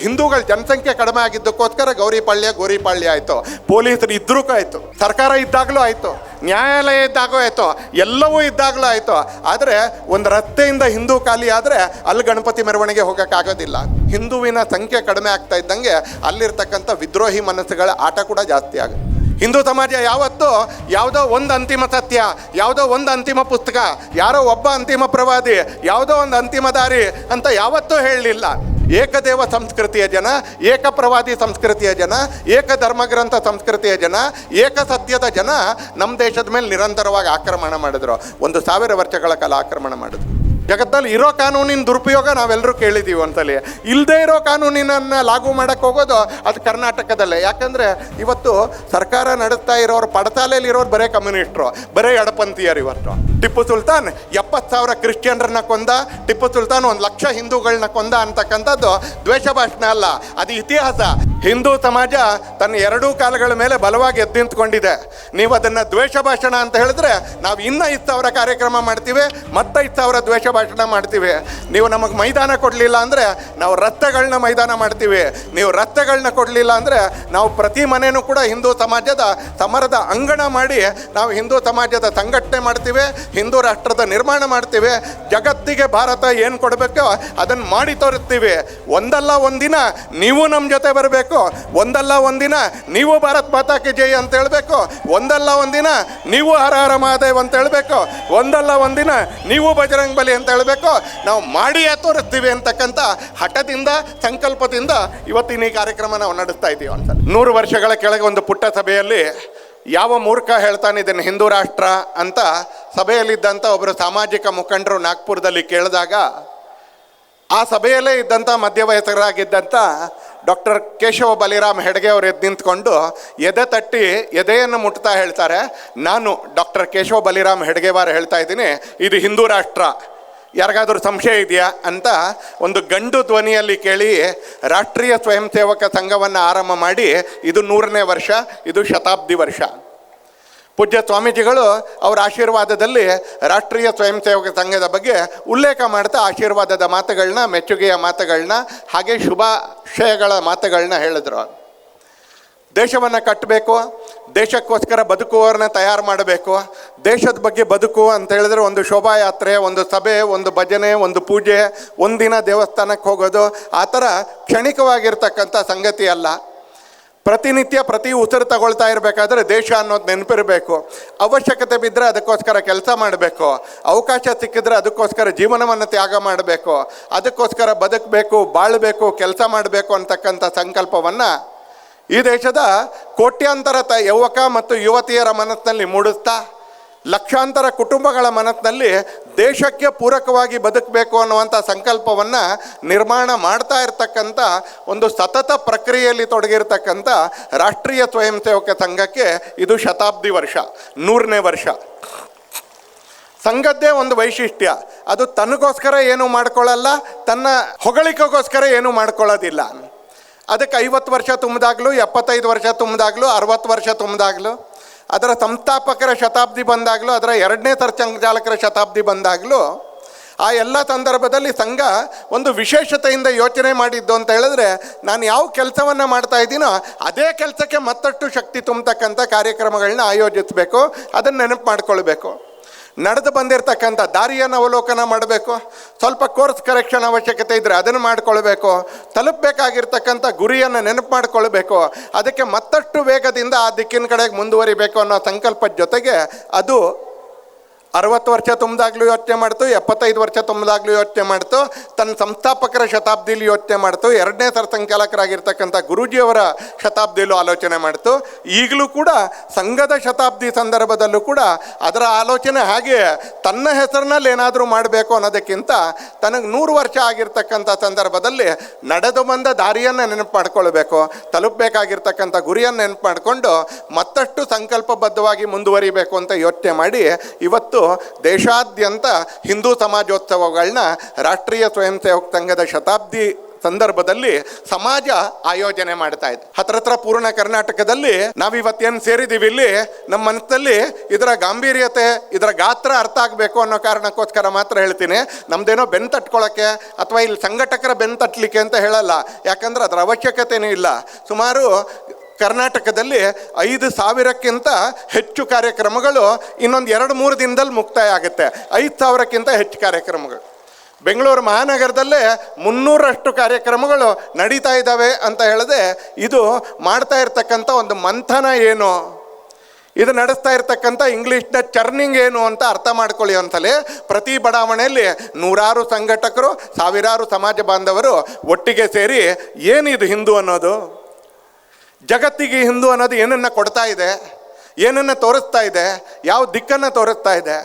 ಹಿಂದೂಗಳ ಜನಸಂಖ್ಯೆ ಕಡಿಮೆ ಆಗಿದ್ದಕ್ಕೋಸ್ಕರ ಗೋರಿಪಾಳ್ಯ ಆಯಿತು, ಪೊಲೀಸರು ಇದ್ರೂ ಆಯಿತು, ಸರ್ಕಾರ ಇದ್ದಾಗಲೂ ಆಯಿತು, ನ್ಯಾಯಾಲಯ ಇದ್ದಾಗೂ ಆಯಿತು, ಎಲ್ಲವೂ ಇದ್ದಾಗಲೂ ಆಯಿತು. ಆದರೆ ಒಂದು ರಸ್ತೆಯಿಂದ ಹಿಂದೂ ಖಾಲಿ ಆದರೆ ಅಲ್ಲಿ ಗಣಪತಿ ಮೆರವಣಿಗೆ ಹೋಗೋಕ್ಕಾಗೋದಿಲ್ಲ. ಹಿಂದುವಿನ ಸಂಖ್ಯೆ ಕಡಿಮೆ ಆಗ್ತಾ ಇದ್ದಂಗೆ ಅಲ್ಲಿರ್ತಕ್ಕಂಥ ವಿದ್ರೋಹಿ ಮನಸ್ಸುಗಳ ಆಟ ಕೂಡ ಜಾಸ್ತಿ ಆಗುತ್ತೆ. ಹಿಂದೂ ಸಮಾಜ ಯಾವತ್ತೂ ಯಾವುದೋ ಒಂದು ಅಂತಿಮ ಸತ್ಯ, ಯಾವುದೋ ಒಂದು ಅಂತಿಮ ಪುಸ್ತಕ, ಯಾರೋ ಒಬ್ಬ ಅಂತಿಮ ಪ್ರವಾದಿ, ಯಾವುದೋ ಒಂದು ಅಂತಿಮ ದಾರಿ ಅಂತ ಯಾವತ್ತೂ ಹೇಳಲಿಲ್ಲ. ಏಕದೇವ ಸಂಸ್ಕೃತಿಯ ಜನ, ಏಕಪ್ರವಾದಿ ಸಂಸ್ಕೃತಿಯ ಜನ, ಏಕಧರ್ಮಗ್ರಂಥ ಸಂಸ್ಕೃತಿಯ ಜನ, ಏಕಸತ್ಯದ ಜನ ನಮ್ಮ ದೇಶದ ಮೇಲೆ ನಿರಂತರವಾಗಿ ಆಕ್ರಮಣ ಮಾಡಿದ್ರು. 1000 ವರ್ಷಗಳ ಕಾಲ ಆಕ್ರಮಣ ಮಾಡಿದ್ರು. ಜಗತ್ತಲ್ಲಿ ಇರೋ ಕಾನೂನಿನ ದುರುಪಯೋಗ ನಾವೆಲ್ಲರೂ ಕೇಳಿದ್ದೀವಿ. ಒಂದ್ಸಲಿ ಇಲ್ಲದೇ ಇರೋ ಕಾನೂನಿನನ್ನು ಲಾಗು ಮಾಡೋಕ್ಕೆ ಹೋಗೋದು ಅದು ಕರ್ನಾಟಕದಲ್ಲೇ. ಯಾಕಂದರೆ ಇವತ್ತು ಸರ್ಕಾರ ನಡೆಸ್ತಾ ಇರೋರು ಪಡಸಾಲೆಯಲ್ಲಿರೋರು ಬರೇ ಕಮ್ಯುನಿಸ್ಟ್ರು, ಬರೇ ಎಡಪಂಥೀಯರು. ಇವತ್ತು ಟಿಪ್ಪು ಸುಲ್ತಾನ್ 70,000 ಕ್ರಿಶ್ಚಿಯನ್ರನ್ನ ಕೊಂದ, ಟಿಪ್ಪು ಸುಲ್ತಾನ್ 1,00,000 ಹಿಂದೂಗಳನ್ನ ಕೊಂದ ಅಂತಕ್ಕಂಥದ್ದು ದ್ವೇಷ ಭಾಷಣ ಅಲ್ಲ, ಅದು ಇತಿಹಾಸ. ಹಿಂದೂ ಸಮಾಜ ತನ್ನ 2 ಕಾಲಗಳ ಮೇಲೆ ಬಲವಾಗಿ ಎದ್ದು ನಿಂತ್ಕೊಂಡಿದೆ. ನೀವು ಅದನ್ನು ದ್ವೇಷ ಭಾಷಣ ಅಂತ ಹೇಳಿದ್ರೆ ನಾವು ಇನ್ನೂ 5,000 ಕಾರ್ಯಕ್ರಮ ಮಾಡ್ತೀವಿ, ಮತ್ತೆ 5,000 ದ್ವೇಷ ಭಾಷಣ ಮಾಡ್ತೀವಿ. ನೀವು ನಮಗೆ ಮೈದಾನ ಕೊಡಲಿಲ್ಲ ಅಂದರೆ ನಾವು ರಸ್ತೆಗಳನ್ನ ಮೈದಾನ ಮಾಡ್ತೀವಿ. ನೀವು ರಸ್ತೆಗಳನ್ನ ಕೊಡಲಿಲ್ಲ ಅಂದರೆ ನಾವು ಪ್ರತಿ ಮನೆಯೂ ಕೂಡ ಹಿಂದೂ ಸಮಾಜದ ಸಮರದ ಅಂಗಣ ಮಾಡಿ ನಾವು ಹಿಂದೂ ಸಮಾಜದ ಸಂಘಟನೆ ಮಾಡ್ತೀವಿ, ಹಿಂದೂ ರಾಷ್ಟ್ರದ ನಿರ್ಮಾಣ ಮಾಡ್ತೀವಿ. ಜಗತ್ತಿಗೆ ಭಾರತ ಏನು ಕೊಡಬೇಕೋ ಅದನ್ನು ಮಾಡಿ ತೋರಿಸ್ತೀವಿ. ಒಂದಲ್ಲ ಒಂದಿನ ನೀವು ನಮ್ಮ ಜೊತೆ ಬರಬೇಕು, ಒಂದಲ್ಲ ಒಂದಿನ ನೀವು ಭಾರತ್ ಮಾತಾ ಕಿ ಜೈ ಅಂತ ಹೇಳಬೇಕು, ಒಂದಲ್ಲ ಒಂದಿನ ನೀವು ಹರ ಹರ ಮಹಾದೇವ್ ಅಂತ ಹೇಳಬೇಕು, ಒಂದಲ್ಲ ಒಂದಿನ ನೀವು ಬಜರಂಗ್ ಬಲಿ ಅಂತ ಹೇಳಬೇಕು. ನಾವು ಮಾಡಿಯೇ ತೋರಿಸ್ತೀವಿ ಅಂತಕ್ಕಂಥ ಹಠದಿಂದ, ಸಂಕಲ್ಪದಿಂದ ಇವತ್ತಿನ ಈ ಕಾರ್ಯಕ್ರಮ ನಾವು ನಡೆಸ್ತಾ ಇದ್ದೀವಿ. ಅಂತ 100 ವರ್ಷಗಳ ಕೆಳಗೆ ಒಂದು ಪುಟ್ಟ ಸಭೆಯಲ್ಲಿ ಯಾವ ಮೂರ್ಖ ಹೇಳ್ತಾನೆ ಇದನ್ನು ಹಿಂದೂ ರಾಷ್ಟ್ರ ಅಂತ ಸಭೆಯಲ್ಲಿದ್ದಂಥ ಒಬ್ಬರು ಸಾಮಾಜಿಕ ಮುಖಂಡರು ನಾಗ್ಪುರದಲ್ಲಿ ಕೇಳಿದಾಗ, ಆ ಸಭೆಯಲ್ಲೇ ಇದ್ದಂಥ ಮಧ್ಯವಯಸ್ಕರಾಗಿದ್ದಂಥ ಡಾಕ್ಟರ್ ಕೇಶವ ಬಲಿರಾಮ್ ಹೆಡ್ಗೆ ಅವರು ಎದ್ದು ನಿಂತ್ಕೊಂಡು ಎದೆ ತಟ್ಟಿ ಎದೆಯನ್ನು ಮುಟ್ತಾ ಹೇಳ್ತಾರೆ, ನಾನು ಡಾಕ್ಟರ್ ಕೇಶವ ಬಲಿರಾಮ್ ಹೆಡ್ಗೆವಾರ್ ಹೇಳ್ತಾ ಇದ್ದೀನಿ, ಇದು ಹಿಂದೂ ರಾಷ್ಟ್ರ, ಯಾರಿಗಾದ್ರೂ ಸಂಶಯ ಇದೆಯಾ ಅಂತ ಒಂದು ಗಂಡು ಧ್ವನಿಯಲ್ಲಿ ಕೇಳಿ ರಾಷ್ಟ್ರೀಯ ಸ್ವಯಂ ಸೇವಕ ಸಂಘವನ್ನು ಆರಂಭ ಮಾಡಿ ಇದು 100ನೇ ವರ್ಷ, ಇದು ಶತಾಬ್ದಿ ವರ್ಷ. ಪೂಜ್ಯ ಸ್ವಾಮೀಜಿಗಳು ಅವರ ಆಶೀರ್ವಾದದಲ್ಲಿ ರಾಷ್ಟ್ರೀಯ ಸ್ವಯಂ ಸೇವಕ ಸಂಘದ ಬಗ್ಗೆ ಉಲ್ಲೇಖ ಮಾಡ್ತಾ ಆಶೀರ್ವಾದದ ಮಾತುಗಳನ್ನ, ಮೆಚ್ಚುಗೆಯ ಮಾತುಗಳನ್ನ, ಹಾಗೆ ಶುಭಾಶಯಗಳ ಮಾತುಗಳನ್ನ ಹೇಳಿದ್ರು. ದೇಶವನ್ನು ಕಟ್ಟಬೇಕು, ದೇಶಕ್ಕೋಸ್ಕರ ಬದುಕುವವ್ರನ್ನ ತಯಾರು ಮಾಡಬೇಕು, ದೇಶದ ಬಗ್ಗೆ ಬದುಕು ಅಂತ ಹೇಳಿದ್ರೆ ಒಂದು ಶೋಭಾಯಾತ್ರೆ, ಒಂದು ಸಭೆ, ಒಂದು ಭಜನೆ, ಒಂದು ಪೂಜೆ, ಒಂದಿನ ದೇವಸ್ಥಾನಕ್ಕೆ ಹೋಗೋದು ಆ ಥರ ಕ್ಷಣಿಕವಾಗಿರ್ತಕ್ಕಂಥ ಸಂಗತಿ ಅಲ್ಲ. ಪ್ರತಿನಿತ್ಯ ಪ್ರತಿ ಉಸಿರು ತಗೊಳ್ತಾ ಇರಬೇಕಾದ್ರೆ ದೇಶ ಅನ್ನೋದು ನೆನಪಿರಬೇಕು. ಅವಶ್ಯಕತೆ ಬಿದ್ದರೆ ಅದಕ್ಕೋಸ್ಕರ ಕೆಲಸ ಮಾಡಬೇಕು, ಅವಕಾಶ ಸಿಕ್ಕಿದ್ರೆ ಅದಕ್ಕೋಸ್ಕರ ಜೀವನವನ್ನು ತ್ಯಾಗ ಮಾಡಬೇಕು, ಅದಕ್ಕೋಸ್ಕರ ಬದುಕಬೇಕು, ಬಾಳಬೇಕು, ಕೆಲಸ ಮಾಡಬೇಕು ಅಂತಕ್ಕಂಥ ಸಂಕಲ್ಪವನ್ನು ಈ ದೇಶದ ಕೋಟ್ಯಾಂತರ ಯುವಕ ಮತ್ತು ಯುವತಿಯರ ಮನಸ್ಸಿನಲ್ಲಿ ಮೂಡಿಸ್ತಾ, ಲಕ್ಷಾಂತರ ಕುಟುಂಬಗಳ ಮನಸ್ಸಿನಲ್ಲಿ ದೇಶಕ್ಕೆ ಪೂರಕವಾಗಿ ಬದುಕಬೇಕು ಅನ್ನುವಂಥ ಸಂಕಲ್ಪವನ್ನು ನಿರ್ಮಾಣ ಮಾಡ್ತಾ ಇರ್ತಕ್ಕಂಥ ಒಂದು ಸತತ ಪ್ರಕ್ರಿಯೆಯಲ್ಲಿ ತೊಡಗಿರ್ತಕ್ಕಂಥ ರಾಷ್ಟ್ರೀಯ ಸ್ವಯಂ ಸೇವಕ ಸಂಘಕ್ಕೆ ಇದು ಶತಾಬ್ದಿ ವರ್ಷ, 100ನೇ ವರ್ಷ. ಸಂಘದ್ದೇ ಒಂದು ವೈಶಿಷ್ಟ್ಯ, ಅದು ತನಗೋಸ್ಕರ ಏನೂ ಮಾಡ್ಕೊಳ್ಳಲ್ಲ, ತನ್ನ ಹೊಗಳಿಕೆಗೋಸ್ಕರ ಏನೂ ಮಾಡ್ಕೊಳ್ಳೋದಿಲ್ಲ. ಅದಕ್ಕೆ 50 ವರ್ಷ ತುಂಬಿದಾಗಲೂ, 75 ವರ್ಷ ತುಂಬಿದಾಗಲೂ, 60 ವರ್ಷ ತುಂಬಿದಾಗಲೂ, ಅದರ ಸಂಸ್ಥಾಪಕರ ಶತಾಬ್ದಿ ಬಂದಾಗಲೂ, ಅದರ 2ನೇ ಸಂಚಾಲಕರ ಶತಾಬ್ದಿ ಬಂದಾಗಲೂ, ಆ ಎಲ್ಲ ಸಂದರ್ಭದಲ್ಲಿ ಸಂಘ ಒಂದು ವಿಶೇಷತೆಯಿಂದ ಯೋಚನೆ ಮಾಡಿದ್ದು ಅಂತ ಹೇಳಿದ್ರೆ, ನಾನು ಯಾವ ಕೆಲಸವನ್ನು ಮಾಡ್ತಾ ಇದ್ದೀನೋ ಅದೇ ಕೆಲಸಕ್ಕೆ ಮತ್ತಷ್ಟು ಶಕ್ತಿ ತುಂಬತಕ್ಕಂಥ ಕಾರ್ಯಕ್ರಮಗಳನ್ನ ಆಯೋಜಿಸಬೇಕು, ಅದನ್ನು ನೆನಪು ಮಾಡ್ಕೊಳ್ಬೇಕು. ನಡೆದು ಬಂದಿರತಕ್ಕಂಥ ದಾರಿಯನ್ನು ಅವಲೋಕನ ಮಾಡಬೇಕು, ಸ್ವಲ್ಪ ಕೋರ್ಸ್ ಕರೆಕ್ಷನ್ ಅವಶ್ಯಕತೆ ಇದ್ದರೆ ಅದನ್ನು ಮಾಡಿಕೊಳ್ಬೇಕು, ತಲುಪಬೇಕಾಗಿರ್ತಕ್ಕಂಥ ಗುರಿಯನ್ನು ನೆನಪು ಮಾಡಿಕೊಳ್ಬೇಕು, ಅದಕ್ಕೆ ಮತ್ತಷ್ಟು ವೇಗದಿಂದ ಆ ದಿಕ್ಕಿನ ಕಡೆಗೆ ಮುಂದುವರಿಬೇಕು ಅನ್ನೋ ಸಂಕಲ್ಪದ ಜೊತೆಗೆ ಅದು 60 ವರ್ಷ ತುಂಬಿದಾಗಲೂ ಯೋಚನೆ ಮಾಡ್ತು, 75 ವರ್ಷ ತುಂಬಿದಾಗಲೂ ಯೋಚನೆ ಮಾಡ್ತು, ತನ್ನ ಸಂಸ್ಥಾಪಕರ ಶತಾಬ್ದಿಲಿ ಯೋಚನೆ ಮಾಡ್ತು, 2ನೇ ಸಂಚಾಲಕರಾಗಿರ್ತಕ್ಕಂಥ ಗುರೂಜಿಯವರ ಶತಾಬ್ದಿಯಲ್ಲೂ ಆಲೋಚನೆ ಮಾಡ್ತು. ಈಗಲೂ ಕೂಡ ಸಂಘದ ಶತಾಬ್ದಿ ಸಂದರ್ಭದಲ್ಲೂ ಕೂಡ ಅದರ ಆಲೋಚನೆ ಹಾಗೆ ತನ್ನ ಹೆಸರಿನಲ್ಲಿ ಏನಾದರೂ ಮಾಡಬೇಕು ಅನ್ನೋದಕ್ಕಿಂತ ತನಗೆ 100 ವರ್ಷ ಆಗಿರ್ತಕ್ಕಂಥ ಸಂದರ್ಭದಲ್ಲಿ ನಡೆದು ಬಂದ ದಾರಿಯನ್ನು ನೆನಪು ಮಾಡ್ಕೊಳ್ಬೇಕು, ತಲುಪಬೇಕಾಗಿರ್ತಕ್ಕಂಥ ಗುರಿಯನ್ನು ನೆನಪು ಮಾಡಿಕೊಂಡು ಮತ್ತಷ್ಟು ಸಂಕಲ್ಪಬದ್ಧವಾಗಿ ಮುಂದುವರಿಬೇಕು ಅಂತ ಯೋಚನೆ ಮಾಡಿ ಇವತ್ತು ದೇಶಾದ್ಯಂತ ಹಿಂದೂ ಸಮಾಜೋತ್ಸವಗಳನ್ನ ರಾಷ್ಟ್ರೀಯ ಸ್ವಯಂ ಸೇವಕ ಸಂಘದ ಶತಾಬ್ದಿ ಸಂದರ್ಭದಲ್ಲಿ ಸಮಾಜ ಆಯೋಜನೆ ಮಾಡ್ತಾ ಇದೆ. ಹತ್ರ ಪೂರ್ಣ ಕರ್ನಾಟಕದಲ್ಲಿ ನಾವಿವತ್ತೇನು ಸೇರಿದ್ದೀವಿ ಇಲ್ಲಿ, ನಮ್ಮ ಮನಸ್ಸಲ್ಲಿ ಇದರ ಗಾಂಭೀರ್ಯತೆ, ಇದರ ಗಾತ್ರ ಅರ್ಥ ಆಗಬೇಕು ಅನ್ನೋ ಕಾರಣಕ್ಕೋಸ್ಕರ ಮಾತ್ರ ಹೇಳ್ತೀನಿ. ನಮ್ದೇನೋ ಬೆನ್ನು ತಟ್ಕೊಳ್ಳೋಕ್ಕೆ ಅಥವಾ ಇಲ್ಲಿ ಸಂಘಟಕರ ಬೆನ್ನು ತಟ್ಟಲಿಕ್ಕೆ ಅಂತ ಹೇಳಲ್ಲ, ಯಾಕಂದ್ರೆ ಅದರ ಅವಶ್ಯಕತೆಯೂ ಇಲ್ಲ. ಸುಮಾರು ಕರ್ನಾಟಕದಲ್ಲಿ 5,000ಕ್ಕಿಂತ ಹೆಚ್ಚು ಕಾರ್ಯಕ್ರಮಗಳು ಇನ್ನೊಂದು 2-3 ದಿನದಲ್ಲಿ ಮುಕ್ತಾಯ ಆಗುತ್ತೆ. 5,000ಕ್ಕಿಂತ ಹೆಚ್ಚು ಕಾರ್ಯಕ್ರಮಗಳು. ಬೆಂಗಳೂರು ಮಹಾನಗರದಲ್ಲೇ 300ರಷ್ಟು ಕಾರ್ಯಕ್ರಮಗಳು ನಡೀತಾ ಇದ್ದಾವೆ ಅಂತ ಹೇಳಿದೆ. ಇದು ಮಾಡ್ತಾ ಇರ್ತಕ್ಕಂಥ ಒಂದು ಮಂಥನ ಏನು, ಇದು ನಡೆಸ್ತಾ ಇರ್ತಕ್ಕಂಥ ಇಂಗ್ಲೀಷ್ನ ಚರ್ನಿಂಗ್ ಏನು ಅಂತ ಅರ್ಥ ಮಾಡ್ಕೊಳ್ಳಿ. ಒಂದ್ಸಲ ಪ್ರತಿ ಬಡಾವಣೆಯಲ್ಲಿ ನೂರಾರು ಸಂಘಟಕರು, ಸಾವಿರಾರು ಸಮಾಜ ಬಾಂಧವರು ಒಟ್ಟಿಗೆ ಸೇರಿ ಏನಿದು ಹಿಂದೂ ಅನ್ನೋದು, ಜಗತ್ತಿಗೆ ಹಿಂದೂ ಅನ್ನೋದು ಏನನ್ನು ಕೊಡ್ತಾ ಇದೆ, ಏನನ್ನು ತೋರಿಸ್ತಾ ಇದೆ, ಯಾವ ದಿಕ್ಕನ್ನು ತೋರಿಸ್ತಾ ಇದೆ,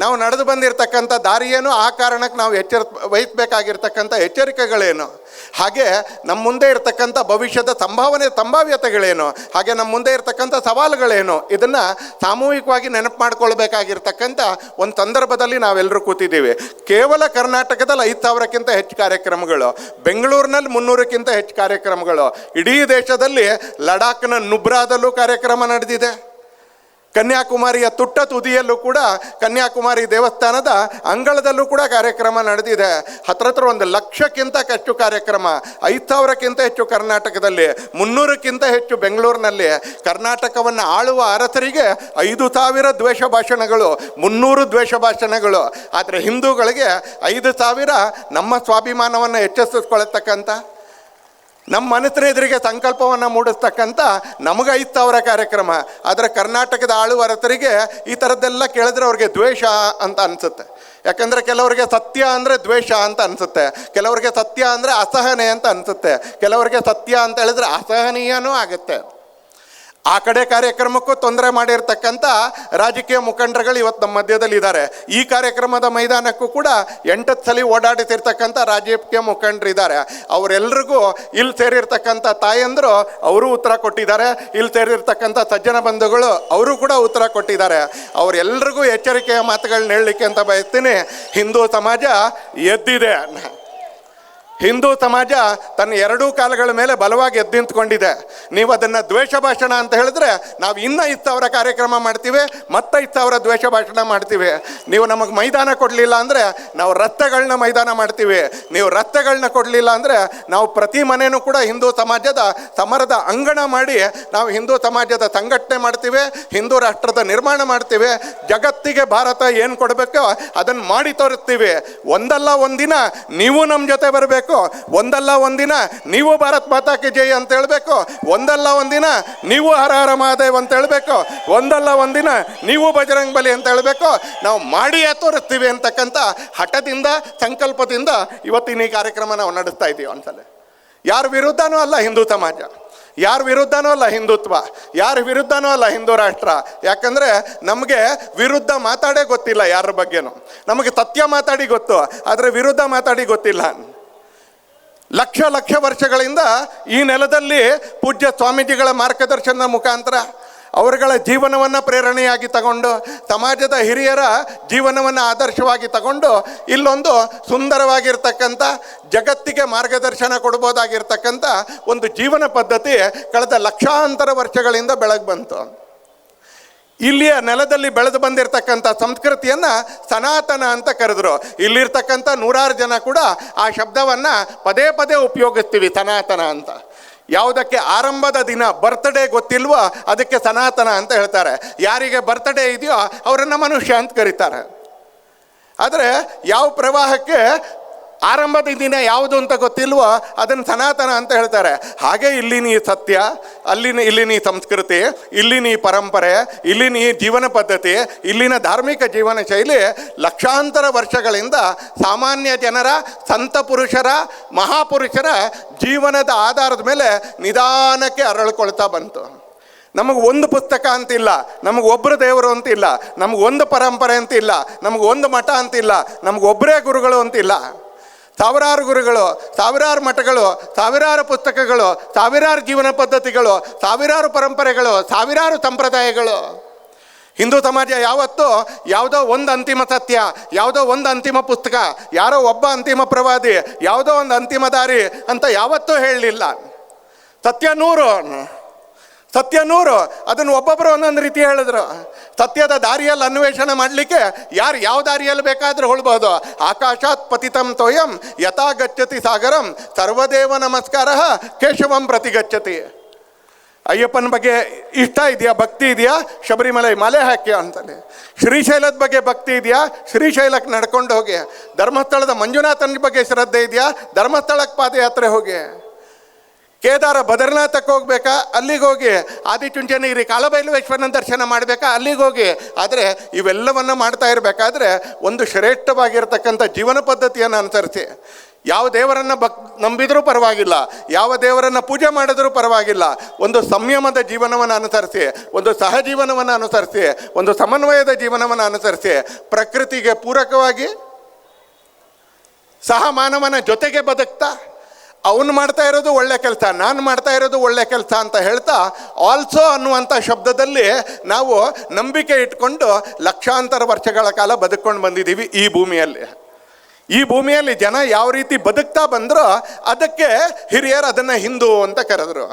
ನಾವು ನಡೆದು ಬಂದಿರತಕ್ಕಂಥ ದಾರಿಯೇನು, ಆ ಕಾರಣಕ್ಕೆ ನಾವು ವಹಿಸಬೇಕಾಗಿರ್ತಕ್ಕಂಥ ಎಚ್ಚರಿಕೆಗಳೇನು, ಹಾಗೆ ನಮ್ಮ ಮುಂದೆ ಇರತಕ್ಕಂಥ ಭವಿಷ್ಯದ ಸಂಭಾವ್ಯತೆಗಳೇನು, ಹಾಗೆ ನಮ್ಮ ಮುಂದೆ ಇರತಕ್ಕಂಥ ಸವಾಲುಗಳೇನು, ಇದನ್ನು ಸಾಮೂಹಿಕವಾಗಿ ನೆನಪು ಮಾಡ್ಕೊಳ್ಬೇಕಾಗಿರ್ತಕ್ಕಂಥ ಒಂದು ಸಂದರ್ಭದಲ್ಲಿ ನಾವೆಲ್ಲರೂ ಕೂತಿದ್ದೀವಿ. ಕೇವಲ ಕರ್ನಾಟಕದಲ್ಲಿ 5,000ಕ್ಕಿಂತ ಹೆಚ್ಚು ಕಾರ್ಯಕ್ರಮಗಳು, ಬೆಂಗಳೂರಿನಲ್ಲಿ 300ಕ್ಕಿಂತ ಹೆಚ್ಚು ಕಾರ್ಯಕ್ರಮಗಳು, ಇಡೀ ದೇಶದಲ್ಲಿ ಲಡಾಖ್ನ ನುಬ್ರಾದಲ್ಲೂ ಕಾರ್ಯಕ್ರಮ ನಡೆದಿದೆ. ಕನ್ಯಾಕುಮಾರಿಯ ತುಟ್ಟ ತುದಿಯಲ್ಲೂ ಕೂಡ, ಕನ್ಯಾಕುಮಾರಿ ದೇವಸ್ಥಾನದ ಅಂಗಳದಲ್ಲೂ ಕೂಡ ಕಾರ್ಯಕ್ರಮ ನಡೆದಿದೆ. ಹತ್ರ 1,00,000ಕ್ಕಿಂತ ಹೆಚ್ಚು ಕಾರ್ಯಕ್ರಮ, 5,000ಕ್ಕಿಂತ ಹೆಚ್ಚು ಕರ್ನಾಟಕದಲ್ಲಿ, 300ಕ್ಕಿಂತ ಹೆಚ್ಚು ಬೆಂಗಳೂರಿನಲ್ಲಿ. ಕರ್ನಾಟಕವನ್ನು ಆಳುವ ಅರಸರಿಗೆ 5,000 ದ್ವೇಷ ಭಾಷಣಗಳು, 300 ದ್ವೇಷ ಭಾಷಣಗಳು. ಆದರೆ ಹಿಂದೂಗಳಿಗೆ 5,000 ನಮ್ಮ ಸ್ವಾಭಿಮಾನವನ್ನು ಹೆಚ್ಚಿಸಿಕೊಳ್ಳತಕ್ಕಂಥ, ನಮ್ಮ ಮನಸ್ಸಿನ ಎದುರಿಗೆ ಸಂಕಲ್ಪವನ್ನು ಮೂಡಿಸ್ತಕ್ಕಂಥ ನಮಗೆ 5,000 ಕಾರ್ಯಕ್ರಮ. ಆದರೆ ಕರ್ನಾಟಕದ ಆಳುವರತರಿಗೆ ಈ ಥರದ್ದೆಲ್ಲ ಕೇಳಿದ್ರೆ ಅವ್ರಿಗೆ ದ್ವೇಷ ಅಂತ ಅನಿಸುತ್ತೆ. ಯಾಕಂದರೆ ಕೆಲವರಿಗೆ ಸತ್ಯ ಅಂದರೆ ದ್ವೇಷ ಅಂತ ಅನಿಸುತ್ತೆ, ಕೆಲವರಿಗೆ ಸತ್ಯ ಅಂದರೆ ಅಸಹನೆ ಅಂತ ಅನಿಸುತ್ತೆ, ಕೆಲವರಿಗೆ ಸತ್ಯ ಅಂತ ಹೇಳಿದ್ರೆ ಅಸಹನೀಯನೂ ಆಗುತ್ತೆ. ಆ ಕಡೆ ಕಾರ್ಯಕ್ರಮಕ್ಕೂ ತೊಂದರೆ ಮಾಡಿರ್ತಕ್ಕಂಥ ರಾಜಕೀಯ ಮುಖಂಡರುಗಳು ಇವತ್ತು ನಮ್ಮ ಮಧ್ಯದಲ್ಲಿ ಇದ್ದಾರೆ. ಈ ಕಾರ್ಯಕ್ರಮದ ಮೈದಾನಕ್ಕೂ ಕೂಡ 8 ಸಲ ಓಡಾಡಿಸಿರ್ತಕ್ಕಂಥ ರಾಜಕೀಯ ಮುಖಂಡರಿದ್ದಾರೆ. ಅವರೆಲ್ಲರಿಗೂ ಇಲ್ಲಿ ಸೇರಿರ್ತಕ್ಕಂಥ ತಾಯಂದರು ಅವರು ಉತ್ತರ ಕೊಟ್ಟಿದ್ದಾರೆ, ಇಲ್ಲಿ ಸೇರಿರ್ತಕ್ಕಂಥ ಸಜ್ಜನ ಬಂಧುಗಳು ಅವರು ಕೂಡ ಉತ್ತರ ಕೊಟ್ಟಿದ್ದಾರೆ. ಅವರೆಲ್ಲರಿಗೂ ಎಚ್ಚರಿಕೆಯ ಮಾತುಗಳನ್ನ ಹೇಳಲಿಕ್ಕೆ ಅಂತ ಬಯಸ್ತೀನಿ. ಹಿಂದೂ ಸಮಾಜ ಎದ್ದಿದೆ. ಹಿಂದೂ ಸಮಾಜ ತನ್ನ 2 ಕಾಲಗಳ ಮೇಲೆ ಬಲವಾಗಿ ಎದ್ದು ನಿಂತ್ಕೊಂಡಿದೆ. ನೀವು ಅದನ್ನು ದ್ವೇಷ ಭಾಷಣ ಅಂತ ಹೇಳಿದ್ರೆ ನಾವು ಇನ್ನೂ 5,000 ಕಾರ್ಯಕ್ರಮ ಮಾಡ್ತೀವಿ, ಮತ್ತೆ 5,000 ದ್ವೇಷ ಭಾಷಣ ಮಾಡ್ತೀವಿ. ನೀವು ನಮಗೆ ಮೈದಾನ ಕೊಡಲಿಲ್ಲ ಅಂದರೆ ನಾವು ರಸ್ತೆಗಳನ್ನ ಮೈದಾನ ಮಾಡ್ತೀವಿ, ನೀವು ರಸ್ತೆಗಳನ್ನ ಕೊಡಲಿಲ್ಲ ಅಂದರೆ ನಾವು ಪ್ರತಿ ಮನೆಯೂ ಕೂಡ ಹಿಂದೂ ಸಮಾಜದ ಸಮರದ ಅಂಗಣ ಮಾಡಿ ನಾವು ಹಿಂದೂ ಸಮಾಜದ ಸಂಘಟನೆ ಮಾಡ್ತೀವಿ, ಹಿಂದೂ ರಾಷ್ಟ್ರದ ನಿರ್ಮಾಣ ಮಾಡ್ತೀವಿ. ಜಗತ್ತಿಗೆ ಭಾರತ ಏನು ಕೊಡಬೇಕೋ ಅದನ್ನು ಮಾಡಿ ತೋರಿಸ್ತೀವಿ. ಒಂದಲ್ಲ ಒಂದಿನ ನೀವು ನಮ್ಮ ಜೊತೆ ಬರಬೇಕು, ಒಂದಲ್ಲ ಒಂದಿನ ನೀವು ಭಾರತ್ ಮಾತಾ ಕಿ ಜೈ ಅಂತ ಹೇಳಬೇಕು, ಒಂದಲ್ಲ ಒಂದಿನ ನೀವು ಹರ ಹರ ಮಹಾದೇವ್ ಅಂತ ಹೇಳಬೇಕು, ಒಂದಲ್ಲ ಒಂದಿನ ನೀವು ಬಜರಂಗ್ ಬಲಿ ಅಂತ ಹೇಳಬೇಕು. ನಾವು ಮಾಡಿಯೇ ತೋರಿಸ್ತೀವಿ ಅಂತಕ್ಕಂಥ ಹಠದಿಂದ, ಸಂಕಲ್ಪದಿಂದ ಇವತ್ತಿನ ಈ ಕಾರ್ಯಕ್ರಮ ನಾವು ನಡೆಸ್ತಾ ಇದ್ದೀವಿ. ಒಂದ್ಸಲ ಯಾರ ವಿರುದ್ಧನೂ ಅಲ್ಲ ಹಿಂದೂ ಸಮಾಜ, ಯಾರ ವಿರುದ್ಧನೂ ಅಲ್ಲ ಹಿಂದುತ್ವ, ಯಾರ ವಿರುದ್ಧನೂ ಅಲ್ಲ ಹಿಂದೂ ರಾಷ್ಟ್ರ. ಯಾಕಂದರೆ ನಮಗೆ ವಿರುದ್ಧ ಮಾತಾಡೇ ಗೊತ್ತಿಲ್ಲ, ಯಾರ ಬಗ್ಗೆನೂ ನಮಗೆ ಸತ್ಯ ಮಾತಾಡಿ ಗೊತ್ತು, ಆದರೆ ವಿರುದ್ಧ ಮಾತಾಡಿ ಗೊತ್ತಿಲ್ಲ. ಲಕ್ಷ ವರ್ಷಗಳಿಂದ ಈ ನೆಲದಲ್ಲಿ ಪೂಜ್ಯ ಸ್ವಾಮೀಜಿಗಳ ಮಾರ್ಗದರ್ಶನದ ಮುಖಾಂತರ ಅವರುಗಳ ಜೀವನವನ್ನು ಪ್ರೇರಣೆಯಾಗಿ ತಗೊಂಡು, ಸಮಾಜದ ಹಿರಿಯರ ಜೀವನವನ್ನು ಆದರ್ಶವಾಗಿ ತಗೊಂಡು ಇಲ್ಲೊಂದು ಸುಂದರವಾಗಿರ್ತಕ್ಕಂಥ, ಜಗತ್ತಿಗೆ ಮಾರ್ಗದರ್ಶನ ಕೊಡ್ಬೋದಾಗಿರ್ತಕ್ಕಂಥ ಒಂದು ಜೀವನ ಪದ್ಧತಿ ಕಳೆದ ಲಕ್ಷಾಂತರ ವರ್ಷಗಳಿಂದ ಬೆಳಗ್ಗೆ ಬಂತು. ಇಲ್ಲಿಯ ನೆಲದಲ್ಲಿ ಬೆಳೆದು ಬಂದಿರತಕ್ಕಂಥ ಸಂಸ್ಕೃತಿಯನ್ನು ಸನಾತನ ಅಂತ ಕರೆದ್ರು. ಇಲ್ಲಿರ್ತಕ್ಕಂಥ ನೂರಾರು ಜನ ಕೂಡ ಆ ಶಬ್ದವನ್ನು ಪದೇ ಪದೇ ಉಪಯೋಗಿಸ್ತೀವಿ, ಸನಾತನ ಅಂತ. ಯಾವುದಕ್ಕೆ ಆರಂಭದ ದಿನ ಬರ್ತ್ಡೇ ಗೊತ್ತಿಲ್ವೋ ಅದಕ್ಕೆ ಸನಾತನ ಅಂತ ಹೇಳ್ತಾರೆ. ಯಾರಿಗೆ ಬರ್ತ್ಡೇ ಇದೆಯೋ ಅವರನ್ನು ಮನುಷ್ಯ ಅಂತ ಕರೀತಾರೆ. ಆದರೆ ಯಾವ ಪ್ರವಾಹಕ್ಕೆ ಆರಂಭದ ದಿನ ಯಾವುದು ಅಂತ ಗೊತ್ತಿಲ್ವೋ ಅದನ್ನು ಸನಾತನ ಅಂತ ಹೇಳ್ತಾರೆ. ಹಾಗೆ ಇಲ್ಲಿನ ಈ ಸತ್ಯ, ಇಲ್ಲಿನ ಈ ಸಂಸ್ಕೃತಿ, ಇಲ್ಲಿನ ಈ ಪರಂಪರೆ, ಇಲ್ಲಿನ ಈ ಜೀವನ ಪದ್ಧತಿ, ಇಲ್ಲಿನ ಧಾರ್ಮಿಕ ಜೀವನ ಶೈಲಿ ಲಕ್ಷಾಂತರ ವರ್ಷಗಳಿಂದ ಸಾಮಾನ್ಯ ಜನರ, ಸಂತ ಪುರುಷರ, ಮಹಾಪುರುಷರ ಜೀವನದ ಆಧಾರದ ಮೇಲೆ ನಿಧಾನಕ್ಕೆ ಅರಳ್ಕೊಳ್ತಾ ಬಂತು. ನಮಗೆ ಒಂದು ಪುಸ್ತಕ ಅಂತಿಲ್ಲ, ನಮಗೊಬ್ಬರು ದೇವರು ಅಂತಿಲ್ಲ, ನಮಗೊಂದು ಪರಂಪರೆ ಅಂತಿಲ್ಲ, ನಮಗೊಂದು ಮಠ ಅಂತಿಲ್ಲ, ನಮಗೊಬ್ಬರೇ ಗುರುಗಳು ಅಂತಿಲ್ಲ. ಸಾವಿರಾರು ಗುರುಗಳು, ಸಾವಿರಾರು ಮಠಗಳು, ಸಾವಿರಾರು ಪುಸ್ತಕಗಳು, ಸಾವಿರಾರು ಜೀವನ ಪದ್ಧತಿಗಳು, ಸಾವಿರಾರು ಪರಂಪರೆಗಳು, ಸಾವಿರಾರು ಸಂಪ್ರದಾಯಗಳು. ಹಿಂದೂ ಸಮಾಜ ಯಾವತ್ತೂ ಯಾವುದೋ ಒಂದು ಅಂತಿಮ ಸತ್ಯ, ಯಾವುದೋ ಒಂದು ಅಂತಿಮ ಪುಸ್ತಕ, ಯಾರೋ ಒಬ್ಬ ಅಂತಿಮ ಪ್ರವಾದಿ, ಯಾವುದೋ ಒಂದು ಅಂತಿಮ ದಾರಿ ಅಂತ ಯಾವತ್ತೂ ಹೇಳಲಿಲ್ಲ. ಸತ್ಯ ನೂರು ಅದನ್ನು ಒಬ್ಬೊಬ್ಬರು ಒಂದೊಂದು ರೀತಿ ಹೇಳಿದ್ರು. ಸತ್ಯದ ದಾರಿಯಲ್ಲಿ ಅನ್ವೇಷಣೆ ಮಾಡಲಿಕ್ಕೆ ಯಾರು ಯಾವ ದಾರಿಯಲ್ಲಿ ಬೇಕಾದರೂ ಹೊಳ್ಬೋದು. ಆಕಾಶಾತ್ ಪತಿತಂ ತೋಯಂ ಯಥಾ ಗಚ್ಚತಿ ಸಾಗರಂ ಸರ್ವದೇವ ನಮಸ್ಕಾರ ಕೇಶವಂ ಪ್ರತಿ ಗಚ್ಚತಿ. ಅಯ್ಯಪ್ಪನ ಬಗ್ಗೆ ಇಷ್ಟ ಇದೆಯಾ, ಭಕ್ತಿ ಇದೆಯಾ, ಶಬರಿಮಲೆ ಮಲೆ ಹಾಕಿ ಅಂತಲೇ. ಶ್ರೀಶೈಲದ ಬಗ್ಗೆ ಭಕ್ತಿ ಇದೆಯಾ, ಶ್ರೀಶೈಲಕ್ಕೆ ನಡ್ಕೊಂಡು ಹೋಗಿ. ಧರ್ಮಸ್ಥಳದ ಮಂಜುನಾಥನ ಬಗ್ಗೆ ಶ್ರದ್ಧೆ ಇದೆಯಾ, ಧರ್ಮಸ್ಥಳಕ್ಕೆ ಪಾದಯಾತ್ರೆ ಹೋಗಿ. ಕೇದಾರ ಬದ್ರಿನಾಥಕ್ಕೆ ಹೋಗ್ಬೇಕಾ, ಅಲ್ಲಿಗೆ ಹೋಗಿ. ಆದಿಚುಂಚನಗಿರಿ ಕಾಲಭೈರವೇಶ್ವರನ ದರ್ಶನ ಮಾಡಬೇಕಾ, ಅಲ್ಲಿಗೆ ಹೋಗಿ. ಆದರೆ ಇವೆಲ್ಲವನ್ನು ಮಾಡ್ತಾ ಇರಬೇಕಾದ್ರೆ ಒಂದು ಶ್ರೇಷ್ಠವಾಗಿರ್ತಕ್ಕಂಥ ಜೀವನ ಪದ್ಧತಿಯನ್ನು ಅನುಸರಿಸಿ. ಯಾವ ದೇವರನ್ನು ನಂಬಿದರೂ ಪರವಾಗಿಲ್ಲ, ಯಾವ ದೇವರನ್ನು ಪೂಜೆ ಮಾಡಿದ್ರೂ ಪರವಾಗಿಲ್ಲ, ಒಂದು ಸಂಯಮದ ಜೀವನವನ್ನು ಅನುಸರಿಸಿ, ಒಂದು ಸಹಜೀವನವನ್ನು ಅನುಸರಿಸಿ, ಒಂದು ಸಮನ್ವಯದ ಜೀವನವನ್ನು ಅನುಸರಿಸಿ, ಪ್ರಕೃತಿಗೆ ಪೂರಕವಾಗಿ ಸಹ ಮಾನವನ ಜೊತೆಗೆ ಬದುಕ್ತಾ, ಅವನು ಮಾಡ್ತಾ ಇರೋದು ಒಳ್ಳೆ ಕೆಲಸ, ನಾನು ಮಾಡ್ತಾ ಇರೋದು ಒಳ್ಳೆ ಕೆಲಸ ಅಂತ ಹೇಳ್ತಾ ಆಲ್ಸೋ ಅನ್ನುವಂಥ ಶಬ್ದದಲ್ಲಿ ನಾವು ನಂಬಿಕೆ ಇಟ್ಕೊಂಡು ಲಕ್ಷಾಂತರ ವರ್ಷಗಳ ಕಾಲ ಬದುಕೊಂಡು ಬಂದಿದ್ದೀವಿ ಈ ಭೂಮಿಯಲ್ಲಿ. ಈ ಭೂಮಿಯಲ್ಲಿ ಜನ ಯಾವ ರೀತಿ ಬದುಕ್ತಾ ಬಂದರೋ ಅದಕ್ಕೆ ಹಿರಿಯರು ಅದನ್ನು ಹಿಂದೂ ಅಂತ ಕರೆದ್ರು.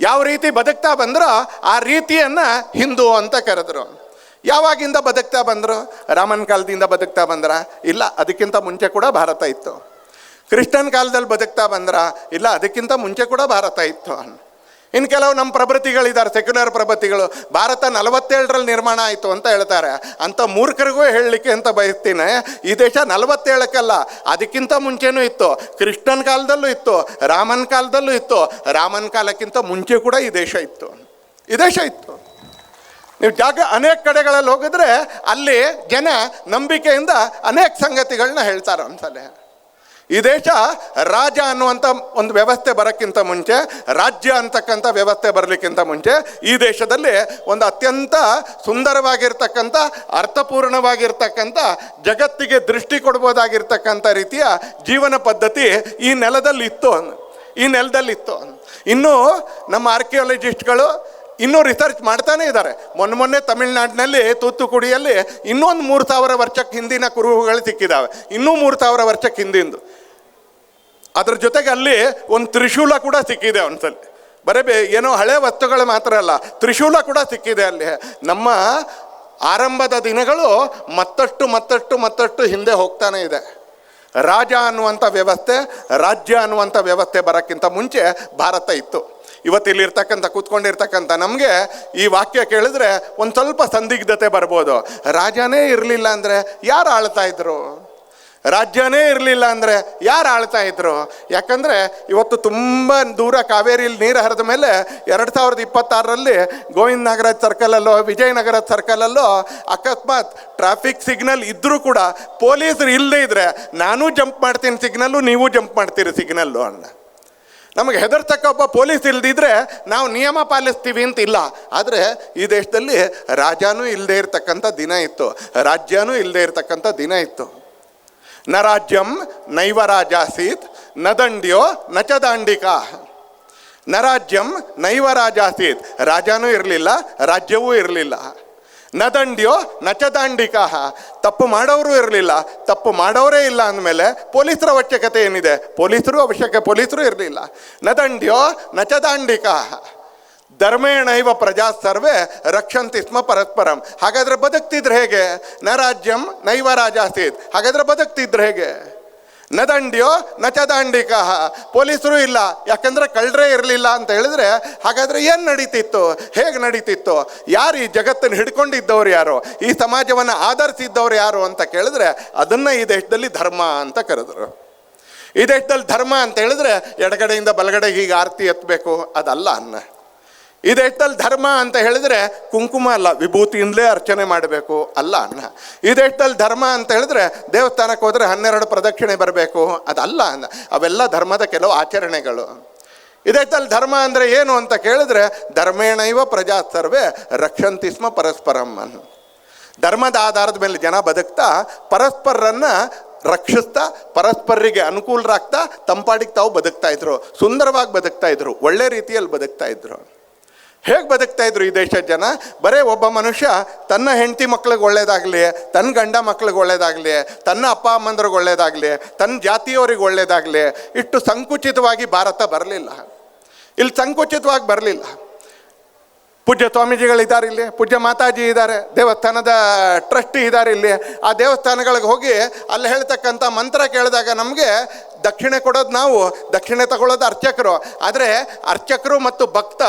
ಯಾವ ರೀತಿ ಬದುಕ್ತಾ ಬಂದರೋ ಆ ರೀತಿಯನ್ನು ಹಿಂದೂ ಅಂತ ಕರೆದ್ರು. ಯಾವಾಗಿಂದ ಬದುಕ್ತಾ ಬಂದರು? ರಾಮನ ಕಾಲದಿಂದ ಬದುಕ್ತಾ ಬಂದ್ರ? ಇಲ್ಲ, ಅದಕ್ಕಿಂತ ಮುಂಚೆ ಕೂಡ ಭಾರತ ಇತ್ತು. ಕ್ರಿಶ್ಚಿಯನ್ ಕಾಲದಲ್ಲಿ ಬದುಕ್ತಾ ಬಂದ್ರ? ಇಲ್ಲ, ಅದಕ್ಕಿಂತ ಮುಂಚೆ ಕೂಡ ಭಾರತ ಇತ್ತು. ಇನ್ನು ಕೆಲವು ನಮ್ಮ ಪ್ರಭೃತಿಗಳಿದ್ದಾರೆ, ಸೆಕ್ಯುಲರ್ ಪ್ರಭೃತಿಗಳು. ಭಾರತ 47ರಲ್ಲಿ ನಿರ್ಮಾಣ ಆಯಿತು ಅಂತ ಹೇಳ್ತಾರೆ. ಅಂಥ ಮೂರ್ಖರಿಗೂ ಹೇಳಲಿಕ್ಕೆ ಅಂತ ಬಯಸ್ತೀನಿ, ಈ ದೇಶ 47ಕ್ಕಲ್ಲ, ಅದಕ್ಕಿಂತ ಮುಂಚೆನೂ ಇತ್ತು. ಕ್ರಿಶ್ಚಿಯನ್ ಕಾಲದಲ್ಲೂ ಇತ್ತು, ರಾಮನ ಕಾಲದಲ್ಲೂ ಇತ್ತು. ರಾಮನ ಕಾಲಕ್ಕಿಂತ ಮುಂಚೆ ಕೂಡ ಈ ದೇಶ ಇತ್ತು. ನೀವು ಅನೇಕ ಕಡೆಗಳಲ್ಲಿ ಹೋಗಿದ್ರೆ ಅಲ್ಲಿ ಜನ ನಂಬಿಕೆಯಿಂದ ಅನೇಕ ಸಂಗತಿಗಳನ್ನ ಹೇಳ್ತಾರೆ. ಒಂದ್ಸಲ ಈ ದೇಶ ರಾಜ ಅನ್ನುವಂಥ ಒಂದು ವ್ಯವಸ್ಥೆ ಬರೋಕ್ಕಿಂತ ಮುಂಚೆ, ರಾಜ್ಯ ಅಂತಕ್ಕಂಥ ವ್ಯವಸ್ಥೆ ಬರಲಿಕ್ಕಿಂತ ಮುಂಚೆ ಈ ದೇಶದಲ್ಲಿ ಒಂದು ಅತ್ಯಂತ ಸುಂದರವಾಗಿರ್ತಕ್ಕಂಥ, ಅರ್ಥಪೂರ್ಣವಾಗಿರ್ತಕ್ಕಂಥ, ಜಗತ್ತಿಗೆ ದೃಷ್ಟಿ ಕೊಡ್ಬೋದಾಗಿರ್ತಕ್ಕಂಥ ರೀತಿಯ ಜೀವನ ಪದ್ಧತಿ ಈ ನೆಲದಲ್ಲಿತ್ತು. ಇನ್ನೂ ನಮ್ಮ ಆರ್ಕಿಯಾಲಜಿಸ್ಟ್ಗಳು ಇನ್ನೂ ರಿಸರ್ಚ್ ಮಾಡ್ತಾನೇ ಇದ್ದಾರೆ. ಮೊನ್ನೆ ತಮಿಳ್ನಾಡಿನಲ್ಲಿ ತೂತುಕುಡಿಯಲ್ಲಿ ಇನ್ನೊಂದು 3000 ವರ್ಷಕ್ಕೆ ಹಿಂದಿನ ಕುರುಹುಗಳು ಸಿಕ್ಕಿದ್ದಾವೆ. ಇನ್ನೂ 3000 ವರ್ಷಕ್ಕೆ ಹಿಂದಿಂದು. ಅದ್ರ ಜೊತೆಗೆ ಅಲ್ಲಿ ಒಂದು ತ್ರಿಶೂಲ ಕೂಡ ಸಿಕ್ಕಿದೆ. ಒಂದ್ಸಲ ಬರೀ ಏನೋ ಹಳೆ ವಸ್ತುಗಳು ಮಾತ್ರ ಅಲ್ಲ, ತ್ರಿಶೂಲ ಕೂಡ ಸಿಕ್ಕಿದೆ ಅಲ್ಲಿ. ನಮ್ಮ ಆರಂಭದ ದಿನಗಳು ಮತ್ತಷ್ಟು ಹಿಂದೆ ಹೋಗ್ತಾನೆ ಇದೆ. ರಾಜ ಅನ್ನುವಂಥ ವ್ಯವಸ್ಥೆ, ರಾಜ್ಯ ಅನ್ನುವಂಥ ವ್ಯವಸ್ಥೆ ಬರೋಕ್ಕಿಂತ ಮುಂಚೆ ಭಾರತ ಇತ್ತು. ಇವತ್ತಿಲ್ಲಿರ್ತಕ್ಕಂಥ ಕೂತ್ಕೊಂಡಿರ್ತಕ್ಕಂಥ ನಮಗೆ ಈ ವಾಕ್ಯ ಕೇಳಿದ್ರೆ ಒಂದು ಸ್ವಲ್ಪ ಸಂದಿಗ್ಧತೆ ಬರ್ಬೋದು. ರಾಜನೇ ಇರಲಿಲ್ಲ ಅಂದರೆ ಯಾರು ಆಳ್ತಾ ಇದ್ರು? ರಾಜ್ಯನೇ ಇರಲಿಲ್ಲ ಅಂದರೆ ಯಾರು ಆಳ್ತಾ ಇದ್ರು? ಯಾಕಂದರೆ ಇವತ್ತು ತುಂಬ ದೂರ ಕಾವೇರಿಯಲ್ಲಿ ನೀರು ಹರಿದ ಮೇಲೆ 2026ರಲ್ಲಿ ಗೋವಿಂದ ನಾಗರಾಜ್ ಸರ್ಕಲಲ್ಲೋ ವಿಜಯನಗರ ಸರ್ಕಲಲ್ಲೋ ಅಕಸ್ಮಾತ್ ಟ್ರಾಫಿಕ್ ಸಿಗ್ನಲ್ ಇದ್ದರೂ ಕೂಡ ಪೊಲೀಸರು ಇಲ್ಲದೇ ಇದ್ದರೆ ನಾನೂ ಜಂಪ್ ಮಾಡ್ತೀನಿ ಸಿಗ್ನಲ್ಲು, ನೀವು ಜಂಪ್ ಮಾಡ್ತೀರಿ ಸಿಗ್ನಲ್ಲು ಅನ್ನ. ನಮಗೆ ಹೆದರ್ತಕ್ಕ ಒಬ್ಬ ಪೊಲೀಸ್ ಇಲ್ದಿದ್ರೆ ನಾವು ನಿಯಮ ಪಾಲಿಸ್ತೀವಿ ಅಂತ ಇಲ್ಲ. ಆದರೆ ಈ ದೇಶದಲ್ಲಿ ರಾಜನೂ ಇಲ್ಲದೆ ಇರತಕ್ಕಂಥ ದಿನ ಇತ್ತು, ರಾಜ್ಯನೂ ಇಲ್ಲದೆ ಇರತಕ್ಕಂಥ ದಿನ ಇತ್ತು. ನ ರಾಜ್ಯಂ ನೈವ ರಾಜಾಸೀತ್ ನ ದಂಡ್ಯೋ ನ ಚ ದಾಂಡಿಕಾ. ನ ರಾಜ್ಯಂ ನೈವ ರಾಜಾಸೀತ್, ರಾಜನೂ ಇರಲಿಲ್ಲ, ರಾಜ್ಯವೂ ಇರಲಿಲ್ಲ. ನ ದಂಡ್ಯೋ ನ ಚ ದಾಂಡಿಕಾ, ತಪ್ಪು ಮಾಡೋರು ಇರಲಿಲ್ಲ, ತಪ್ಪು ಮಾಡೋರೇ ಇಲ್ಲ ಅಂದಮೇಲೆ ಪೊಲೀಸರ ಅವಶ್ಯಕತೆ ಏನಿದೆ? ಪೊಲೀಸರು ಇರಲಿಲ್ಲ. ನ ದಂಡ್ಯೋ ನ ಚ ದಾಂಡಿಕಾ ಧರ್ಮೇಣೈವ ಪ್ರಜಾ ಸರ್ವೇ ರಕ್ಷಂತಿ ಸ್ಮ ಪರಸ್ಪರಂ. ಹಾಗಾದರೆ ಬದುಕ್ತಿದ್ರೆ ಹೇಗೆ? ನ ರಾಜ್ಯಂ ನೈವ ರಾಜಾಸೀತ್, ಹಾಗಾದರೆ ಬದುಕ್ತಿದ್ರೆ ಹೇಗೆ? ನ ದಂಡ್ಯೋ ನ ಚ ದಾಂಡಿಕಾ, ಪೊಲೀಸರು ಇಲ್ಲ, ಯಾಕಂದರೆ ಕಳ್ಳರೇ ಇರಲಿಲ್ಲ ಅಂತ ಹೇಳಿದ್ರೆ ಹಾಗಾದರೆ ಏನು ನಡೀತಿತ್ತು? ಹೇಗೆ ನಡೀತಿತ್ತು? ಯಾರು ಈ ಜಗತ್ತನ್ನು ಹಿಡ್ಕೊಂಡಿದ್ದವ್ರು ಯಾರು? ಈ ಸಮಾಜವನ್ನು ಆಧರಿಸಿದ್ದವ್ರು ಯಾರು ಅಂತ ಕೇಳಿದ್ರೆ ಅದನ್ನು ಈ ದೇಶದಲ್ಲಿ ಧರ್ಮ ಅಂತ ಕರೆದ್ರು. ಈ ದೇಶದಲ್ಲಿ ಧರ್ಮ ಅಂತ ಹೇಳಿದ್ರೆ ಎಡಗಡೆಯಿಂದ ಬಲಗಡೆಗೆ ಹೀಗೆ ಆರತಿ ಎತ್ತಬೇಕು ಅದಲ್ಲ ಅನ್ನ. ಈ ದೇಶದಲ್ಲಿ ಧರ್ಮ ಅಂತ ಹೇಳಿದ್ರೆ ಕುಂಕುಮ ಅಲ್ಲ, ವಿಭೂತಿಯಿಂದಲೇ ಅರ್ಚನೆ ಮಾಡಬೇಕು ಅಲ್ಲ ಅನ್ನ. ಈ ದೇಶದಲ್ಲಿ ಧರ್ಮ ಅಂತ ಹೇಳಿದ್ರೆ ದೇವಸ್ಥಾನಕ್ಕೆ ಹೋದರೆ 12 ಪ್ರದಕ್ಷಿಣೆ ಬರಬೇಕು ಅದಲ್ಲ ಅನ್ನ. ಅವೆಲ್ಲ ಧರ್ಮದ ಕೆಲವು ಆಚರಣೆಗಳು. ಈ ದೇಶದಲ್ಲಿ ಧರ್ಮ ಅಂದರೆ ಏನು ಅಂತ ಕೇಳಿದ್ರೆ ಧರ್ಮೇಣೈವ ಪ್ರಜಾ ಸರ್ವೇ ರಕ್ಷಂತಿ ಸ್ಮ ಪರಸ್ಪರಂ ಅನ್ನು. ಧರ್ಮದ ಆಧಾರದ ಮೇಲೆ ಜನ ಬದುಕ್ತಾ ಪರಸ್ಪರರನ್ನು ರಕ್ಷಿಸ್ತಾ ಪರಸ್ಪರರಿಗೆ ಅನುಕೂಲರಾಗ್ತಾ ತಂಪಾಡಿಗೆ ತಾವು ಬದುಕ್ತಾ ಇದ್ರು, ಸುಂದರವಾಗಿ ಬದುಕ್ತಾ ಇದ್ರು, ಒಳ್ಳೆ ರೀತಿಯಲ್ಲಿ ಬದುಕ್ತಾ ಇದ್ರು. ಹೇಗೆ ಬದುಕ್ತಾ ಇದ್ರು ಈ ದೇಶದ ಜನ? ಬರೀ ಒಬ್ಬ ಮನುಷ್ಯ ತನ್ನ ಹೆಂಡತಿ ಮಕ್ಳಿಗೆ ಒಳ್ಳೇದಾಗಲಿ, ತನ್ನ ಗಂಡ ಮಕ್ಳಿಗೆ ಒಳ್ಳೇದಾಗಲಿ, ತನ್ನ ಅಪ್ಪ ಅಮ್ಮಂದ್ರಿಗೆ ಒಳ್ಳೇದಾಗಲಿ, ತನ್ನ ಜಾತಿಯವರಿಗೆ ಒಳ್ಳೇದಾಗಲಿ, ಇಷ್ಟು ಸಂಕುಚಿತವಾಗಿ ಭಾರತ ಬರಲಿಲ್ಲ. ಇಲ್ಲಿ ಸಂಕುಚಿತವಾಗಿ ಬರಲಿಲ್ಲ. ಪೂಜ್ಯ ಸ್ವಾಮೀಜಿಗಳಿದ್ದಾರೆ ಇಲ್ಲಿ, ಪೂಜ್ಯ ಮಾತಾಜಿ ಇದ್ದಾರೆ, ದೇವಸ್ಥಾನದ ಟ್ರಸ್ಟಿ ಇದ್ದಾರೆ ಇಲ್ಲಿ. ಆ ದೇವಸ್ಥಾನಗಳಿಗೆ ಹೋಗಿ ಅಲ್ಲಿ ಹೇಳ್ತಕ್ಕಂಥ ಮಂತ್ರ ಕೇಳಿದಾಗ ನಮಗೆ ದಕ್ಷಿಣೆ ಕೊಡೋದು ನಾವು, ದಕ್ಷಿಣೆ ತಗೊಳ್ಳೋದು ಅರ್ಚಕರು. ಆದರೆ ಅರ್ಚಕರು ಮತ್ತು ಭಕ್ತ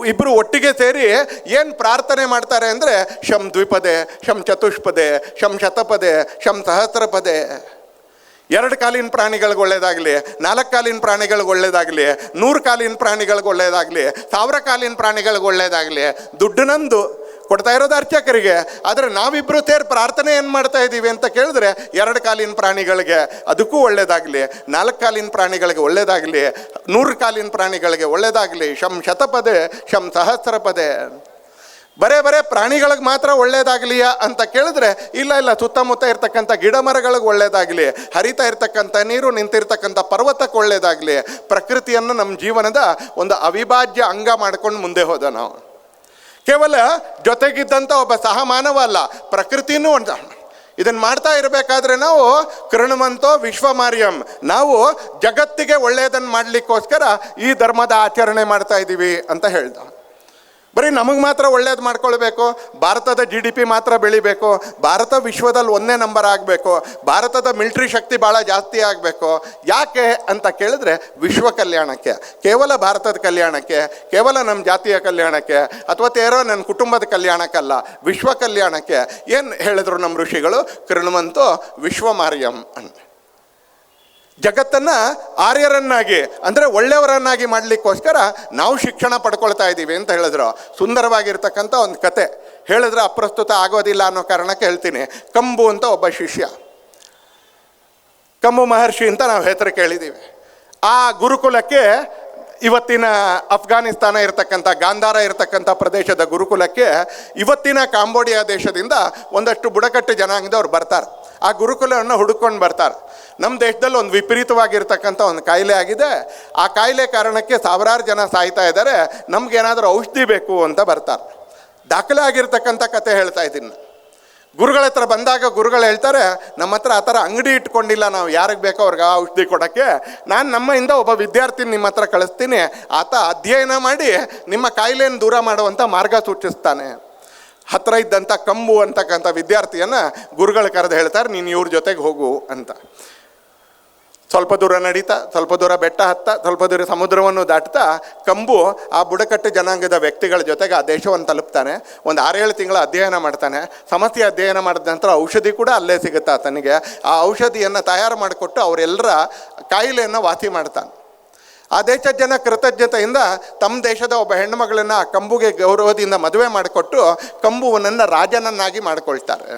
ಇಬ್ಬರು ಒಟ್ಟಿಗೆ ಸೇರಿ ಏನು ಪ್ರಾರ್ಥನೆ ಮಾಡ್ತಾರೆ ಅಂದರೆ ಶಂ ದ್ವಿಪದೆ, ಶಂ ಚತುಷ್ಪದೆ, ಶಂ ಶತಪದೆ, ಶಂ ಸಹಸ್ರಪದೆ. 2 ಕಾಲಿನ ಪ್ರಾಣಿಗಳಿಗೆ ಒಳ್ಳೇದಾಗಲಿ, 4 ಕಾಲಿನ ಪ್ರಾಣಿಗಳಿಗೆ ಒಳ್ಳೇದಾಗಲಿ, 100 ಕಾಲಿನ ಪ್ರಾಣಿಗಳಿಗೆ ಒಳ್ಳೇದಾಗಲಿ, 1000 ಕಾಲಿನ ಪ್ರಾಣಿಗಳಿಗೆ ಒಳ್ಳೇದಾಗಲಿ. ದುಡ್ಡು ನಂದು, ಕೊಡ್ತಾ ಇರೋದು ಅರ್ಚಕರಿಗೆ. ಆದರೆ ನಾವಿಬ್ಬರು ಸೇರಿ ಪ್ರಾರ್ಥನೆ ಏನು ಮಾಡ್ತಾ ಇದ್ದೀವಿ ಅಂತ ಕೇಳಿದ್ರೆ 2 ಕಾಲಿನ ಪ್ರಾಣಿಗಳಿಗೆ ಅದಕ್ಕೂ ಒಳ್ಳೇದಾಗಲಿ, 4 ಕಾಲಿನ ಪ್ರಾಣಿಗಳಿಗೆ ಒಳ್ಳೇದಾಗಲಿ, 100 ಕಾಲಿನ ಪ್ರಾಣಿಗಳಿಗೆ ಒಳ್ಳೇದಾಗಲಿ. ಶಂ ಶತಪದೆ, ಶಂ ಸಹಸ್ರಪದೆ. ಬರೇ ಪ್ರಾಣಿಗಳಿಗೆ ಮಾತ್ರ ಒಳ್ಳೇದಾಗಲಿಯಾ ಅಂತ ಕೇಳಿದ್ರೆ ಇಲ್ಲ, ಸುತ್ತಮುತ್ತ ಇರ್ತಕ್ಕಂಥ ಗಿಡ ಮರಗಳಿಗೆ ಒಳ್ಳೇದಾಗಲಿ, ಹರಿತಾ ಇರ್ತಕ್ಕಂಥ ನೀರು, ನಿಂತಿರ್ತಕ್ಕಂಥ ಪರ್ವತಕ್ಕೆ ಒಳ್ಳೇದಾಗಲಿ. ಪ್ರಕೃತಿಯನ್ನು ನಮ್ಮ ಜೀವನದ ಒಂದು ಅವಿಭಾಜ್ಯ ಅಂಗ ಮಾಡ್ಕೊಂಡು ಮುಂದೆ ಹೋದ ನಾವು. ಕೇವಲ ಜೊತೆಗಿದ್ದಂಥ ಒಬ್ಬ ಸಹಮಾನವ ಅಲ್ಲ, ಪ್ರಕೃತಿನೂ ಒಂದು. ಇದನ್ನು ಮಾಡ್ತಾ ಇರಬೇಕಾದ್ರೆ ನಾವು ಕೃಣ್ವಂತೋ ವಿಶ್ವಮಾರ್ಯಂ, ನಾವು ಜಗತ್ತಿಗೆ ಒಳ್ಳೆಯದನ್ನು ಮಾಡಲಿಕ್ಕೋಸ್ಕರ ಈ ಧರ್ಮದ ಆಚರಣೆ ಮಾಡ್ತಾ ಇದ್ದೀವಿ ಅಂತ ಹೇಳ್ದ. ಬರೀ ನಮಗೆ ಮಾತ್ರ ಒಳ್ಳೇದು ಮಾಡ್ಕೊಳ್ಬೇಕು, ಭಾರತದ GDP ಮಾತ್ರ ಬೆಳಿಬೇಕು, ಭಾರತ ವಿಶ್ವದಲ್ಲಿ 1ನೇ ನಂಬರ್ ಆಗಬೇಕು, ಭಾರತದ ಮಿಲಿಟ್ರಿ ಶಕ್ತಿ ಭಾಳ ಜಾಸ್ತಿ ಆಗಬೇಕು. ಯಾಕೆ ಅಂತ ಕೇಳಿದ್ರೆ ವಿಶ್ವ ಕಲ್ಯಾಣಕ್ಕೆ, ಕೇವಲ ಭಾರತದ ಕಲ್ಯಾಣಕ್ಕೆ, ಕೇವಲ ನಮ್ಮ ಜಾತಿಯ ಕಲ್ಯಾಣಕ್ಕೆ ಅಥವಾ ನನ್ನ ಕುಟುಂಬದ ಕಲ್ಯಾಣಕ್ಕಲ್ಲ, ವಿಶ್ವ ಕಲ್ಯಾಣಕ್ಕೆ. ಏನು ಹೇಳಿದ್ರು ನಮ್ಮ ಋಷಿಗಳು? ಕೃಣ್ವಂತೋ ವಿಶ್ವಮಾರ್ಯಂ ಅಂತ. ಜಗತ್ತನ್ನು ಆರ್ಯರನ್ನಾಗಿ ಅಂದರೆ ಒಳ್ಳೆಯವರನ್ನಾಗಿ ಮಾಡಲಿಕ್ಕೋಸ್ಕರ ನಾವು ಶಿಕ್ಷಣ ಪಡ್ಕೊಳ್ತಾ ಇದ್ದೀವಿ ಅಂತ ಹೇಳಿದ್ರು. ಸುಂದರವಾಗಿರ್ತಕ್ಕಂಥ ಒಂದು ಕತೆ ಹೇಳಿದ್ರೆ ಅಪ್ರಸ್ತುತ ಆಗೋದಿಲ್ಲ ಅನ್ನೋ ಕಾರಣಕ್ಕೆ ಹೇಳ್ತೀನಿ. ಕಂಬು ಅಂತ ಒಬ್ಬ ಶಿಷ್ಯ, ಕಂಬು ಮಹರ್ಷಿ ಅಂತ ನಾವು ಹೆಸರು ಕೇಳಿದ್ದೀವಿ. ಆ ಗುರುಕುಲಕ್ಕೆ, ಇವತ್ತಿನ ಅಫ್ಘಾನಿಸ್ತಾನ ಇರತಕ್ಕಂಥ ಗಾಂಧಾರ ಇರತಕ್ಕಂಥ ಪ್ರದೇಶದ ಗುರುಕುಲಕ್ಕೆ ಇವತ್ತಿನ ಕಾಂಬೋಡಿಯಾ ದೇಶದಿಂದ ಒಂದಷ್ಟು ಬುಡಕಟ್ಟು ಜನಾಂಗದವ್ರು ಬರ್ತಾರೆ. ಆ ಗುರುಕುಲವನ್ನು ಹುಡುಕೊಂಡು ಬರ್ತಾರೆ. ನಮ್ಮ ದೇಶದಲ್ಲಿ ಒಂದು ವಿಪರೀತವಾಗಿರ್ತಕ್ಕಂಥ ಒಂದು ಕಾಯಿಲೆ ಆಗಿದೆ. ಆ ಕಾಯಿಲೆ ಕಾರಣಕ್ಕೆ ಸಾವಿರಾರು ಜನ ಸಾಯ್ತಾ ಇದ್ದಾರೆ, ನಮಗೇನಾದರೂ ಔಷಧಿ ಬೇಕು ಅಂತ ಬರ್ತಾರೆ. ದಾಖಲೆ ಆಗಿರ್ತಕ್ಕಂಥ ಕತೆ ಹೇಳ್ತಾ ಇದ್ದೀನಿ. ಗುರುಗಳ ಹತ್ರ ಬಂದಾಗ ಗುರುಗಳು ಹೇಳ್ತಾರೆ, ನಮ್ಮ ಹತ್ರ ಆ ಥರ ಅಂಗಡಿ ಇಟ್ಕೊಂಡಿಲ್ಲ ನಾವು, ಯಾರಿಗೆ ಬೇಕೋ ಅವ್ರಿಗೆ ಆ ಔಷಧಿ ಕೊಡೋಕ್ಕೆ. ನಾನು ನಮ್ಮಿಂದ ಒಬ್ಬ ವಿದ್ಯಾರ್ಥಿನ ನಿಮ್ಮ ಹತ್ರ ಕಳಿಸ್ತೀನಿ, ಆತ ಅಧ್ಯಯನ ಮಾಡಿ ನಿಮ್ಮ ಕಾಯಿಲೆಯನ್ನು ದೂರ ಮಾಡುವಂಥ ಮಾರ್ಗ ಸೂಚಿಸ್ತಾನೆ. ಹತ್ತಿರ ಇದ್ದಂಥ ಕಂಬು ಅಂತಕ್ಕಂಥ ವಿದ್ಯಾರ್ಥಿಯನ್ನು ಗುರುಗಳು ಕರೆದು ಹೇಳ್ತಾರೆ, ನೀನು ಇವ್ರ ಜೊತೆಗೆ ಹೋಗು ಅಂತ. ಸ್ವಲ್ಪ ದೂರ ನಡೀತಾ, ಸ್ವಲ್ಪ ದೂರ ಬೆಟ್ಟ ಹತ್ತಾ, ಸ್ವಲ್ಪ ದೂರ ಸಮುದ್ರವನ್ನು ದಾಟ್ತಾ ಕಂಬು ಆ ಬುಡಕಟ್ಟು ಜನಾಂಗದ ವ್ಯಕ್ತಿಗಳ ಜೊತೆಗೆ ಆ ದೇಶವನ್ನು ತಲುಪ್ತಾನೆ. ಒಂದು 6-7 ತಿಂಗಳ ಅಧ್ಯಯನ ಮಾಡ್ತಾನೆ. ಸಮಸ್ಯೆ ಅಧ್ಯಯನ ಮಾಡಿದ ನಂತರ ಔಷಧಿ ಕೂಡ ಅಲ್ಲೇ ಸಿಗುತ್ತೆ ಆತನಿಗೆ. ಆ ಔಷಧಿಯನ್ನು ತಯಾರು ಮಾಡಿಕೊಟ್ಟು ಅವರೆಲ್ಲರ ಕಾಯಿಲೆಯನ್ನು ವಾಸಿ ಮಾಡ್ತಾನೆ. ಆ ದೇಶದ ಜನ ಕೃತಜ್ಞತೆಯಿಂದ ತಮ್ಮ ದೇಶದ ಒಬ್ಬ ಹೆಣ್ಣುಮಗಳನ್ನು ಕಂಬುಗೆ ಗೌರವದಿಂದ ಮದುವೆ ಮಾಡಿಕೊಟ್ಟು ಕಂಬುವನನ್ನು ರಾಜನನ್ನಾಗಿ ಮಾಡ್ಕೊಳ್ತಾರೆ.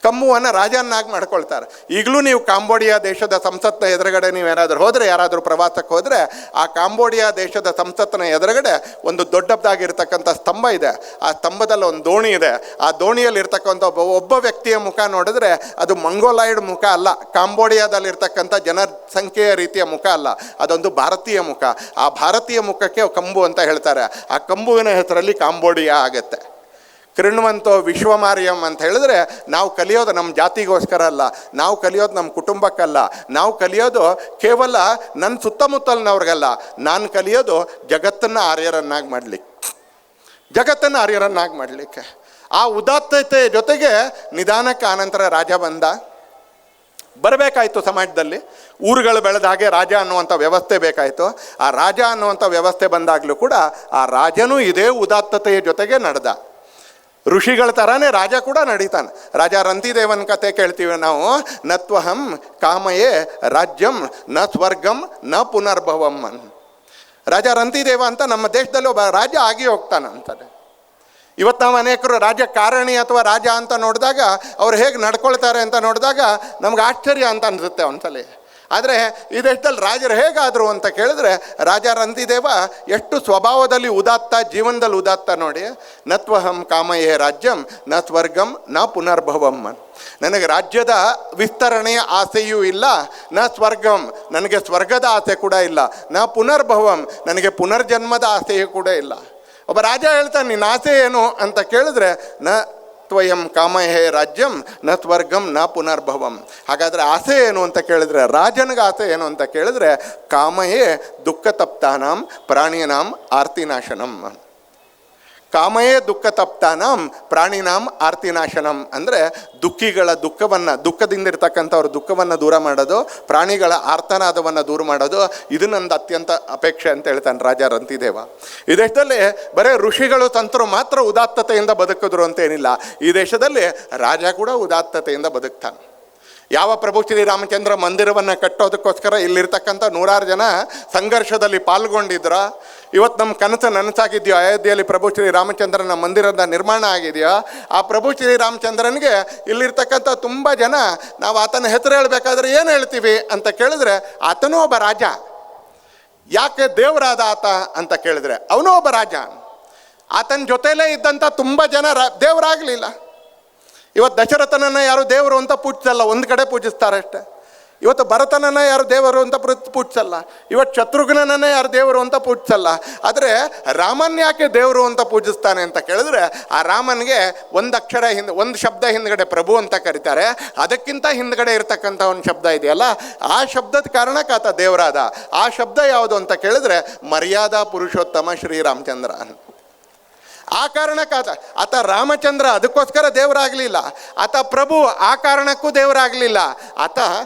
ಕಂಬುವನ್ನು ರಾಜನಾಗಿ ಮಾಡ್ಕೊಳ್ತಾರೆ. ಈಗಲೂ ನೀವು ಕಾಂಬೋಡಿಯಾ ದೇಶದ ಸಂಸತ್ನ ಎದುರುಗಡೆ ನೀವೇನಾದರೂ ಹೋದರೆ, ಯಾರಾದರೂ ಪ್ರವಾಸಕ್ಕೆ ಹೋದರೆ, ಆ ಕಾಂಬೋಡಿಯಾ ದೇಶದ ಸಂಸತ್ನ ಎದುರುಗಡೆ ಒಂದು ದೊಡ್ಡದಾಗಿರ್ತಕ್ಕಂಥ ಸ್ತಂಭ ಇದೆ. ಆ ಸ್ತಂಭದಲ್ಲಿ ಒಂದು ದೋಣಿ ಇದೆ. ಆ ದೋಣಿಯಲ್ಲಿ ಇರ್ತಕ್ಕಂಥ ಒಬ್ಬ ವ್ಯಕ್ತಿಯ ಮುಖ ನೋಡಿದ್ರೆ ಅದು ಮಂಗೋಲಾಯ್ಡ್ ಮುಖ ಅಲ್ಲ, ಕಾಂಬೋಡಿಯಾದಲ್ಲಿರ್ತಕ್ಕಂಥ ಜನಸಂಖ್ಯೆಯ ರೀತಿಯ ಮುಖ ಅಲ್ಲ, ಅದೊಂದು ಭಾರತೀಯ ಮುಖ. ಆ ಭಾರತೀಯ ಮುಖಕ್ಕೆ ಕಂಬು ಅಂತ ಹೇಳ್ತಾರೆ. ಆ ಕಂಬುವಿನ ಹೆಸರಲ್ಲಿ ಕಾಂಬೋಡಿಯಾ ಆಗುತ್ತೆ. ಕೃಣ್ವಂತೋ ವಿಶ್ವಮಾರ್ಯಂ ಅಂತ ಹೇಳಿದ್ರೆ ನಾವು ಕಲಿಯೋದು ನಮ್ಮ ಜಾತಿಗೋಸ್ಕರ ಅಲ್ಲ, ನಾವು ಕಲಿಯೋದು ನಮ್ಮ ಕುಟುಂಬಕ್ಕಲ್ಲ, ನಾವು ಕಲಿಯೋದು ಕೇವಲ ನನ್ನ ಸುತ್ತಮುತ್ತಲಿನವ್ರಿಗಲ್ಲ, ನಾನು ಕಲಿಯೋದು ಜಗತ್ತನ್ನು ಆರ್ಯರನ್ನಾಗಿ ಮಾಡಲಿಕ್ಕೆ. ಆ ಉದಾತ್ತತೆ ಜೊತೆಗೆ ನಿಧಾನಕ್ಕೆ ಆನಂತರ ರಾಜ ಬರಬೇಕಾಯಿತು. ಸಮಾಜದಲ್ಲಿ ಊರುಗಳು ಬೆಳೆದ ಹಾಗೆ ರಾಜ ಅನ್ನುವಂಥ ವ್ಯವಸ್ಥೆ ಬೇಕಾಯಿತು. ಆ ರಾಜ ಅನ್ನುವಂಥ ವ್ಯವಸ್ಥೆ ಬಂದಾಗಲೂ ಕೂಡ ಆ ರಾಜನೂ ಇದೇ ಉದಾತ್ತತೆಯ ಜೊತೆಗೆ ನಡೆದ. ಋಷಿಗಳ ಥರನೇ ರಾಜ ಕೂಡ ನಡೀತಾನೆ. ರಾಜ ರಂತಿದೇವನ ಕತೆ ಕೇಳ್ತೀವಿ ನಾವು. ನತ್ವಹಂ ಕಾಮಯೇ ರಾಜ್ಯಂ ನ ಸ್ವರ್ಗಂ ನ ಪುನರ್ಭವಂ. ರಾಜ ರಂತಿದೇವ ಅಂತ ನಮ್ಮ ದೇಶದಲ್ಲಿ ಒಬ್ಬ ರಾಜ ಆಗಿ ಹೋಗ್ತಾನೆ ಅಂತಾನೆ. ಇವತ್ತು ನಾವು ಅನೇಕರು ರಾಜಕಾರಣಿ ಅಥವಾ ರಾಜ ಅಂತ ನೋಡಿದಾಗ ಅವ್ರು ಹೇಗೆ ನಡ್ಕೊಳ್ತಾರೆ ಅಂತ ನೋಡಿದಾಗ ನಮ್ಗೆ ಆಶ್ಚರ್ಯ ಅಂತ ಅನಿಸುತ್ತೆ ಒಂದ್ಸಲಿ. ಆದರೆ ಈ ದೇಶದಲ್ಲಿ ರಾಜರು ಹೇಗಾದರು ಅಂತ ಕೇಳಿದ್ರೆ, ರಾಜ ರಂತಿದೇವ ಎಷ್ಟು ಸ್ವಭಾವದಲ್ಲಿ ಉದಾತ್ತ, ಜೀವನದಲ್ಲಿ ಉದಾತ್ತ ನೋಡಿ. ನತ್ವಹಂ ಕಾಮಯೇ ರಾಜ್ಯಂ ನ ಸ್ವರ್ಗಂ ನ ಪುನರ್ಭವಂ. ನನಗೆ ರಾಜ್ಯದ ವಿಸ್ತರಣೆಯ ಆಸೆಯೂ ಇಲ್ಲ, ನ ಸ್ವರ್ಗಂ ನನಗೆ ಸ್ವರ್ಗದ ಆಸೆ ಕೂಡ ಇಲ್ಲ, ನ ಪುನರ್ಭವಂ ನನಗೆ ಪುನರ್ಜನ್ಮದ ಆಸೆಯೂ ಕೂಡ ಇಲ್ಲ. ಒಬ್ಬ ರಾಜ ಹೇಳ್ತಾನೆ, ನಿನ್ನ ಆಸೆ ಏನು ಅಂತ ಕೇಳಿದ್ರೆ, ನ ತ್ವಯಂ ಕಾಮಯೇ ರಾಜ್ಯಂ ನ ಸ್ವರ್ಗಂ ನ ಪುನರ್ಭವಂ. ಹಾಗಾದರೆ ಆಸೆ ಏನು ಅಂತ ಕೇಳಿದ್ರೆ, ರಾಜನಿಗೆ ಆಸೆ ಏನು ಅಂತ ಕೇಳಿದ್ರೆ, ಕಾಮಯೇ ದುಃಖ ತಪ್ತಾನಾಂ ಪ್ರಾಣಿನಾಂ ಆರ್ತಿನಾಶನಂ. ಕಾಮಯೇ ದುಃಖ ತಪ್ತಾನಾಂ ಪ್ರಾಣಿನಾಂ ಆರ್ತಿನಾಶನಂ ಅಂದರೆ ದುಃಖಿಗಳ ದುಃಖದಿಂದ ಇರ್ತಕ್ಕಂಥವ್ರ ದುಃಖವನ್ನು ದೂರ ಮಾಡೋದು, ಪ್ರಾಣಿಗಳ ಆರ್ತನಾದವನ್ನು ದೂರ ಮಾಡೋದು, ಇದು ನಂದು ಅತ್ಯಂತ ಅಪೇಕ್ಷೆ ಅಂತ ಹೇಳ್ತಾನೆ ರಾಜ ರಂತಿದೇವ. ಈ ದೇಶದಲ್ಲಿ ಬರೀ ಋಷಿಗಳು ಸಂತರು ಮಾತ್ರ ಉದಾತ್ತತೆಯಿಂದ ಬದುಕಿದ್ರು ಅಂತೇನಿಲ್ಲ. ಈ ದೇಶದಲ್ಲಿ ರಾಜ ಕೂಡ ಉದಾತ್ತತೆಯಿಂದ ಬದುಕ್ತಾನೆ. ಯಾವ ಪ್ರಭು ಶ್ರೀರಾಮಚಂದ್ರ ಮಂದಿರವನ್ನು ಕಟ್ಟೋದಕ್ಕೋಸ್ಕರ ಇಲ್ಲಿರ್ತಕ್ಕಂಥ 100 ಜನ ಸಂಘರ್ಷದಲ್ಲಿ ಪಾಲ್ಗೊಂಡಿದ್ರ, ಇವತ್ತು ನಮ್ಮ ಕನಸು ನನಸಾಗಿದೆಯೋ, ಅಯೋಧ್ಯೆಯಲ್ಲಿ ಪ್ರಭು ಶ್ರೀರಾಮಚಂದ್ರನ ಮಂದಿರದ ನಿರ್ಮಾಣ ಆಗಿದೆಯೋ, ಆ ಪ್ರಭು ಶ್ರೀರಾಮಚಂದ್ರನಿಗೆ ಇಲ್ಲಿರ್ತಕ್ಕಂಥ ತುಂಬ ಜನ ನಾವು ಆತನ ಹೆಸರು ಹೇಳಬೇಕಾದ್ರೆ ಏನು ಹೇಳ್ತೀವಿ ಅಂತ ಕೇಳಿದ್ರೆ, ಆತನೂ ಒಬ್ಬ ರಾಜ. ಯಾಕೆ ದೇವರಾದ ಆತ ಅಂತ ಕೇಳಿದ್ರೆ, ಅವನೂ ಒಬ್ಬ ರಾಜ. ಆತನ ಜೊತೆಲೇ ಇದ್ದಂಥ ತುಂಬ ಜನ ದೇವರಾಗಲಿಲ್ಲ. ಇವತ್ತು ದಶರಥನನ್ನು ಯಾರು ದೇವರು ಅಂತ ಪೂಜಿಸಲ್ಲ, ಒಂದು ಕಡೆ ಪೂಜಿಸ್ತಾರೆ ಅಷ್ಟೆ. ಇವತ್ತು ಭರತನನ್ನು ಯಾರು ದೇವರು ಅಂತ ಪೂಜಿಸಲ್ಲ. ಇವತ್ತು ಶತ್ರುಘ್ನನನ್ನೇ ಯಾರು ದೇವರು ಅಂತ ಪೂಜಿಸಲ್ಲ. ಆದರೆ ರಾಮನ್ ಯಾಕೆ ದೇವರು ಅಂತ ಪೂಜಿಸ್ತಾನೆ ಅಂತ ಕೇಳಿದ್ರೆ, ಆ ರಾಮನಿಗೆ ಒಂದು ಶಬ್ದ ಹಿಂದ್ಗಡೆ ಪ್ರಭು ಅಂತ ಕರೀತಾರೆ, ಅದಕ್ಕಿಂತ ಹಿಂದ್ಗಡೆ ಇರ್ತಕ್ಕಂಥ ಒಂದು ಶಬ್ದ ಇದೆಯಲ್ಲ, ಆ ಶಬ್ದದ ಕಾರಣಕ್ಕೆ ಆತ ದೇವರಾದ. ಆ ಶಬ್ದ ಯಾವುದು ಅಂತ ಕೇಳಿದ್ರೆ, ಮರ್ಯಾದಾ ಪುರುಷೋತ್ತಮ ಶ್ರೀರಾಮಚಂದ್ರ. ಆ ಕಾರಣಕ್ಕೆ ಆತ ರಾಮಚಂದ್ರ ಅದಕ್ಕೋಸ್ಕರ ದೇವರಾಗಲಿಲ್ಲ, ಆತ ಪ್ರಭು ಆ ಕಾರಣಕ್ಕೂ ದೇವರಾಗಲಿಲ್ಲ. ಆತ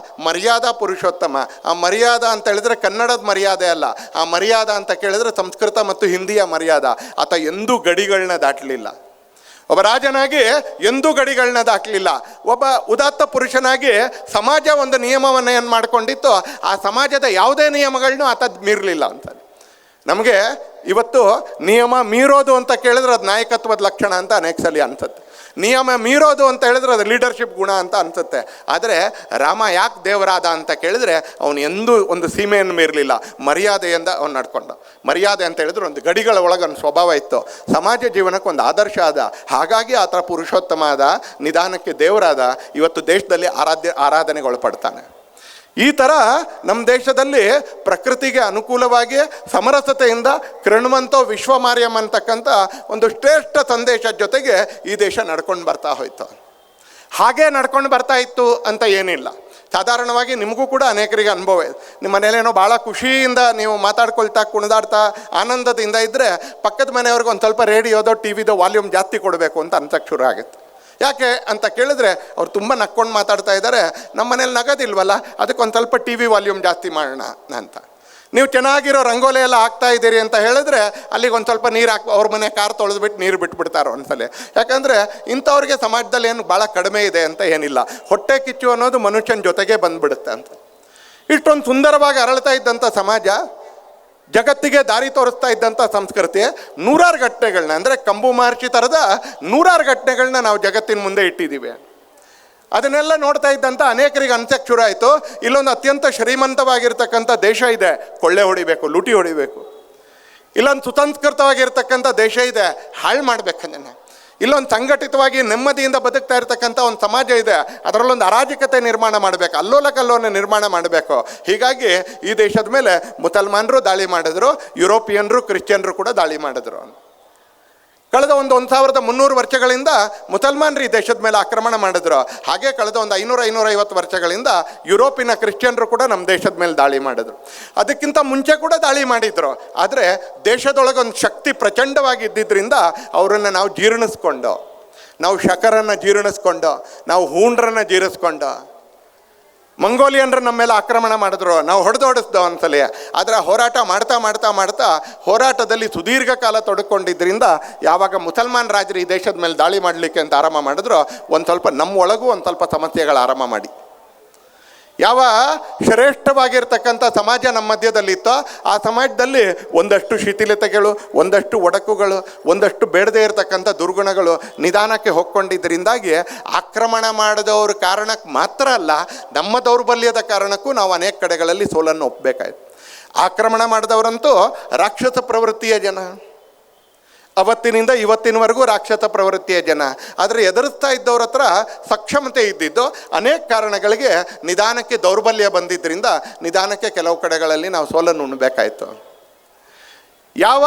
ಮರ್ಯಾದಾ ಪುರುಷೋತ್ತಮ. ಆ ಮರ್ಯಾದಾ ಅಂತ ಹೇಳಿದ್ರೆ ಕನ್ನಡದ ಮರ್ಯಾದೆ ಅಲ್ಲ, ಆ ಮರ್ಯಾದಾ ಅಂತ ಕೇಳಿದ್ರೆ ಸಂಸ್ಕೃತ ಮತ್ತು ಹಿಂದಿಯ ಮರ್ಯಾದಾ. ಆತ ಎಂದೂ ಗಡಿಗಳನ್ನ ದಾಟಲಿಲ್ಲ. ಒಬ್ಬ ರಾಜನಾಗಿ ಎಂದೂ ಗಡಿಗಳನ್ನ ದಾಟಲಿಲ್ಲ. ಒಬ್ಬ ಉದಾತ್ತ ಪುರುಷನಾಗಿ ಸಮಾಜ ಒಂದು ನಿಯಮವನ್ನು ಏನು ಮಾಡ್ಕೊಂಡಿತ್ತು, ಆ ಸಮಾಜದ ಯಾವುದೇ ನಿಯಮಗಳನ್ನೂ ಆತ ಮೀರಲಿಲ್ಲ ಅಂತ. ನಮಗೆ ಇವತ್ತು ನಿಯಮ ಮೀರೋದು ಅಂತ ಕೇಳಿದ್ರೆ ಅದು ನಾಯಕತ್ವದ ಲಕ್ಷಣ ಅಂತ ಅನೇಕ ಸಲ ಅನ್ಸುತ್ತೆ. ನಿಯಮ ಮೀರೋದು ಅಂತ ಹೇಳಿದ್ರೆ ಅದು ಲೀಡರ್ಶಿಪ್ ಗುಣ ಅಂತ ಅನಿಸುತ್ತೆ. ಆದರೆ ರಾಮ ಯಾಕೆ ದೇವರಾದ ಅಂತ ಕೇಳಿದ್ರೆ, ಅವನು ಎಂದೂ ಒಂದು ಸೀಮೆಯನ್ನು ಮೀರಲಿಲ್ಲ, ಮರ್ಯಾದೆಯಿಂದ ಅವನು ನಡ್ಕೊಂಡ. ಮರ್ಯಾದೆ ಅಂತ ಹೇಳಿದ್ರೆ ಒಂದು ಗಡಿಗಳ ಒಳಗೆ ಒಂದು ಸ್ವಭಾವ ಇತ್ತು, ಸಮಾಜ ಜೀವನಕ್ಕೆ ಒಂದು ಆದರ್ಶ ಆದ. ಹಾಗಾಗಿ ಆತ ಪುರುಷೋತ್ತಮ ಆದ, ನಿಧಾನಕ್ಕೆ ದೇವರಾದ. ಇವತ್ತು ದೇಶದಲ್ಲಿ ಆರಾಧನೆಗೊಳಪಡ್ತಾನೆ. ಈ ಥರ ನಮ್ಮ ದೇಶದಲ್ಲಿ ಪ್ರಕೃತಿಗೆ ಅನುಕೂಲವಾಗಿ ಸಮರಸತೆಯಿಂದ ಕೃಣ್ವಂತೋ ವಿಶ್ವಮಾರ್ಯಂ ಅಂತಕ್ಕಂಥ ಒಂದು ಶ್ರೇಷ್ಠ ಸಂದೇಶದ ಜೊತೆಗೆ ಈ ದೇಶ ನಡ್ಕೊಂಡು ಬರ್ತಾ ಹೋಯ್ತು. ಹಾಗೇ ನಡ್ಕೊಂಡು ಬರ್ತಾ ಇತ್ತು ಅಂತ ಏನಿಲ್ಲ. ಸಾಧಾರಣವಾಗಿ ನಿಮಗೂ ಕೂಡ ಅನೇಕರಿಗೆ ಅನುಭವ ಇದೆ. ನಿಮ್ಮ ಮನೇಲೇನೋ ಭಾಳ ಖುಷಿಯಿಂದ ನೀವು ಮಾತಾಡ್ಕೊಳ್ತಾ ಕುಣಿದಾಡ್ತಾ ಆನಂದದಿಂದ ಇದ್ದರೆ, ಪಕ್ಕದ ಮನೆಯವ್ರಿಗೆ ಒಂದು ಸ್ವಲ್ಪ ರೇಡಿಯೋದೋ ಟಿ ವಿದೋ ವಾಲ್ಯೂಮ್ ಜಾಸ್ತಿ ಕೊಡಬೇಕು ಅಂತ ಅನ್ಸಕ್ಕೆ ಶುರು ಆಗುತ್ತೆ. ಯಾಕೆ ಅಂತ ಕೇಳಿದ್ರೆ, ಅವ್ರು ತುಂಬ ನಕ್ಕೊಂಡು ಮಾತಾಡ್ತಾ ಇದ್ದಾರೆ, ನಮ್ಮ ಮನೇಲಿ ನಗೋದಿಲ್ವಲ್ಲ, ಅದಕ್ಕೊಂದು ಸ್ವಲ್ಪ ಟಿ ವಿ ವಾಲ್ಯೂಮ್ ಜಾಸ್ತಿ ಮಾಡೋಣ ಅಂತ. ನೀವು ಚೆನ್ನಾಗಿರೋ ರಂಗೋಲಿ ಎಲ್ಲ ಹಾಕ್ತಾ ಇದ್ದೀರಿ ಅಂತ ಹೇಳಿದ್ರೆ, ಅಲ್ಲಿಗೆ ಒಂದು ಸ್ವಲ್ಪ ನೀರು ಅವ್ರ ಮನೆ ಕಾರ್ ತೊಳೆದ್ಬಿಟ್ಟು ನೀರು ಬಿಟ್ಬಿಡ್ತಾರೆ ಒಂದ್ಸಲ. ಯಾಕಂದರೆ ಇಂಥವ್ರಿಗೆ ಸಮಾಜದಲ್ಲಿ ಏನು ಭಾಳ ಕಡಿಮೆ ಇದೆ ಅಂತ ಏನಿಲ್ಲ. ಹೊಟ್ಟೆ ಕಿಚ್ಚು ಅನ್ನೋದು ಮನುಷ್ಯನ ಜೊತೆಗೆ ಬಂದುಬಿಡುತ್ತೆ ಅಂತ. ಇಷ್ಟೊಂದು ಸುಂದರವಾಗಿ ಅರಳ್ತಾ ಇದ್ದಂಥ ಸಮಾಜ, ಜಗತ್ತಿಗೆ ದಾರಿ ತೋರಿಸ್ತಾ ಇದ್ದಂಥ ಸಂಸ್ಕೃತಿ, 100 ಘಟನೆಗಳನ್ನ ಅಂದರೆ ಕಂಬು ಮಹರ್ಷಿ ಥರದ 100 ಘಟನೆಗಳನ್ನ ನಾವು ಜಗತ್ತಿನ ಮುಂದೆ ಇಟ್ಟಿದ್ದೀವಿ. ಅದನ್ನೆಲ್ಲ ನೋಡ್ತಾ ಇದ್ದಂಥ ಅನೇಕರಿಗೆ ಅನ್ಸಕ್ಕೆ ಶುರು ಆಯಿತು, ಇಲ್ಲೊಂದು ಅತ್ಯಂತ ಶ್ರೀಮಂತವಾಗಿರ್ತಕ್ಕಂಥ ದೇಶ ಇದೆ, ಕೊಳ್ಳೆ ಹೊಡಿಬೇಕು, ಲೂಟಿ ಹೊಡಿಬೇಕು. ಇಲ್ಲೊಂದು ಸುಸಂಸ್ಕೃತವಾಗಿರ್ತಕ್ಕಂಥ ದೇಶ ಇದೆ, ಹಾಳು ಮಾಡಬೇಕಂದ್ರೆ. ಇಲ್ಲೊಂದು ಸಂಘಟಿತವಾಗಿ ನೆಮ್ಮದಿಯಿಂದ ಬದುಕ್ತಾ ಇರ್ತಕ್ಕಂಥ ಒಂದು ಸಮಾಜ ಇದೆ, ಅದರಲ್ಲೊಂದು ಅರಾಜಕತೆ ನಿರ್ಮಾಣ ಮಾಡಬೇಕು, ಅಲ್ಲೋಲ ಕಲ್ಲೋನ ನಿರ್ಮಾಣ ಮಾಡಬೇಕು. ಹೀಗಾಗಿ ಈ ದೇಶದ ಮೇಲೆ ಮುಸಲ್ಮಾನರು ದಾಳಿ ಮಾಡಿದ್ರು, ಯುರೋಪಿಯನ್ರು ಕ್ರಿಶ್ಚಿಯನ್ರು ಕೂಡ ದಾಳಿ ಮಾಡಿದ್ರು. ಕಳೆದ 1300 ವರ್ಷಗಳಿಂದ ಮುಸಲ್ಮಾನರು ಈ ದೇಶದ ಮೇಲೆ ಆಕ್ರಮಣ ಮಾಡಿದ್ರು. ಹಾಗೆ ಕಳೆದ 500-550 ವರ್ಷಗಳಿಂದ ಯುರೋಪಿನ ಕ್ರಿಶ್ಚಿಯನ್ರು ಕೂಡ ನಮ್ಮ ದೇಶದ ಮೇಲೆ ದಾಳಿ ಮಾಡಿದ್ರು. ಅದಕ್ಕಿಂತ ಮುಂಚೆ ಕೂಡ ದಾಳಿ ಮಾಡಿದ್ರು. ಆದರೆ ದೇಶದೊಳಗೊಂದು ಶಕ್ತಿ ಪ್ರಚಂಡವಾಗಿ ಇದ್ದಿದ್ದರಿಂದ ಅವರನ್ನು ನಾವು ಜೀರ್ಣಿಸ್ಕೊಂಡು, ನಾವು ಶಕರನ್ನು ಜೀರ್ಣಿಸ್ಕೊಂಡು, ನಾವು ಹೂಂಡ್ರನ್ನು ಜೀರ್ಣಿಸ್ಕೊಂಡು, ಮಂಗೋಲಿಯನ್ರು ನಮ್ಮ ಮೇಲೆ ಆಕ್ರಮಣ ಮಾಡಿದ್ರು, ನಾವು ಹೊಡೆದೋಡಿಸ್ದೋ ಒಂದ್ಸಲ. ಆದರೆ ಹೋರಾಟ ಮಾಡ್ತಾ ಮಾಡ್ತಾ ಮಾಡ್ತಾ ಹೋರಾಟದಲ್ಲಿ ಸುದೀರ್ಘ ಕಾಲ ತೊಡ್ಕೊಂಡಿದ್ದರಿಂದ ಯಾವಾಗ ಮುಸಲ್ಮಾನ್ ರಾಜರು ಈ ದೇಶದ ಮೇಲೆ ದಾಳಿ ಮಾಡಲಿಕ್ಕೆ ಅಂತ ಆರಂಭ ಮಾಡಿದ್ರು, ಒಂದು ಸ್ವಲ್ಪ ನಮ್ಮ ಒಳಗೂ ಒಂದು ಸ್ವಲ್ಪ ಸಮಸ್ಯೆಗಳು ಆರಂಭ ಮಾಡಿ. ಯಾವ ಶ್ರೇಷ್ಠವಾಗಿರ್ತಕ್ಕಂಥ ಸಮಾಜ ನಮ್ಮ ಮಧ್ಯದಲ್ಲಿತ್ತೋ ಆ ಸಮಾಜದಲ್ಲಿ ಒಂದಷ್ಟು ಶಿಥಿಲತೆಗಳು, ಒಂದಷ್ಟು ಒಡಕುಗಳು, ಒಂದಷ್ಟು ಬೇಡದೇ ಇರತಕ್ಕಂಥ ದುರ್ಗುಣಗಳು ನಿಧಾನಕ್ಕೆ ಹೊಕ್ಕೊಂಡಿದ್ದರಿಂದಾಗಿ ಆಕ್ರಮಣ ಮಾಡಿದವ್ರ ಕಾರಣಕ್ಕೆ ಮಾತ್ರ ಅಲ್ಲ, ನಮ್ಮ ದೌರ್ಬಲ್ಯದ ಕಾರಣಕ್ಕೂ ನಾವು ಅನೇಕ ಕಡೆಗಳಲ್ಲಿ ಸೋಲನ್ನು ಒಪ್ಪಬೇಕಾಯ್ತು. ಆಕ್ರಮಣ ಮಾಡಿದವರಂತೂ ರಾಕ್ಷಸ ಪ್ರವೃತ್ತಿಯ ಜನ, ಅವತ್ತಿನಿಂದ ಇವತ್ತಿನವರೆಗೂ ರಾಕ್ಷಸ ಪ್ರವೃತ್ತಿಯ ಜನ. ಆದರೆ ಎದುರಿಸ್ತಾ ಇದ್ದವ್ರ ಹತ್ರ ಸಕ್ಷಮತೆ ಇದ್ದಿದ್ದು ಅನೇಕ ಕಾರಣಗಳಿಗೆ ನಿಧಾನಕ್ಕೆ ದೌರ್ಬಲ್ಯ ಬಂದಿದ್ದರಿಂದ ನಿಧಾನಕ್ಕೆ ಕೆಲವು ಕಡೆಗಳಲ್ಲಿ ನಾವು ಸೋಲನ್ನು ಉಣ್ಣಬೇಕಾಯ್ತು. ಯಾವ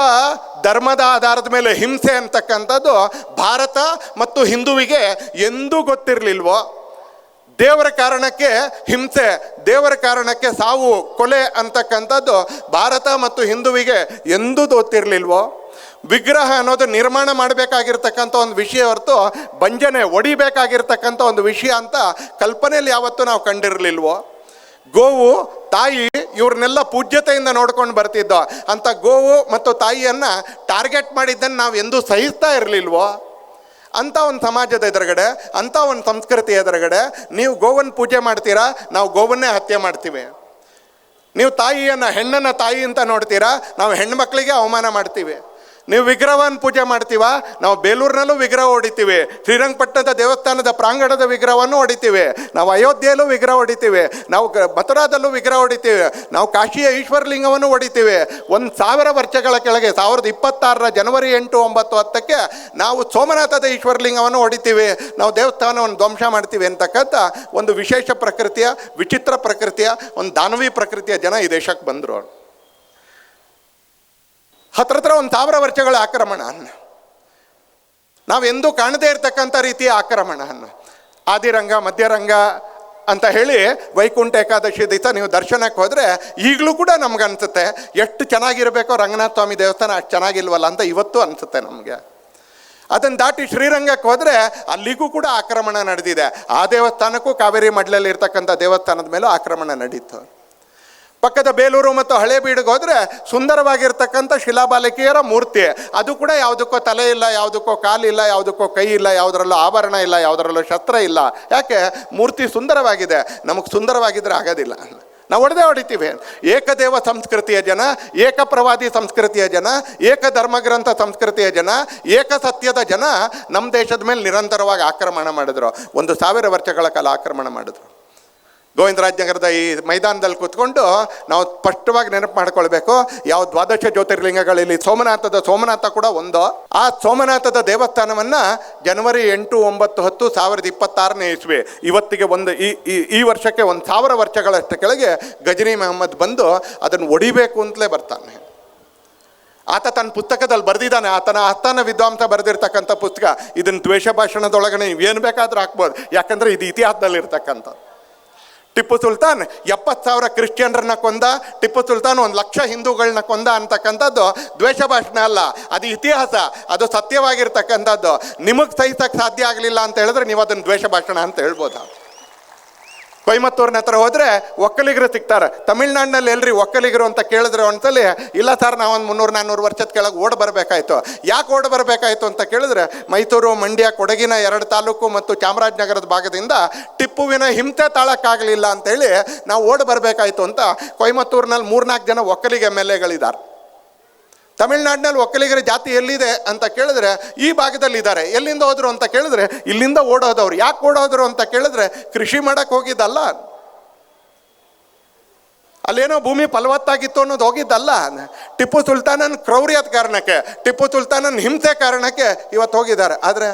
ಧರ್ಮದ ಆಧಾರದ ಮೇಲೆ ಹಿಂಸೆ ಅಂತಕ್ಕಂಥದ್ದು ಭಾರತ ಮತ್ತು ಹಿಂದುವಿಗೆ ಎಂದೂ ಗೊತ್ತಿರಲಿಲ್ವೋ, ದೇವರ ಕಾರಣಕ್ಕೆ ಹಿಂಸೆ, ದೇವರ ಕಾರಣಕ್ಕೆ ಸಾವು ಕೊಲೆ ಅಂತಕ್ಕಂಥದ್ದು ಭಾರತ ಮತ್ತು ಹಿಂದುವಿಗೆ ಎಂದೂ ಗೊತ್ತಿರಲಿಲ್ವೋ, ವಿಗ್ರಹ ಅನ್ನೋದು ನಿರ್ಮಾಣ ಮಾಡಬೇಕಾಗಿರ್ತಕ್ಕಂಥ ಒಂದು ವಿಷಯ ಹೊರತು ಬಂಜನೆ ಒಡಿಬೇಕಾಗಿರ್ತಕ್ಕಂಥ ಒಂದು ವಿಷಯ ಅಂತ ಕಲ್ಪನೆಯಲ್ಲಿ ಯಾವತ್ತೂ ನಾವು ಕಂಡಿರಲಿಲ್ವೋ, ಗೋವು ತಾಯಿ ಇವ್ರನ್ನೆಲ್ಲ ಪೂಜ್ಯತೆಯಿಂದ ನೋಡ್ಕೊಂಡು ಬರ್ತಿದ್ದೋ ಅಂಥ ಗೋವು ಮತ್ತು ತಾಯಿಯನ್ನು ಟಾರ್ಗೆಟ್ ಮಾಡಿದ್ದನ್ನು ನಾವು ಎಂದೂ ಸಹಿಸ್ತಾ ಇರಲಿಲ್ವೋ, ಅಂಥ ಒಂದು ಸಮಾಜದ ಎದುರುಗಡೆ, ಅಂಥ ಒಂದು ಸಂಸ್ಕೃತಿ ಎದುರುಗಡೆ ನೀವು ಗೋವನ್ನು ಪೂಜೆ ಮಾಡ್ತೀರಾ, ನಾವು ಗೋವನ್ನೇ ಹತ್ಯೆ ಮಾಡ್ತೀವಿ. ನೀವು ತಾಯಿಯನ್ನು, ಹೆಣ್ಣನ್ನು ತಾಯಿ ಅಂತ ನೋಡ್ತೀರಾ, ನಾವು ಹೆಣ್ಮಕ್ಳಿಗೆ ಅವಮಾನ ಮಾಡ್ತೀವಿ. ನೀವು ವಿಗ್ರಹವನ್ನು ಪೂಜೆ ಮಾಡ್ತೀವ, ನಾವು ಬೇಲೂರಿನಲ್ಲೂ ವಿಗ್ರಹ ಹೊಡಿತೀವಿ, ಶ್ರೀರಂಗಪಟ್ಟಣದ ದೇವಸ್ಥಾನದ ಪ್ರಾಂಗಣದ ವಿಗ್ರಹವನ್ನು ಹೊಡಿತೀವಿ, ನಾವು ಅಯೋಧ್ಯೆಯಲ್ಲೂ ವಿಗ್ರಹ ಹೊಡಿತೀವಿ, ನಾವು ಮಥುರಾದಲ್ಲೂ ವಿಗ್ರಹ ಹೊಡಿತೀವಿ, ನಾವು ಕಾಶಿಯ ಈಶ್ವರಲಿಂಗವನ್ನು ಹೊಡಿತೀವಿ. 1000 ವರ್ಷಗಳ ಕೆಳಗೆ 2026 ಜನವರಿ 8, 9, 10ಕ್ಕೆ ನಾವು ಸೋಮನಾಥದ ಈಶ್ವರಲಿಂಗವನ್ನು ಹೊಡಿತೀವಿ, ನಾವು ದೇವಸ್ಥಾನವನ್ನು ಧ್ವಂಸ ಮಾಡ್ತೀವಿ ಅಂತಕ್ಕಂಥ ಒಂದು ವಿಶೇಷ ಪ್ರಕೃತಿಯ, ವಿಚಿತ್ರ ಪ್ರಕೃತಿಯ, ಒಂದು ದಾನವಿ ಪ್ರಕೃತಿಯ ಜನ ಈ ದೇಶಕ್ಕೆ ಬಂದರು. ಹತ್ರ 1000 ವರ್ಷಗಳ ಆಕ್ರಮಣ, ನಾವೆಂದೂ ಕಾಣದೇ ಇರತಕ್ಕಂಥ ರೀತಿಯ ಆಕ್ರಮಣ. ಆದಿರಂಗ, ಮಧ್ಯರಂಗ ಅಂತ ಹೇಳಿ ವೈಕುಂಠ ಏಕಾದಶಿ ದಿವಸ ನೀವು ದರ್ಶನಕ್ಕೆ ಹೋದರೆ ಈಗಲೂ ಕೂಡ ನಮ್ಗೆ ಅನಿಸುತ್ತೆ ಎಷ್ಟು ಚೆನ್ನಾಗಿರಬೇಕೋ ರಂಗನಾಥ ಸ್ವಾಮಿ ದೇವಸ್ಥಾನ ಅಷ್ಟು ಚೆನ್ನಾಗಿಲ್ವಲ್ಲ ಅಂತ ಇವತ್ತು ಅನಿಸುತ್ತೆ ನಮಗೆ. ಅದನ್ನು ದಾಟಿ ಶ್ರೀರಂಗಕ್ಕೆ ಹೋದರೆ ಅಲ್ಲಿಗೂ ಕೂಡ ಆಕ್ರಮಣ ನಡೆದಿದೆ. ಆ ದೇವಸ್ಥಾನಕ್ಕೂ ಕಾವೇರಿ ಮಡ್ಲಲ್ಲಿ ಇರ್ತಕ್ಕಂಥ ದೇವಸ್ಥಾನದ ಮೇಲೂ ಆಕ್ರಮಣ ನಡೀತು. ಪಕ್ಕದ ಬೇಲೂರು ಮತ್ತು ಹಳೇಬೀಡಿಗೆ ಹೋದರೆ ಸುಂದರವಾಗಿರ್ತಕ್ಕಂಥ ಶಿಲಾಬಾಲಿಕೆಯರ ಮೂರ್ತಿ, ಅದು ಕೂಡ ಯಾವುದಕ್ಕೋ ತಲೆ ಇಲ್ಲ, ಯಾವುದಕ್ಕೋ ಕಾಲಿಲ್ಲ, ಯಾವುದಕ್ಕೋ ಕೈ ಇಲ್ಲ, ಯಾವುದರಲ್ಲೂ ಆಭರಣ ಇಲ್ಲ, ಯಾವುದರಲ್ಲೂ ಶಸ್ತ್ರ ಇಲ್ಲ. ಯಾಕೆ? ಮೂರ್ತಿ ಸುಂದರವಾಗಿದೆ, ನಮಗೆ ಸುಂದರವಾಗಿದ್ದರೆ ಆಗೋದಿಲ್ಲ, ನಾವು ಹೊಡಿತೀವಿ. ಏಕದೇವ ಸಂಸ್ಕೃತಿಯ ಜನ, ಏಕಪ್ರವಾದಿ ಸಂಸ್ಕೃತಿಯ ಜನ, ಏಕ ಧರ್ಮಗ್ರಂಥ ಸಂಸ್ಕೃತಿಯ ಜನ, ಏಕ ಸತ್ಯದ ಜನ ನಮ್ಮ ದೇಶದ ಮೇಲೆ ನಿರಂತರವಾಗಿ ಆಕ್ರಮಣ ಮಾಡಿದ್ರು. 1000 ವರ್ಷಗಳ ಕಾಲ ಆಕ್ರಮಣ ಮಾಡಿದ್ರು. ಗೋವಿಂದರಾಜನಗರದ ಈ ಮೈದಾನದಲ್ಲಿ ಕೂತ್ಕೊಂಡು ನಾವು ಸ್ಪಷ್ಟವಾಗಿ ನೆನಪು ಮಾಡ್ಕೊಳ್ಬೇಕು, ಯಾವ 12 ಜ್ಯೋತಿರ್ಲಿಂಗಗಳಲ್ಲಿ ಸೋಮನಾಥ ಕೂಡ ಒಂದು. ಆ ಸೋಮನಾಥದ ದೇವಸ್ಥಾನವನ್ನು ಜನವರಿ 8, 9, 10, 2026ನೇ ಇಸ್ವಿ, ಇವತ್ತಿಗೆ ಈ ವರ್ಷಕ್ಕೆ 1000 ವರ್ಷಗಳಷ್ಟು ಕೆಳಗೆ ಗಜನಿ ಮೊಹಮ್ಮದ್ ಬಂದು ಅದನ್ನು ಒಡಿಬೇಕು ಅಂತಲೇ ಬರ್ತಾನೆ. ಆತ ತನ್ನ ಪುಸ್ತಕದಲ್ಲಿ ಬರೆದಿದ್ದಾನೆ, ಆತನ ಆಸ್ಥಾನ ವಿದ್ವಾಂಸ ಬರೆದಿರ್ತಕ್ಕಂಥ ಪುಸ್ತಕ. ಇದನ್ನು ದ್ವೇಷ ಭಾಷಣದೊಳಗಡೆ ಏನು ಬೇಕಾದರೂ ಹಾಕ್ಬೋದು, ಯಾಕಂದರೆ ಇದು ಇತಿಹಾಸದಲ್ಲಿರ್ತಕ್ಕಂಥ. ಟಿಪ್ಪು ಸುಲ್ತಾನ್ 70,000 ಕ್ರಿಶ್ಚಿಯನ್ರನ್ನ ಕೊಂದ, ಟಿಪ್ಪು ಸುಲ್ತಾನ್ 1,00,000 ಹಿಂದೂಗಳನ್ನ ಕೊಂದ ಅಂತಕ್ಕಂಥದ್ದು ದ್ವೇಷ ಭಾಷಣ ಅಲ್ಲ, ಅದು ಇತಿಹಾಸ, ಅದು ಸತ್ಯವಾಗಿರ್ತಕ್ಕಂಥದ್ದು. ನಿಮಗೆ ಸಹಿಸಕ್ಕೆ ಸಾಧ್ಯ ಆಗಲಿಲ್ಲ ಅಂತ ಹೇಳಿದ್ರೆ ನೀವು ಅದನ್ನು ದ್ವೇಷ ಭಾಷಣ ಅಂತ ಹೇಳ್ಬೋದು. ಕೊಯಮತ್ತೂರಿನ ಹತ್ರ ಹೋದರೆ ಒಕ್ಕಲಿಗರು ಸಿಗ್ತಾರೆ. ತಮಿಳ್ನಾಡಿನಲ್ಲಿ ಎಲ್ರಿ ಒಕ್ಕಲಿಗರು ಅಂತ ಕೇಳಿದ್ರೆ ಒಂದ್ಸಲಿ, ಇಲ್ಲ ಸರ್ ನಾವೊಂದು 300-400 ವರ್ಷದ ಕೆಳಗೆ ಓಡಿ ಬರಬೇಕಾಯ್ತು. ಯಾಕೆ ಓಡಿ ಬರಬೇಕಾಯ್ತು ಅಂತ ಕೇಳಿದ್ರೆ, ಮೈಸೂರು, ಮಂಡ್ಯ, ಕೊಡಗಿನ 2 ತಾಲೂಕು ಮತ್ತು ಚಾಮರಾಜನಗರದ ಭಾಗದಿಂದ ಟಿಪ್ಪುವಿನ ಹಿಂಸೆ ತಾಳಕ್ಕಾಗಲಿಲ್ಲ ಅಂತೇಳಿ ನಾವು ಓಡಿ ಬರಬೇಕಾಯ್ತು ಅಂತ ಕೊಯಮತ್ತೂರಿನಲ್ಲಿ 3-4 ಜನ ಒಕ್ಕಲಿಗ MLAಗಳಿದ್ದಾರೆ. ತಮಿಳ್ನಾಡಿನಲ್ಲಿ ಒಕ್ಕಲಿಗರ ಜಾತಿ ಎಲ್ಲಿದೆ ಅಂತ ಕೇಳಿದ್ರೆ ಈ ಭಾಗದಲ್ಲಿ ಇದ್ದಾರೆ. ಎಲ್ಲಿಂದ ಹೋದ್ರು ಅಂತ ಕೇಳಿದ್ರೆ ಇಲ್ಲಿಂದ ಓಡೋದವ್ರು. ಯಾಕೆ ಓಡೋದ್ರು ಅಂತ ಕೇಳಿದ್ರೆ ಕೃಷಿ ಮಾಡಕ್ಕೆ ಹೋಗಿದ್ದಲ್ಲ, ಅಲ್ಲೇನೋ ಭೂಮಿ ಫಲವತ್ತಾಗಿತ್ತು ಅನ್ನೋದು ಹೋಗಿದ್ದಲ್ಲ. ಟಿಪ್ಪು ಸುಲ್ತಾನನ ಕ್ರೌರ್ಯದ ಕಾರಣಕ್ಕೆ, ಟಿಪ್ಪು ಸುಲ್ತಾನನ ಹಿಂಸೆ ಕಾರಣಕ್ಕೆ ಇವತ್ತು ಹೋಗಿದ್ದಾರೆ. ಆದರೆ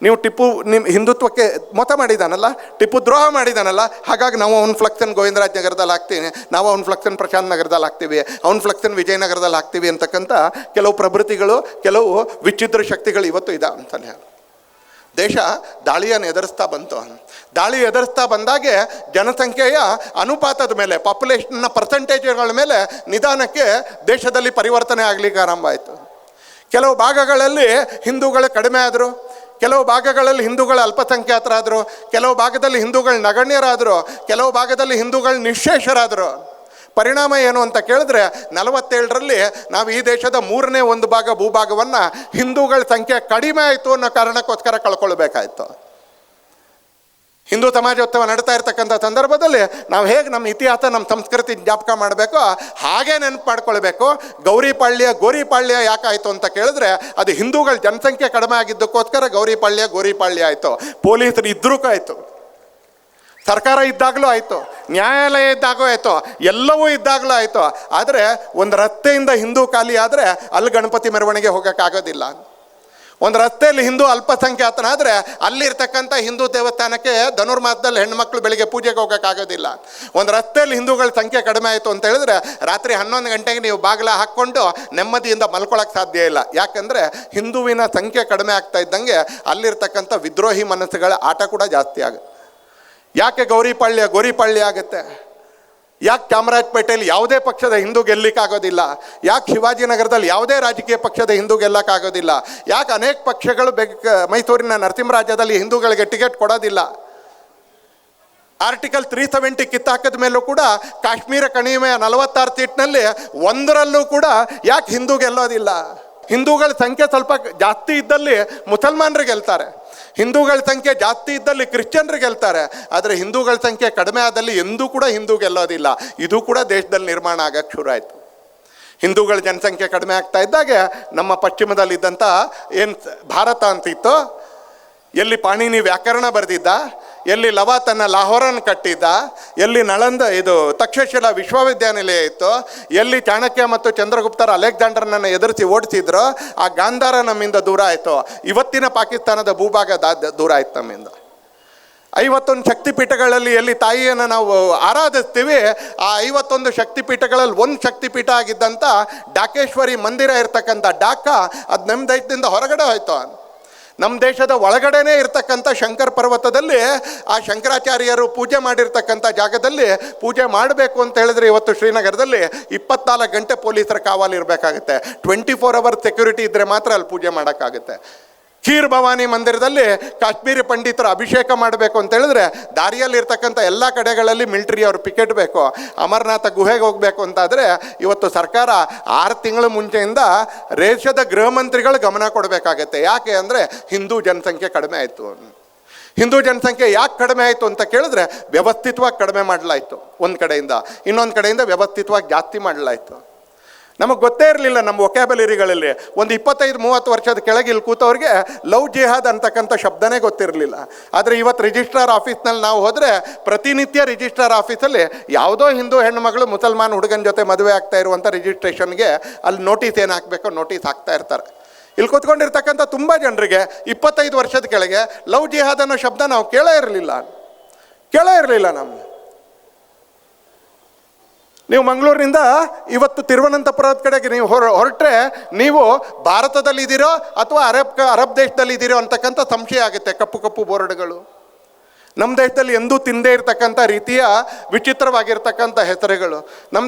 ನೀವು ಟಿಪ್ಪು ನಿಮ್ಮ ಹಿಂದುತ್ವಕ್ಕೆ ಮತ ಮಾಡಿದಾನಲ್ಲ, ಟಿಪ್ಪು ದ್ರೋಹ ಮಾಡಿದಾನಲ್ಲ, ಹಾಗಾಗಿ ನಾವು ಅವ್ನ ಫ್ಲಕ್ಸನ್ ಗೋವಿಂದರಾಜನಗರದಲ್ಲಿ ಹಾಕ್ತೀವಿ, ನಾವು ಅವ್ನ ಫ್ಲಕ್ಸನ್ ಪ್ರಶಾಂತ್ ನಗರದಲ್ಲಿ ಹಾಕ್ತೀವಿ, ಅವ್ನ ಫ್ಲಕ್ಸನ್ ವಿಜಯನಗರದಲ್ಲಿ ಹಾಕ್ತೀವಿ ಅಂತಕ್ಕಂಥ ಕೆಲವು ಪ್ರಭೃತಿಗಳು, ಕೆಲವು ವಿಚಿತ್ರ ಶಕ್ತಿಗಳು ಇವತ್ತು ಇದೆ ಅಂತಲೇ. ದೇಶ ದಾಳಿಯನ್ನು ಎದುರಿಸ್ತಾ ಬಂತು. ದಾಳಿ ಎದುರಿಸ್ತಾ ಬಂದಾಗೆ ಜನಸಂಖ್ಯೆಯ ಅನುಪಾತದ ಮೇಲೆ, ಪಾಪ್ಯುಲೇಷನ್ನ ಪರ್ಸೆಂಟೇಜ್ಗಳ ಮೇಲೆ ನಿಧಾನಕ್ಕೆ ದೇಶದಲ್ಲಿ ಪರಿವರ್ತನೆ ಆಗಲಿಕ್ಕೆ ಆರಂಭ ಆಯಿತು. ಕೆಲವು ಭಾಗಗಳಲ್ಲಿ ಹಿಂದೂಗಳು ಕಡಿಮೆ ಆದರು, ಕೆಲವು ಭಾಗಗಳಲ್ಲಿ ಹಿಂದೂಗಳು ಅಲ್ಪಸಂಖ್ಯಾತರಾದರು, ಕೆಲವು ಭಾಗದಲ್ಲಿ ಹಿಂದೂಗಳು ನಗಣ್ಯರಾದರು, ಕೆಲವು ಭಾಗದಲ್ಲಿ ಹಿಂದೂಗಳು ನಿಶ್ಶೇಷರಾದರು. ಪರಿಣಾಮ ಏನು ಅಂತ ಕೇಳಿದ್ರೆ 47ರಲ್ಲಿ ನಾವು ಈ ದೇಶದ 3ನೇ 1 ಭಾಗ ಭೂಭಾಗವನ್ನು ಹಿಂದೂಗಳ ಸಂಖ್ಯೆ ಕಡಿಮೆ ಆಯಿತು ಅನ್ನೋ ಕಾರಣಕ್ಕೋಸ್ಕರ ಕಳ್ಕೊಳ್ಬೇಕಾಯ್ತು. ಹಿಂದೂ ಸಮಾಜೋತ್ಸವ ನಡೀತಾ ಇರ್ತಕ್ಕಂಥ ಸಂದರ್ಭದಲ್ಲಿ ನಾವು ಹೇಗೆ ನಮ್ಮ ಇತಿಹಾಸ ನಮ್ಮ ಸಂಸ್ಕೃತಿ ಜ್ಞಾಪಕ ಮಾಡಬೇಕು ಹಾಗೇ ನೆನಪು ಮಾಡ್ಕೊಳ್ಬೇಕು. ಗೋರಿಪಾಳ್ಯ ಯಾಕಾಯಿತು ಅಂತ ಕೇಳಿದ್ರೆ ಅದು ಹಿಂದೂಗಳ ಜನಸಂಖ್ಯೆ ಕಡಿಮೆ ಆಗಿದ್ದಕ್ಕೋಸ್ಕರ ಗೋರಿಪಾಳ್ಯ ಆಯಿತು. ಪೊಲೀಸರು ಇದ್ರೂ ಆಯಿತು, ಸರ್ಕಾರ ಇದ್ದಾಗಲೂ ಆಯಿತು, ನ್ಯಾಯಾಲಯ ಇದ್ದಾಗೂ ಆಯಿತು, ಎಲ್ಲವೂ ಇದ್ದಾಗಲೂ ಆಯಿತು. ಆದರೆ ಒಂದು ರಸ್ತೆಯಿಂದ ಹಿಂದೂ ಖಾಲಿ ಆದರೆ ಅಲ್ಲಿ ಗಣಪತಿ ಮೆರವಣಿಗೆ ಹೋಗೋಕ್ಕಾಗೋದಿಲ್ಲ. ಒಂದು ರಸ್ತೆಯಲ್ಲಿ ಹಿಂದೂ ಅಲ್ಪಸಂಖ್ಯಾತನಾದರೆ ಅಲ್ಲಿರ್ತಕ್ಕಂಥ ಹಿಂದೂ ದೇವಸ್ಥಾನಕ್ಕೆ ಧನುರ್ಮಾಸದಲ್ಲಿ ಹೆಣ್ಮಕ್ಳು ಬೆಳಿಗ್ಗೆ ಪೂಜೆಗೆ ಹೋಗೋಕ್ಕಾಗೋದಿಲ್ಲ. ಒಂದು ರಸ್ತೆಯಲ್ಲಿ ಹಿಂದೂಗಳ ಸಂಖ್ಯೆ ಕಡಿಮೆ ಆಯಿತು ಅಂತ ಹೇಳಿದ್ರೆ ರಾತ್ರಿ 11 ಗಂಟೆಗೆ ನೀವು ಬಾಗಿಲ ಹಾಕ್ಕೊಂಡು ನೆಮ್ಮದಿಯಿಂದ ಮಲ್ಕೊಳ್ಳೋಕೆ ಸಾಧ್ಯ ಇಲ್ಲ. ಯಾಕಂದರೆ ಹಿಂದುವಿನ ಸಂಖ್ಯೆ ಕಡಿಮೆ ಆಗ್ತಾ ಇದ್ದಂಗೆ ಅಲ್ಲಿರ್ತಕ್ಕಂಥ ವಿದ್ರೋಹಿ ಮನಸ್ಸುಗಳ ಆಟ ಕೂಡ ಜಾಸ್ತಿ ಆಗುತ್ತೆ. ಯಾಕೆ ಗೋರಿಪಾಳ್ಯ ಆಗುತ್ತೆ? ಯಾಕೆ ಚಾಮರಾಜಪೇಟೆಯಲ್ಲಿ ಯಾವುದೇ ಪಕ್ಷದ ಹಿಂದೂ ಗೆಲ್ಲಕ್ಕಾಗೋದಿಲ್ಲ? ಯಾಕೆ ಶಿವಾಜಿನಗರದಲ್ಲಿ ಯಾವುದೇ ರಾಜಕೀಯ ಪಕ್ಷದ ಹಿಂದೂ ಗೆಲ್ಲಕ್ಕಾಗೋದಿಲ್ಲ? ಯಾಕೆ ಅನೇಕ ಪಕ್ಷಗಳು ಮೈಸೂರಿನ ನರಸಿಂಹರಾಜ್ಯದಲ್ಲಿ ಹಿಂದೂಗಳಿಗೆ ಟಿಕೆಟ್ ಕೊಡೋದಿಲ್ಲ? ಆರ್ಟಿಕಲ್ 370 ಕಿತ್ತಾಕಿದ ಮೇಲೂ ಕೂಡ ಕಾಶ್ಮೀರ ಕಣಿವೆಯ 46 ಸೀಟ್ನಲ್ಲಿ ಒಂದರಲ್ಲೂ ಕೂಡ ಯಾಕೆ ಹಿಂದೂ ಗೆಲ್ಲೋದಿಲ್ಲ? ಹಿಂದೂಗಳ ಸಂಖ್ಯೆ ಸ್ವಲ್ಪ ಜಾಸ್ತಿ ಇದ್ದಲ್ಲಿ ಮುಸಲ್ಮಾನರು ಗೆಲ್ತಾರೆ, ಹಿಂದೂಗಳ ಸಂಖ್ಯೆ ಜಾಸ್ತಿ ಇದ್ದಲ್ಲಿ ಕ್ರಿಶ್ಚಿಯನ್ರು ಗೆಲ್ತಾರೆ. ಆದರೆ ಹಿಂದೂಗಳ ಸಂಖ್ಯೆ ಕಡಿಮೆ ಆದಲ್ಲಿ ಎಂದೂ ಕೂಡ ಹಿಂದೂ ಗೆಲ್ಲೋದಿಲ್ಲ. ಇದು ಕೂಡ ದೇಶದಲ್ಲಿ ನಿರ್ಮಾಣ ಆಗಕ್ಕೆ ಶುರು ಆಯಿತು. ಹಿಂದೂಗಳ ಜನಸಂಖ್ಯೆ ಕಡಿಮೆ ಆಗ್ತಾ ಇದ್ದಾಗೆ ನಮ್ಮ ಪಶ್ಚಿಮದಲ್ಲಿದ್ದಂಥ ಏನು ಭಾರತ ಅಂತಿತ್ತು, ಎಲ್ಲಿ ಪಾಣಿನಿ ವ್ಯಾಕರಣ ಬರೆದಿದ್ದ, ಎಲ್ಲಿ ಲವ ತನ್ನ ಲಾಹೋರನ್ನು ಕಟ್ಟಿದ್ದ, ಎಲ್ಲಿ ತಕ್ಷಶಿಲಾ ವಿಶ್ವವಿದ್ಯಾನಿಲಯ ಇತ್ತು, ಎಲ್ಲಿ ಚಾಣಕ್ಯ ಮತ್ತು ಚಂದ್ರಗುಪ್ತರ ಅಲೆಕ್ಸಾಂಡರ್ನನ್ನು ಎದುರಿಸಿ ಓಡಿಸಿದ್ರು, ಆ ಗಾಂಧಾರ ನಮ್ಮಿಂದ ದೂರ ಆಯಿತು. ಇವತ್ತಿನ ಪಾಕಿಸ್ತಾನದ ಭೂಭಾಗ ದೂರ ಆಯ್ತು ನಮ್ಮಿಂದ. 51 ಶಕ್ತಿಪೀಠಗಳಲ್ಲಿ ಎಲ್ಲಿ ತಾಯಿಯನ್ನು ನಾವು ಆರಾಧಿಸ್ತೀವಿ, ಆ 51 ಶಕ್ತಿಪೀಠಗಳಲ್ಲಿ ಒಂದು ಶಕ್ತಿಪೀಠ ಆಗಿದ್ದಂಥ ಡಾಕೇಶ್ವರಿ ಮಂದಿರ ಇರ್ತಕ್ಕಂಥ ಡಾಕಾ ಅದು ನಮ್ಮ ದೇಶದಿಂದ ಹೊರಗಡೆ ಹೋಯ್ತು. ನಮ್ಮ ದೇಶದ ಒಳಗಡೆನೇ ಇರ್ತಕ್ಕಂಥ ಶಂಕರ ಪರ್ವತದಲ್ಲಿ ಆ ಶಂಕರಾಚಾರ್ಯರು ಪೂಜೆ ಮಾಡಿರ್ತಕ್ಕಂಥ ಜಾಗದಲ್ಲಿ ಪೂಜೆ ಮಾಡಬೇಕು ಅಂತ ಹೇಳಿದ್ರೆ ಇವತ್ತು ಶ್ರೀನಗರದಲ್ಲಿ 24 ಗಂಟೆ ಪೊಲೀಸರ ಕಾವಲು ಇರಬೇಕಾಗುತ್ತೆ. 24 ಅವರ್ ಸೆಕ್ಯೂರಿಟಿ ಇದ್ದರೆ ಮಾತ್ರ ಅಲ್ಲಿ ಪೂಜೆ ಮಾಡೋಕ್ಕಾಗುತ್ತೆ. ಖೀರ್ ಭವಾನಿ ಮಂದಿರದಲ್ಲಿ ಕಾಶ್ಮೀರಿ ಪಂಡಿತರು ಅಭಿಷೇಕ ಮಾಡಬೇಕು ಅಂತ ಹೇಳಿದ್ರೆ ದಾರಿಯಲ್ಲಿ ಇರ್ತಕ್ಕಂಥ ಎಲ್ಲ ಕಡೆಗಳಲ್ಲಿ ಮಿಲಿಟರಿ ಅವ್ರ ಪಿಕೆಟ್ ಬೇಕು. ಅಮರನಾಥ ಗುಹೆಗೆ ಹೋಗಬೇಕು ಅಂತಾದರೆ ಇವತ್ತು ಸರ್ಕಾರ 6 ತಿಂಗಳ ಮುಂಚೆಯಿಂದ ದೇಶದ ಗೃಹ ಮಂತ್ರಿಗಳು ಗಮನ ಕೊಡಬೇಕಾಗತ್ತೆ. ಯಾಕೆ ಅಂದರೆ ಹಿಂದೂ ಜನಸಂಖ್ಯೆ ಕಡಿಮೆ ಆಯಿತು. ಹಿಂದೂ ಜನಸಂಖ್ಯೆ ಯಾಕೆ ಕಡಿಮೆ ಆಯಿತು ಅಂತ ಕೇಳಿದ್ರೆ ವ್ಯವಸ್ಥಿತವಾಗಿ ಕಡಿಮೆ ಮಾಡಲಾಯಿತು ಒಂದು ಕಡೆಯಿಂದ, ಇನ್ನೊಂದು ಕಡೆಯಿಂದ ವ್ಯವಸ್ಥಿತವಾಗಿ ಜಾಸ್ತಿ ಮಾಡಲಾಯಿತು. ನಮಗೆ ಗೊತ್ತೇ ಇರಲಿಲ್ಲ ನಮ್ಮ ವೊಕ್ಯಾಬುಲರಿಗಳಲ್ಲಿ. ಒಂದು 25-30 ವರ್ಷದ ಕೆಳಗೆ ಇಲ್ಲಿ ಕೂತವ್ರಿಗೆ ಲವ್ ಜಿಹಾದ್ ಅಂತಕ್ಕಂಥ ಶಬ್ದನೇ ಗೊತ್ತಿರಲಿಲ್ಲ. ಆದರೆ ಇವತ್ತು ರಿಜಿಸ್ಟ್ರಾರ್ ಆಫೀಸ್ನಲ್ಲಿ ನಾವು ಹೋದರೆ ಪ್ರತಿನಿತ್ಯ ರಿಜಿಸ್ಟ್ರಾರ್ ಆಫೀಸಲ್ಲಿ ಯಾವುದೋ ಹಿಂದೂ ಹೆಣ್ಣುಮಗಳು ಮುಸಲ್ಮಾನ್ ಹುಡುಗನ ಜೊತೆ ಮದುವೆ ಆಗ್ತಾ ಇರುವಂಥ ರಿಜಿಸ್ಟ್ರೇಷನ್ಗೆ ಅಲ್ಲಿ ನೋಟಿಸ್ ಏನು ಹಾಕಬೇಕೋ ನೋಟಿಸ್ ಹಾಕ್ತಾ ಇರ್ತಾರೆ. ಇಲ್ಲಿ ಕೂತ್ಕೊಂಡಿರ್ತಕ್ಕಂಥ ತುಂಬ ಜನರಿಗೆ 25 ವರ್ಷದ ಕೆಳಗೆ ಲವ್ ಜಿಹಾದ್ ಅನ್ನೋ ಶಬ್ದ ನಾವು ಕೇಳೇ ಇರಲಿಲ್ಲ ನಮ್ಮ. ನೀವು ಮಂಗಳೂರಿನಿಂದ ಇವತ್ತು ತಿರುವನಂತಪುರದ ಕಡೆಗೆ ನೀವು ಹೊರಟ್ರೆ ನೀವು ಭಾರತದಲ್ಲಿದ್ದೀರೋ ಅಥವಾ ಅರಬ್ ದೇಶದಲ್ಲಿದ್ದೀರೋ ಅಂತಕ್ಕಂಥ ಸಂಶಯ ಆಗುತ್ತೆ. ಕಪ್ಪು ಬೋರ್ಡ್ಗಳು ನಮ್ಮ ದೇಶದಲ್ಲಿ ಎಂದೂ ತಿಂದೇ ಇರತಕ್ಕಂಥ ರೀತಿಯ ವಿಚಿತ್ರವಾಗಿರ್ತಕ್ಕಂಥ ಹೆಸರುಗಳು ನಮ್ಮ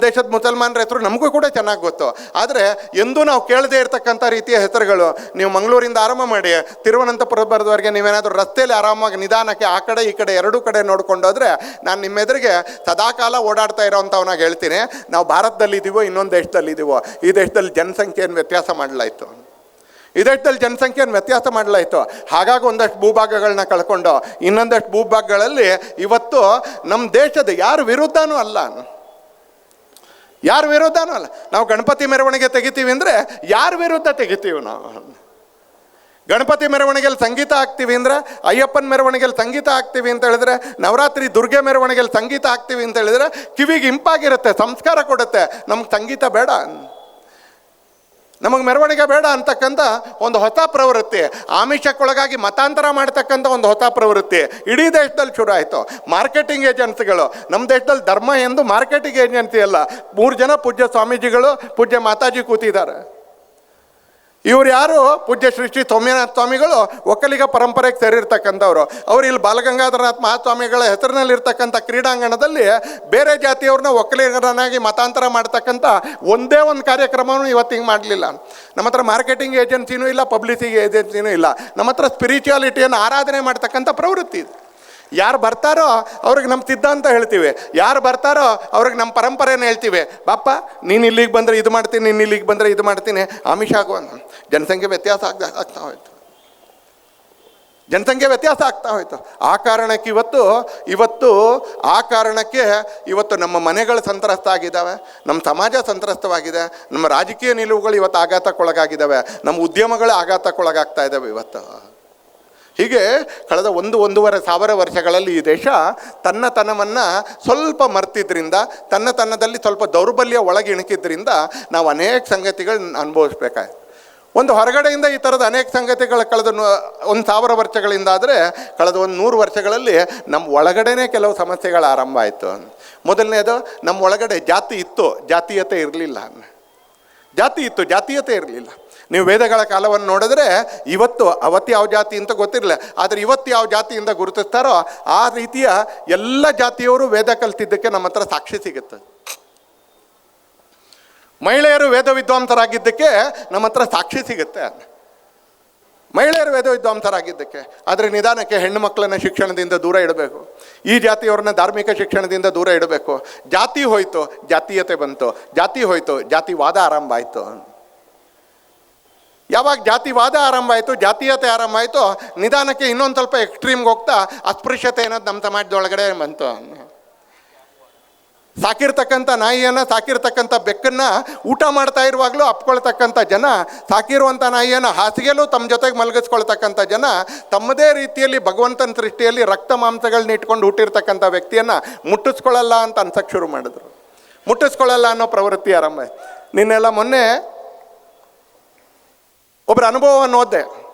ದೇಶದ ಮುಸಲ್ಮಾನರ ಹೆಸರು ನಮಗೂ ಕೂಡ ಚೆನ್ನಾಗಿ ಗೊತ್ತು. ಆದರೆ ಎಂದೂ ನಾವು ಕೇಳದೇ ಇರತಕ್ಕಂಥ ರೀತಿಯ ಹೆಸರುಗಳು. ನೀವು ಮಂಗಳೂರಿಂದ ಆರಂಭ ಮಾಡಿ ತಿರುವನಂತಪುರ ಬರೆದವರೆಗೆ ನೀವೇನಾದರೂ ರಸ್ತೆಯಲ್ಲಿ ಆರಾಮಾಗಿ ನಿಧಾನಕ್ಕೆ ಆ ಕಡೆ ಈ ಕಡೆ ಎರಡೂ ಕಡೆ ನೋಡ್ಕೊಂಡೋದ್ರೆ ನಾನು ನಿಮ್ಮ ಎದುರಿಗೆ ಸದಾಕಾಲ ಓಡಾಡ್ತಾ ಇರೋವಂಥವನಾಗಿ ಹೇಳ್ತೀನಿ, ನಾವು ಭಾರತದಲ್ಲಿದ್ದೀವೋ ಇನ್ನೊಂದು ದೇಶದಲ್ಲಿದ್ದೀವೋ, ಈ ದೇಶದಲ್ಲಿ ಜನಸಂಖ್ಯೆಯನ್ನು ವ್ಯತ್ಯಾಸ ಮಾಡಲಾಯಿತು. ಈ ದೇಶದಲ್ಲಿ ಜನಸಂಖ್ಯೆಯನ್ನು ವ್ಯತ್ಯಾಸ ಮಾಡಲಾಯಿತು. ಹಾಗಾಗಿ ಒಂದಷ್ಟು ಭೂಭಾಗಗಳನ್ನ ಕಳ್ಕೊಂಡು ಇನ್ನೊಂದಷ್ಟು ಭೂಭಾಗಗಳಲ್ಲಿ ಇವತ್ತು ನಮ್ಮ ದೇಶದ ಯಾರ ವಿರುದ್ಧನೂ ಅಲ್ಲ. ನಾವು ಗಣಪತಿ ಮೆರವಣಿಗೆ ತೆಗಿತೀವಿ ಅಂದರೆ ಯಾರ ವಿರುದ್ಧ ತೆಗಿತೀವಿ? ನಾವು ಗಣಪತಿ ಮೆರವಣಿಗೆಯಲ್ಲಿ ಸಂಗೀತ ಹಾಕ್ತೀವಿ ಅಂದರೆ, ಅಯ್ಯಪ್ಪನ ಮೆರವಣಿಗೆಯಲ್ಲಿ ಸಂಗೀತ ಹಾಕ್ತೀವಿ ಅಂತ ಹೇಳಿದ್ರೆ, ನವರಾತ್ರಿ ದುರ್ಗೆ ಮೆರವಣಿಗೆಯಲ್ಲಿ ಸಂಗೀತ ಹಾಕ್ತೀವಿ ಅಂತ ಹೇಳಿದ್ರೆ ಕಿವಿಗೆ ಇಂಪಾಗಿರುತ್ತೆ, ಸಂಸ್ಕಾರ ಕೊಡುತ್ತೆ. ನಮ್ಗೆ ಸಂಗೀತ ಬೇಡ, ನಮಗೆ ಮೆರವಣಿಗೆ ಬೇಡ ಅಂತಕ್ಕಂಥ ಒಂದು ಹೊಸ ಪ್ರವೃತ್ತಿ, ಆಮಿಷಕ್ಕೊಳಗಾಗಿ ಮತಾಂತರ ಮಾಡ್ತಕ್ಕಂಥ ಒಂದು ಹೊಸ ಪ್ರವೃತ್ತಿ ಇಡೀ ದೇಶದಲ್ಲಿ ಶುರು ಆಯಿತು. ಮಾರ್ಕೆಟಿಂಗ್ ಏಜೆನ್ಸಿಗಳು ನಮ್ಮ ದೇಶದಲ್ಲಿ ಧರ್ಮ ಎಂದು ಮಾರ್ಕೆಟಿಂಗ್ ಏಜೆನ್ಸಿ ಅಲ್ಲ. 3 ಜನ ಪೂಜ್ಯ ಸ್ವಾಮೀಜಿಗಳು, ಪೂಜ್ಯ ಮಾತಾಜಿ ಕೂತಿದ್ದಾರೆ. ಇವ್ರು ಯಾರು? ಪೂಜ್ಯ ಶ್ರೀ ಸೌಮ್ಯನಾಥ ಸ್ವಾಮಿಗಳು ಒಕ್ಕಲಿಗ ಪರಂಪರೆಗೆ ಸೇರಿರ್ತಕ್ಕಂಥವ್ರು. ಅವರು ಇಲ್ಲಿ ಬಾಲಗಂಗಾಧರನಾಥ ಮಹಾಸ್ವಾಮಿಗಳ ಹೆಸರಿನಲ್ಲಿರ್ತಕ್ಕಂಥ ಕ್ರೀಡಾಂಗಣದಲ್ಲಿ ಬೇರೆ ಜಾತಿಯವ್ರನ್ನ ಒಕ್ಕಲಿಗರನ್ನಾಗಿ ಮತಾಂತರ ಮಾಡ್ತಕ್ಕಂಥ ಒಂದೇ ಒಂದು ಕಾರ್ಯಕ್ರಮವನ್ನು ಇವತ್ತು ಹಿಂಗೆ ಮಾಡಲಿಲ್ಲ. ನಮ್ಮ ಹತ್ರ ಮಾರ್ಕೆಟಿಂಗ್ ಏಜೆನ್ಸಿನೂ ಇಲ್ಲ, ಪಬ್ಲಿಸಿಟಿ ಏಜೆನ್ಸಿನೂ ಇಲ್ಲ. ನಮ್ಮ ಹತ್ರ ಸ್ಪಿರಿಚುಯಾಲಿಟಿಯನ್ನು ಆರಾಧನೆ ಮಾಡ್ತಕ್ಕಂಥ ಪ್ರವೃತ್ತಿ ಇದೆ. ಯಾರು ಬರ್ತಾರೋ ಅವ್ರಿಗೆ ನಮ್ಮ ಸಿದ್ಧಾಂತ ಹೇಳ್ತೀವಿ, ಯಾರು ಬರ್ತಾರೋ ಅವ್ರಿಗೆ ನಮ್ಮ ಪರಂಪರೆಯನ್ನು ಹೇಳ್ತೀವಿ. ಬಾಪ ನೀನು ಇಲ್ಲಿಗೆ ಬಂದರೆ ಇದು ಮಾಡ್ತೀನಿ, ನೀನು ಇಲ್ಲಿಗೆ ಬಂದರೆ ಇದು ಮಾಡ್ತೀನಿ, ಆಮಿಷ ಆಗುವ ಜನಸಂಖ್ಯೆ ವ್ಯತ್ಯಾಸ ಆಗ್ತಾ ಹೋಯ್ತು. ಜನಸಂಖ್ಯೆ ವ್ಯತ್ಯಾಸ ಆಗ್ತಾ ಹೋಯ್ತು. ಆ ಕಾರಣಕ್ಕೆ ಇವತ್ತು ನಮ್ಮ ಮನೆಗಳು ಸಂತ್ರಸ್ತ ಆಗಿದ್ದಾವೆ, ನಮ್ಮ ಸಮಾಜ ಸಂತ್ರಸ್ತವಾಗಿದೆ, ನಮ್ಮ ರಾಜಕೀಯ ನಿಲುವುಗಳು ಇವತ್ತು ಆಘಾತಕ್ಕೊಳಗಾಗಿದ್ದಾವೆ, ನಮ್ಮ ಉದ್ಯಮಗಳು ಆಘಾತಕ್ಕೊಳಗಾಗ್ತಾ ಇದ್ದಾವೆ ಇವತ್ತು. ಹೀಗೆ ಕಳೆದ 1-1.5 ವರ್ಷಗಳಲ್ಲಿ ಈ ದೇಶ ತನ್ನತನವನ್ನು ಸ್ವಲ್ಪ ಮರ್ತಿದ್ರಿಂದ, ತನ್ನತನದಲ್ಲಿ ಸ್ವಲ್ಪ ದೌರ್ಬಲ್ಯ ಒಳಗಿಣುಕಿದ್ರಿಂದ ನಾವು ಅನೇಕ ಸಂಗತಿಗಳನ್ನ ಅನುಭವಿಸ್ಬೇಕಾಯ್ತು. ಒಂದು ಹೊರಗಡೆಯಿಂದ ಈ ಥರದ ಅನೇಕ ಸಂಗತಿಗಳು ಕಳೆದ 1000 ವರ್ಷಗಳಿಂದ ಆದರೆ ಕಳೆದ 100 ವರ್ಷಗಳಲ್ಲಿ ನಮ್ಮ ಒಳಗಡೆನೇ ಕೆಲವು ಸಮಸ್ಯೆಗಳು ಆರಂಭ ಆಯಿತು. ಮೊದಲನೇದು, ನಮ್ಮ ಒಳಗಡೆ ಜಾತಿ ಇತ್ತು, ಜಾತೀಯತೆ ಇರಲಿಲ್ಲ. ಜಾತೀಯತೆ ಇರಲಿಲ್ಲ. ನೀವು ವೇದಗಳ ಕಾಲವನ್ನು ನೋಡಿದ್ರೆ ಅವತ್ತು ಯಾವ ಜಾತಿ ಅಂತ ಗೊತ್ತಿರಲಿಲ್ಲ, ಆದರೆ ಇವತ್ತು ಯಾವ ಜಾತಿಯಿಂದ ಗುರುತಿಸ್ತಾರೋ ಆ ರೀತಿಯ ಎಲ್ಲ ಜಾತಿಯವರು ವೇದ ಕಲ್ತಿದ್ದಕ್ಕೆ ನಮ್ಮ ಹತ್ರ ಸಾಕ್ಷಿ ಸಿಗುತ್ತೆ. ಮಹಿಳೆಯರು ವೇದ ವಿದ್ವಾಂಸರಾಗಿದ್ದಕ್ಕೆ ನಮ್ಮ ಹತ್ರ ಸಾಕ್ಷಿ ಸಿಗುತ್ತೆ. ಮಹಿಳೆಯರು ವೇದ ವಿದ್ವಾಂಸರಾಗಿದ್ದಕ್ಕೆ. ಆದರೆ ನಿಧಾನಕ್ಕೆ ಹೆಣ್ಣು ಮಕ್ಕಳನ್ನ ಶಿಕ್ಷಣದಿಂದ ದೂರ ಇಡಬೇಕು, ಈ ಜಾತಿಯವ್ರನ್ನ ಧಾರ್ಮಿಕ ಶಿಕ್ಷಣದಿಂದ ದೂರ ಇಡಬೇಕು. ಜಾತಿ ಹೋಯ್ತು, ಜಾತೀಯತೆ ಬಂತು. ಜಾತಿ ಹೋಯ್ತು, ಜಾತಿವಾದ ಆರಂಭ ಆಯಿತು. ಯಾವಾಗ ಜಾತಿವಾದ ಆರಂಭ ಆಯಿತು, ಜಾತೀಯತೆ ಆರಂಭ ಆಯಿತು, ನಿಧಾನಕ್ಕೆ ಇನ್ನೊಂದು ಸ್ವಲ್ಪ ಎಕ್ಸ್ಟ್ರೀಮ್ಗೆ ಹೋಗ್ತಾ ಅಸ್ಪೃಶ್ಯತೆ ಅನ್ನೋದು ನಮ್ಮ ಸಮಾಜದೊಳಗಡೆ ಬಂತು. ಸಾಕಿರ್ತಕ್ಕಂಥ ಬೆಕ್ಕನ್ನು ಊಟ ಮಾಡ್ತಾ ಇರುವಾಗಲೂ ಅಪ್ಕೊಳ್ತಕ್ಕಂಥ ಜನ, ಸಾಕಿರುವಂಥ ನಾಯಿಯನ್ನು ಹಾಸಿಗೆಯಲ್ಲೂ ತಮ್ಮ ಜೊತೆಗೆ ಮಲಗಿಸ್ಕೊಳ್ತಕ್ಕಂಥ ಜನ, ತಮ್ಮದೇ ರೀತಿಯಲ್ಲಿ ಭಗವಂತನ ಸೃಷ್ಟಿಯಲ್ಲಿ ರಕ್ತ ಮಾಂಸಗಳನ್ನ ಇಟ್ಕೊಂಡು ಹುಟ್ಟಿರ್ತಕ್ಕಂಥ ವ್ಯಕ್ತಿಯನ್ನು ಮುಟ್ಟಿಸ್ಕೊಳ್ಳಲ್ಲ ಅಂತ ಅನ್ಸಕ್ಕೆ ಶುರು ಮಾಡಿದ್ರು. ಮುಟ್ಟಿಸ್ಕೊಳ್ಳಲ್ಲ ಅನ್ನೋ ಪ್ರವೃತ್ತಿ ಆರಂಭ ಆಯ್ತು. ಮೊನ್ನೆ ಒಬ್ಬರ ಅನುಭವವನ್ನು ಓದಿದೆ.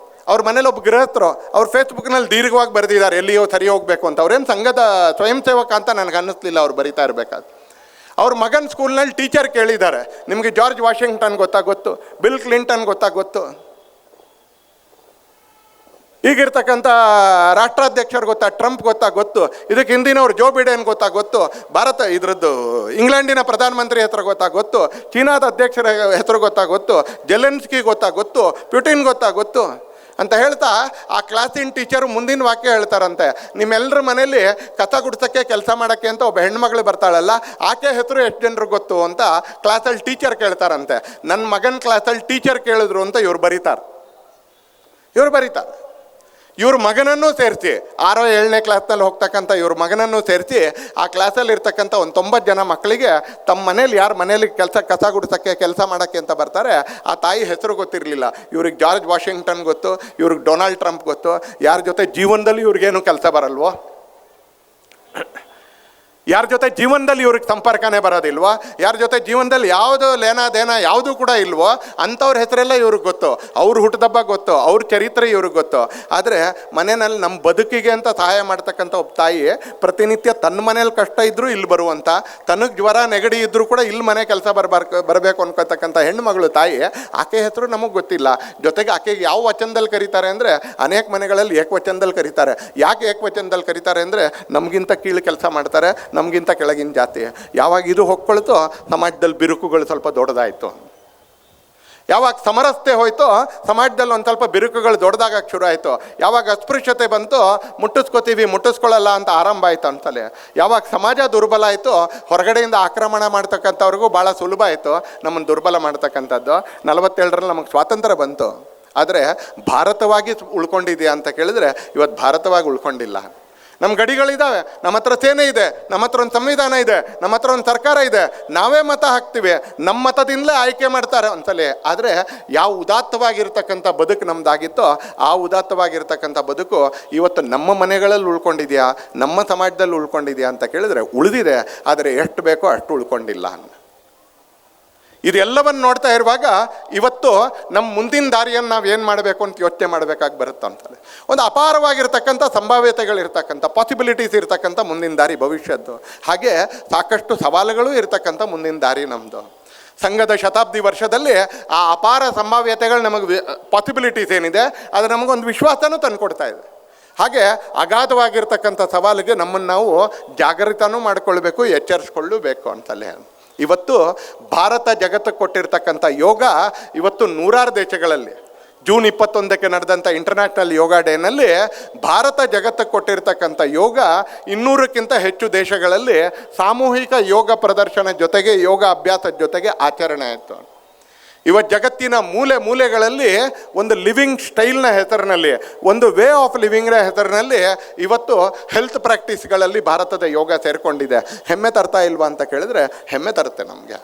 ಅವ್ರ ಮನೇಲಿ ಒಬ್ಬ ಗೃಹಸ್ಥರು ಅವ್ರ ಫೇಸ್ಬುಕ್ನಲ್ಲಿ ದೀರ್ಘವಾಗಿ ಬರೆದಿದ್ದಾರೆ, ಎಲ್ಲಿಯೋ ಸರಿ ಹೋಗಬೇಕು ಅಂತ. ಅವ್ರೇನು ಸಂಘದ ಸ್ವಯಂ ಸೇವಕ ಅಂತ ನನಗೆ ಅನ್ನಿಸ್ಲಿಲ್ಲ ಅವ್ರು ಬರಿತಾ ಇರಬೇಕಾದ್ರೆ. ಅವ್ರ ಮಗನ ಸ್ಕೂಲ್ನಲ್ಲಿ ಟೀಚರ್ ಕೇಳಿದ್ದಾರೆ, ನಿಮಗೆ ಜಾರ್ಜ್ ವಾಷಿಂಗ್ಟನ್ ಗೊತ್ತು, ಬಿಲ್ ಕ್ಲಿಂಟನ್ ಗೊತ್ತು, ಈಗಿರ್ತಕ್ಕಂಥ ರಾಷ್ಟ್ರಾಧ್ಯಕ್ಷರು ಟ್ರಂಪ್ ಗೊತ್ತು, ಇದಕ್ಕೆ ಹಿಂದಿನವ್ರು ಜೋ ಬಿಡೆನ್ ಗೊತ್ತು, ಇಂಗ್ಲೆಂಡಿನ ಪ್ರಧಾನಮಂತ್ರಿ ಹೆಸರು ಗೊತ್ತು, ಚೀನಾದ ಅಧ್ಯಕ್ಷರ ಹೆಸರು ಗೊತ್ತು, ಜೆಲೆನ್ಸ್ಕಿ ಗೊತ್ತು, ಪ್ಯೂಟಿನ್ ಗೊತ್ತು ಅಂತ ಹೇಳ್ತಾ ಆ ಕ್ಲಾಸಿನ ಟೀಚರು ಮುಂದಿನ ವಾಕ್ಯ ಹೇಳ್ತಾರಂತೆ, ನಿಮ್ಮೆಲ್ಲರ ಮನೇಲಿ ಕಸ ಗುಡ್ಸೋಕ್ಕೆ ಕೆಲಸ ಮಾಡೋಕ್ಕೆ ಅಂತ ಒಬ್ಬ ಹೆಣ್ಮಗಳು ಬರ್ತಾಳಲ್ಲ, ಆಕೆ ಹೆಸರು ಎಷ್ಟು ಜನರು ಗೊತ್ತು ಅಂತ ಕ್ಲಾಸಲ್ಲಿ ಟೀಚರ್ ಕೇಳ್ತಾರಂತೆ. ನನ್ನ ಮಗನ ಕ್ಲಾಸಲ್ಲಿ ಟೀಚರ್ ಕೇಳಿದ್ರು ಅಂತ ಇವ್ರು ಬರೀತಾರೆ. ಇವ್ರ ಮಗನನ್ನೂ ಸೇರಿಸಿ 6ನೇ ಕ್ಲಾಸ್ನಲ್ಲಿ ಹೋಗ್ತಕ್ಕಂಥ ಇವ್ರ ಮಗನನ್ನೂ ಸೇರಿಸಿ ಆ ಕ್ಲಾಸಲ್ಲಿ ಇರ್ತಕ್ಕಂಥ ಒಂದು 90 ಜನ ಮಕ್ಕಳಿಗೆ ತಮ್ಮ ಮನೇಲಿ ಯಾರು ಮನೇಲಿ ಕಸ ಗುಡ್ಸೋಕ್ಕೆ ಕೆಲಸ ಮಾಡೋಕ್ಕೆ ಅಂತ ಬರ್ತಾರೆ ಆ ತಾಯಿ ಹೆಸರು ಗೊತ್ತಿರಲಿಲ್ಲ. ಇವ್ರಿಗೆ ಜಾರ್ಜ್ ವಾಷಿಂಗ್ಟನ್ ಗೊತ್ತು, ಇವ್ರಿಗೆ ಡೊನಾಲ್ಡ್ ಟ್ರಂಪ್ ಗೊತ್ತು. ಯಾರ ಜೊತೆ ಜೀವನದಲ್ಲಿ ಇವ್ರಿಗೇನು ಕೆಲಸ ಬರಲ್ವೋ, ಯಾರ ಜೊತೆ ಜೀವನದಲ್ಲಿ ಇವ್ರಿಗೆ ಸಂಪರ್ಕನೇ ಬರೋದಿಲ್ವೋ, ಯಾರ ಜೊತೆ ಜೀವನದಲ್ಲಿ ಯಾವುದು ಲೇನಾದೇನ ಯಾವುದೂ ಕೂಡ ಇಲ್ವೋ ಅಂಥವ್ರ ಹೆಸರೆಲ್ಲ ಇವ್ರಿಗೆ ಗೊತ್ತು, ಅವ್ರ ಹುಟ್ಟದಬ್ಬ ಗೊತ್ತು, ಅವ್ರ ಚರಿತ್ರೆ ಇವ್ರಿಗೆ ಗೊತ್ತು. ಆದರೆ ಮನೆಯಲ್ಲಿ ನಮ್ಮ ಬದುಕಿಗೆ ಅಂತ ಸಹಾಯ ಮಾಡ್ತಕ್ಕಂಥ ಒಬ್ಬ ತಾಯಿ ಪ್ರತಿನಿತ್ಯ ತನ್ನ ಮನೇಲಿ ಕಷ್ಟ ಇದ್ದರೂ ಇಲ್ಲಿ ಬರುವಂಥ, ತನಗೆ ಜ್ವರ ನೆಗಡಿ ಇದ್ದರೂ ಕೂಡ ಇಲ್ಲಿ ಮನೆ ಕೆಲಸ ಬರಬೇಕು ಅನ್ಕೋತಕ್ಕಂಥ ಹೆಣ್ಣುಮಗಳು ತಾಯಿ, ಆಕೆ ಹೆಸರು ನಮಗೆ ಗೊತ್ತಿಲ್ಲ. ಜೊತೆಗೆ ಆಕೆಗೆ ಯಾವ ವಚನದಲ್ಲಿ ಕರೀತಾರೆ ಅಂದರೆ ಅನೇಕ ಮನೆಗಳಲ್ಲಿ ಏಕವಚನದಲ್ಲಿ ಕರೀತಾರೆ. ಯಾಕೆ ಏಕವಚನದಲ್ಲಿ ಕರೀತಾರೆ ಅಂದರೆ ನಮಗಿಂತ ಕೀಳು ಕೆಲಸ ಮಾಡ್ತಾರೆ, ನಮಗಿಂತ ಕೆಳಗಿನ ಜಾತಿ. ಯಾವಾಗ ಇದು ಹೊಕ್ಕೊಳ್ತೋ ಸಮಾಜದಲ್ಲಿ ಬಿರುಕುಗಳು ಸ್ವಲ್ಪ ದೊಡ್ಡದಾಯಿತು. ಯಾವಾಗ ಸಮರಸ್ತೆ ಹೋಯ್ತೋ ಸಮಾಜದಲ್ಲಿ ಒಂದು ಸ್ವಲ್ಪ ಬಿರುಕುಗಳು ದೊಡ್ಡದಾಗಕ್ಕೆ ಶುರು ಆಯಿತು. ಯಾವಾಗ ಅಸ್ಪೃಶ್ಯತೆ ಬಂತು, ಮುಟ್ಟಿಸ್ಕೊಳ್ಳಲ್ಲ ಅಂತ ಆರಂಭ ಆಯಿತು ಅಂತಲೇ. ಯಾವಾಗ ಸಮಾಜ ದುರ್ಬಲ ಆಯಿತು, ಹೊರಗಡೆಯಿಂದ ಆಕ್ರಮಣ ಮಾಡ್ತಕ್ಕಂಥವ್ರಿಗೂ ಭಾಳ ಸುಲಭ ಆಯಿತು ನಮ್ಮನ್ನು ದುರ್ಬಲ ಮಾಡ್ತಕ್ಕಂಥದ್ದು. 47ರಲ್ಲಿ ನಮಗೆ ಸ್ವಾತಂತ್ರ್ಯ ಬಂತು, ಆದರೆ ಭಾರತವಾಗಿ ಉಳ್ಕೊಂಡಿದೆಯಾ ಅಂತ ಕೇಳಿದ್ರೆ ಇವತ್ತು ಭಾರತವಾಗಿ ಉಳ್ಕೊಂಡಿಲ್ಲ. ನಮ್ಮ ಗಡಿಗಳಿದ್ದಾವೆ, ನಮ್ಮ ಹತ್ರ ಸೇನೆ ಇದೆ, ನಮ್ಮ ಹತ್ರ ಒಂದು ಸಂವಿಧಾನ ಇದೆ, ನಮ್ಮ ಹತ್ರ ಒಂದು ಸರ್ಕಾರ ಇದೆ, ನಾವೇ ಮತ ಹಾಕ್ತೀವಿ, ನಮ್ಮ ಮತದಿಂದಲೇ ಆಯ್ಕೆ ಮಾಡ್ತಾರೆ ಅಂತಲೇ. ಆದರೆ ಯಾವ ಉದಾತ್ತವಾಗಿರ್ತಕ್ಕಂಥ ಬದುಕು ನಮ್ಮದಾಗಿತ್ತೋ ಆ ಉದಾತ್ತವಾಗಿರ್ತಕ್ಕಂಥ ಬದುಕು ಇವತ್ತು ನಮ್ಮ ಮನೆಗಳಲ್ಲಿ ಉಳ್ಕೊಂಡಿದೆಯಾ, ನಮ್ಮ ಸಮಾಜದಲ್ಲಿ ಉಳ್ಕೊಂಡಿದೆಯಾ ಅಂತ ಕೇಳಿದ್ರೆ ಉಳಿದಿದೆ, ಆದರೆ ಎಷ್ಟು ಬೇಕೋ ಅಷ್ಟು ಉಳ್ಕೊಂಡಿಲ್ಲ. ಇದೆಲ್ಲವನ್ನು ನೋಡ್ತಾ ಇರುವಾಗ ಇವತ್ತು ನಮ್ಮ ಮುಂದಿನ ದಾರಿಯನ್ನು ನಾವು ಏನು ಮಾಡಬೇಕು ಅಂತ ಯೋಚನೆ ಮಾಡಬೇಕಾಗಿ ಬರುತ್ತೆ ಅಂತಲೇ. ಒಂದು ಅಪಾರವಾಗಿರ್ತಕ್ಕಂಥ ಸಂಭಾವ್ಯತೆಗಳಿರ್ತಕ್ಕಂಥ ಪಾಸಿಬಿಲಿಟೀಸ್ ಇರ್ತಕ್ಕಂಥ ಮುಂದಿನ ದಾರಿ ಭವಿಷ್ಯದ್ದು. ಹಾಗೆ ಸಾಕಷ್ಟು ಸವಾಲುಗಳು ಇರ್ತಕ್ಕಂಥ ಮುಂದಿನ ದಾರಿ ನಮ್ಮದು. ಸಂಘದ ಶತಾಬ್ದಿ ವರ್ಷದಲ್ಲಿ ಆ ಅಪಾರ ಸಂಭಾವ್ಯತೆಗಳು ನಮಗೆ ಪಾಸಿಬಿಲಿಟೀಸ್ ಏನಿದೆ ಅದು ನಮಗೊಂದು ವಿಶ್ವಾಸನೂ ತಂದುಕೊಡ್ತಾ ಇದೆ. ಹಾಗೆ ಅಗಾಧವಾಗಿರ್ತಕ್ಕಂಥ ಸವಾಲಿಗೆ ನಮ್ಮನ್ನು ನಾವು ಜಾಗೃತನೂ ಮಾಡಿಕೊಳ್ಬೇಕು, ಎಚ್ಚರಿಸ್ಕೊಳ್ಳಬೇಕು ಅಂತಲೇ. ಇವತ್ತು ಭಾರತ ಜಗತ್ತಕ್ಕೆ ಕೊಟ್ಟಿರ್ತಕ್ಕಂಥ ಯೋಗ ಇವತ್ತು 100 ದೇಶಗಳಲ್ಲಿ ಜೂನ್ 21ಕ್ಕೆ ನಡೆದಂಥ ಇಂಟರ್ನ್ಯಾಷನಲ್ ಯೋಗ ಡೇನಲ್ಲಿ ಭಾರತ ಜಗತ್ತಕ್ಕೆ ಕೊಟ್ಟಿರ್ತಕ್ಕಂಥ ಯೋಗ 200ಕ್ಕಿಂತ ಹೆಚ್ಚು ದೇಶಗಳಲ್ಲಿ ಸಾಮೂಹಿಕ ಯೋಗ ಪ್ರದರ್ಶನ ಜೊತೆಗೆ ಯೋಗ ಅಭ್ಯಾಸದ ಜೊತೆಗೆ ಆಚರಣೆ ಆಯಿತು. ಇವತ್ತು ಜಗತ್ತಿನ ಮೂಲೆ ಮೂಲೆಗಳಲ್ಲಿ ಒಂದು ಲಿವಿಂಗ್ ಸ್ಟೈಲ್ನ ಹೆಸರಿನಲ್ಲಿ, ಒಂದು ವೇ ಆಫ್ ಲಿವಿಂಗ್ನ ಹೆಸರಿನಲ್ಲಿ ಇವತ್ತು ಹೆಲ್ತ್ ಪ್ರಾಕ್ಟೀಸ್ಗಳಲ್ಲಿ ಭಾರತದ ಯೋಗ ಸೇರಿಕೊಂಡಿದೆ. ಹೆಮ್ಮೆ ತರ್ತಾ ಇಲ್ವಾ ಅಂತ ಕೇಳಿದ್ರೆ ಹೆಮ್ಮೆ ತರುತ್ತೆ ನಮಗೆ.